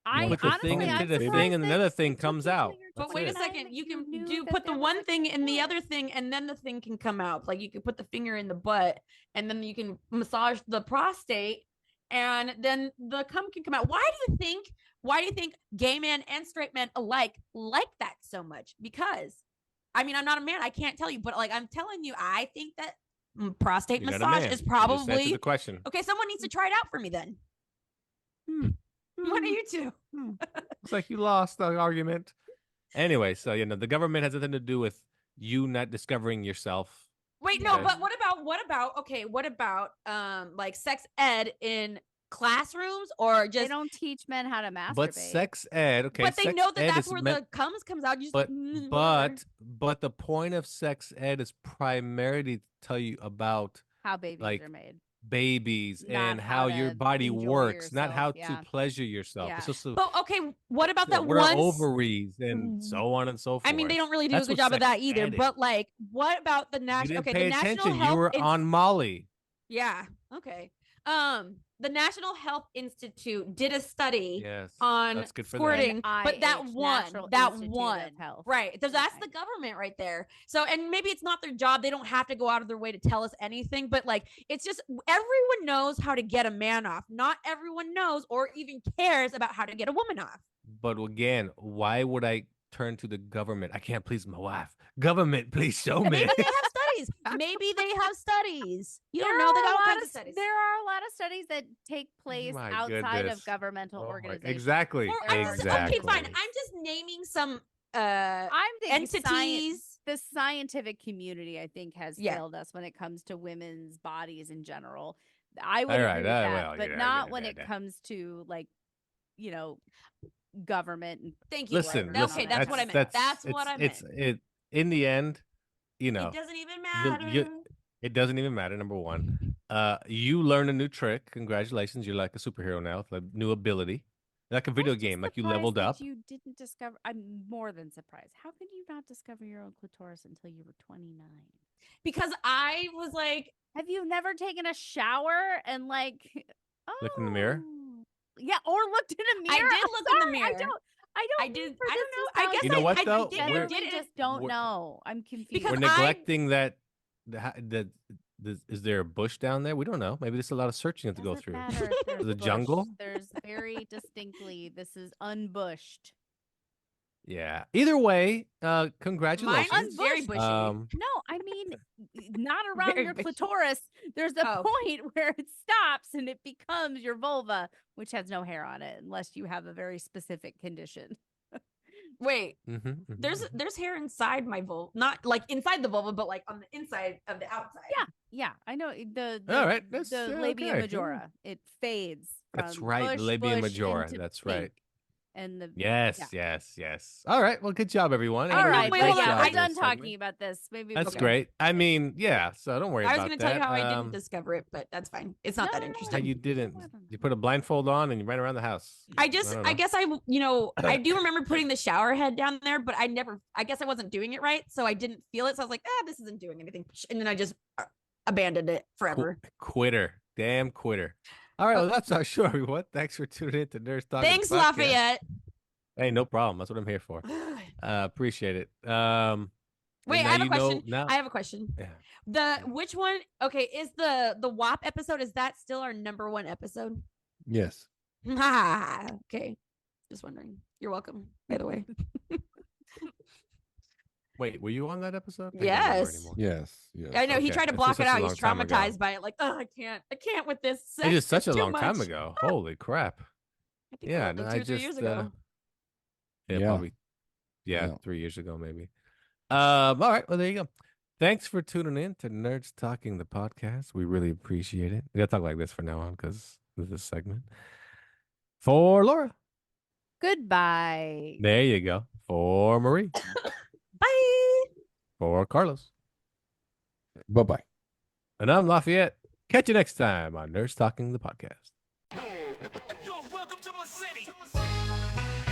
You I put the honestly, thing I'm into the thing, surprised and that another thing it took comes you till out. your But That's wait a it. 29 second, that you can knew that put the there was one such thing a in the thing. other thing, and then the thing can come out. Like you can put the finger in the butt, and then you can massage the prostate, and then the cum can come out. Why do you think gay men and straight men alike like that so much? Because I mean, I'm not a man, I can't tell you, but like I'm telling you, I think that prostate You're not a massage man. is You just answered probably the question. okay. Someone needs to try it out for me then. What are you two? Looks like you lost the argument. Anyway, so the government has nothing to do with you not discovering yourself. Wait, no, Okay. but what about like sex ed in classrooms or They just don't teach men how to masturbate. But sex ed, okay. but they sex know that ed that's is where meant- the comes out. You just But whatever. but the point of sex ed is primarily to tell you about how babies like, are made. babies Not and how how your to body enjoy works, not yourself, how yeah. to pleasure yourself. Yeah. It's just a, But okay, what about that what are once? ovaries and so on and so forth. I mean, they don't really do That's a good what job of sex that either. ed But is. like, what about the You national? didn't Okay, pay the National attention. You Health. were on Molly. Yeah. Okay. The National Health Institute did a study Yes, on that's good for them. squirting, but that NIH, one, National that Institute one, of Health. right? That's Okay. the government right there. So, and maybe it's not their job; they don't have to go out of their way to tell us anything. But like, it's just everyone knows how to get a man off. Not everyone knows or even cares about how to get a woman off. But again, why would I turn to the government? I can't please my wife. Government, please show me. Maybe they have studies. Maybe they have studies. You don't know. They got all kinds of studies. There are a lot of studies that take place My outside goodness. of governmental Oh my- organizations. Exactly. Or Exactly. okay, fine. I'm just naming some I'm thinking entities. the scientific community, I think, has Yeah. failed us when it comes to women's bodies in general. I would All agree right, with that, well, but yeah, not yeah, when yeah, it yeah. comes to like, you know, government. And Thank you. Listen, Okay, listen. that's what I meant. That's what I meant. It in the end, you know, It doesn't even you- matter. it doesn't even matter. Number one, you learn a new trick. Congratulations, you're like a superhero now, with a new ability, like a video I'm just game. Like you surprised leveled that up. You didn't discover. I'm more than surprised. How could you not discover your own clitoris until you were 29? Because I was like, Have you never taken a shower and like Looked in the mirror? oh, Yeah, or looked in a I mirror. did I'm look in the sorry, mirror. I don't. I mean did. for I this don't know. to I sound guess You know what, I though? did. generally did it. just don't we're- know. I'm confused. Because We're I- neglecting that. Is there a bush down there? We don't know. Maybe there's a lot of searching you have to go Doesn't through. matter if there's The bush. jungle? There's very distinctly. This is unbushed. Yeah. Either way, congratulations. Mine was very bushy. No, I mean not around Very your bushy. clitoris. There's a Oh. point where it stops and it becomes your vulva, which has no hair on it, unless you have a very specific condition. Wait, Mhm, mhm, there's mhm. hair inside my vulva, not like inside the vulva, but like on the inside of the outside. Yeah, I know the All right, that's, the yeah, labia okay, yeah. majora. It fades. That's from right, the bush, labia bush majora. into That's right. pink. And the Yes, yeah. yes. All right. Well, good job, everyone. All Everybody right, did a wait, but great hold on. yeah, job we're this done segment. talking about this. Maybe That's we great. I mean, yeah. So don't worry I was about going that. to tell you how I didn't discover it, but that's fine. It's not No, that no, no, How interesting. you didn't? wasn't. You put a blindfold on and you ran around the house. I don't know. guess I do remember putting the shower head down there, but I guess I wasn't doing it right. So I didn't feel it. So I was like, this isn't doing anything. And then I just abandoned it forever. Quitter. Damn quitter. All right. Well, that's our show, everyone. Thanks for tuning in to Nurse Talk. Thanks, Lafayette. Hey, no problem. That's what I'm here for. Appreciate it. Wait, I have a question. Now, I have a question. yeah. Which one? Okay, is the WAP episode, is that still our number one episode? Yes. Okay. Just wondering. You're welcome, by the way. Wait, were you on that episode? I don't remember Yes. anymore. Yes. Yes. I know he Okay. tried to It's block just it such a out. long He's time ago. traumatized by it. Like, I can't with this. It is such a It's too long time much. ago. Holy crap. I think Yeah, like no, 2 I or 3 years just, ago. Yeah, Yeah. probably. Yeah, Yeah. 3 years ago, maybe. All right. Well, there you go. Thanks for tuning in to Nerds Talking the podcast. We really appreciate it. We gotta talk like this from now on because of this segment. For Laura, Goodbye. there you go. For Marie, Bye. for Carlos, Bye bye. and I'm Lafayette. Catch you next time on Nerds Talking the podcast. Yo, welcome to my city.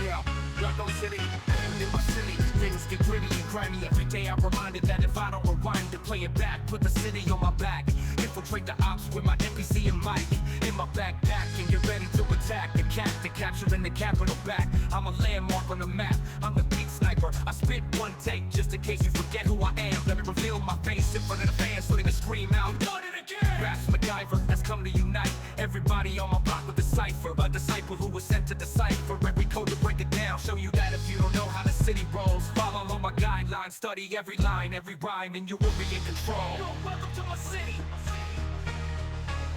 Yeah, Rocco City. And in my city, things get gritty and grimy. Every day I'm reminded that if I don't rewind and play it back, put the city on my back. Infiltrate the ops with my NPC and mic in my backpack and get ready to attack. The cat to capture in the capital back. I'm a landmark on the map. I'm the beat sniper. I spit one take just in case you forget who I am. Let me reveal my face in front of the fans so they can scream out. Done it again. Raps MacGyver has come to unite. Everybody on my block with a cipher. A disciple who was sent to decipher every code to break it down. Show you that if you don't know how the city rolls, follow all my guidelines. Study every line, every rhyme, and you will be in control. Yo, welcome to my city.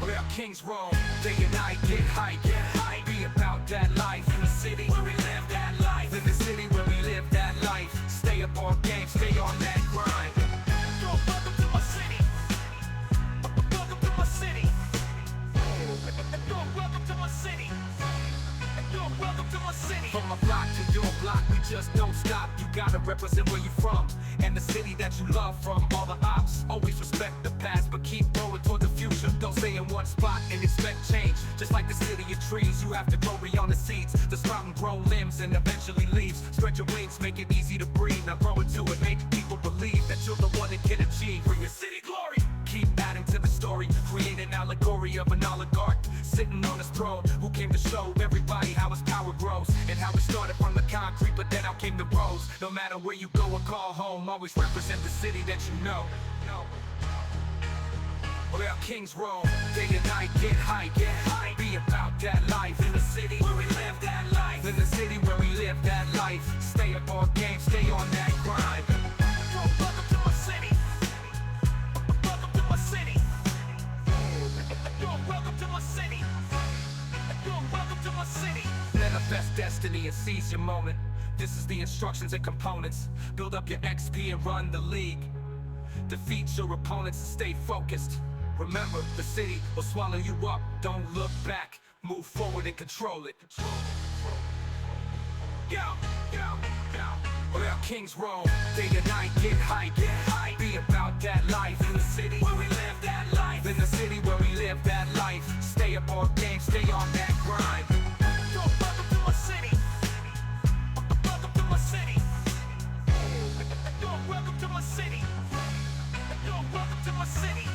Where kings roam, day and night, get hype, be about that life in the city where we live that life, in the city where we live that life, stay up on game, stay on that grind. Yo, welcome to my city. Welcome to my city. Yo, welcome to my city. Yo, welcome to my city. From my block to your block, we just don't stop. You gotta represent where you're from and the city that you love from. All the ops always respect the past, but keep going toward the future. Don't stay in one one spot and expect change. Just like the city of trees, you have to grow beyond the seeds. The sprout and grow limbs and eventually leaves. Spread your wings, make it easy to breathe. Now grow into it, make people believe that you're the one that can achieve. Bring your city glory. Keep adding to the story. Create an allegory of an oligarch sitting on his throne, who came to show everybody how his power grows, and how it started from the concrete, but then out came the rose. No matter where you go or call home, always represent the city that you know. Where kings roam, day and night, get high, be about that life. In the city where we live that life. In the city where we live that life. Stay up on game, stay on that grind. Yo, welcome to my city. Welcome to my city. Yo, welcome to my city. Yo, welcome to my city. Manifest destiny and seize your moment. This is the instructions and components. Build up your XP and run the league. Defeat your opponents and stay focused. Remember, the city will swallow you up. Don't look back. Move forward and control it. Where kings roam, day and night, get high, be about that life. In the city where we live that life. In the city where we live that life. Stay up on game, stay on that grind. Yo, welcome to my city. Welcome to my city. Yo, welcome to my city. Yo, welcome to my city.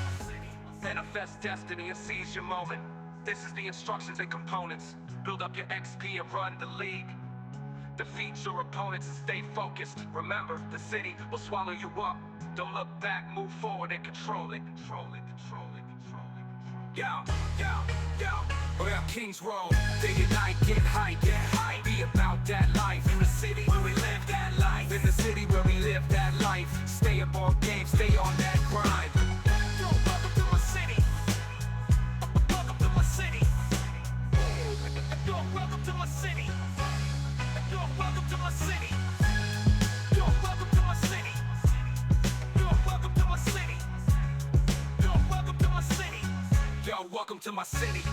Manifest destiny and seize your moment. This is the instructions and components. Build up your XP and run the league. Defeat your opponents and stay focused. Remember, the city will swallow you up. Don't look back, move forward and control it. Where kings roam, day and night, get high, be about that life. In the city where we live that life. In the city where we live that life. Stay up on game, stay on that grind. Yo, welcome to my city. Welcome to my city. Yo, welcome to my city. Yo, welcome to my city. Yo, welcome to my city. Yo, welcome to my city. Yo, welcome to my city. Yo, welcome to my city.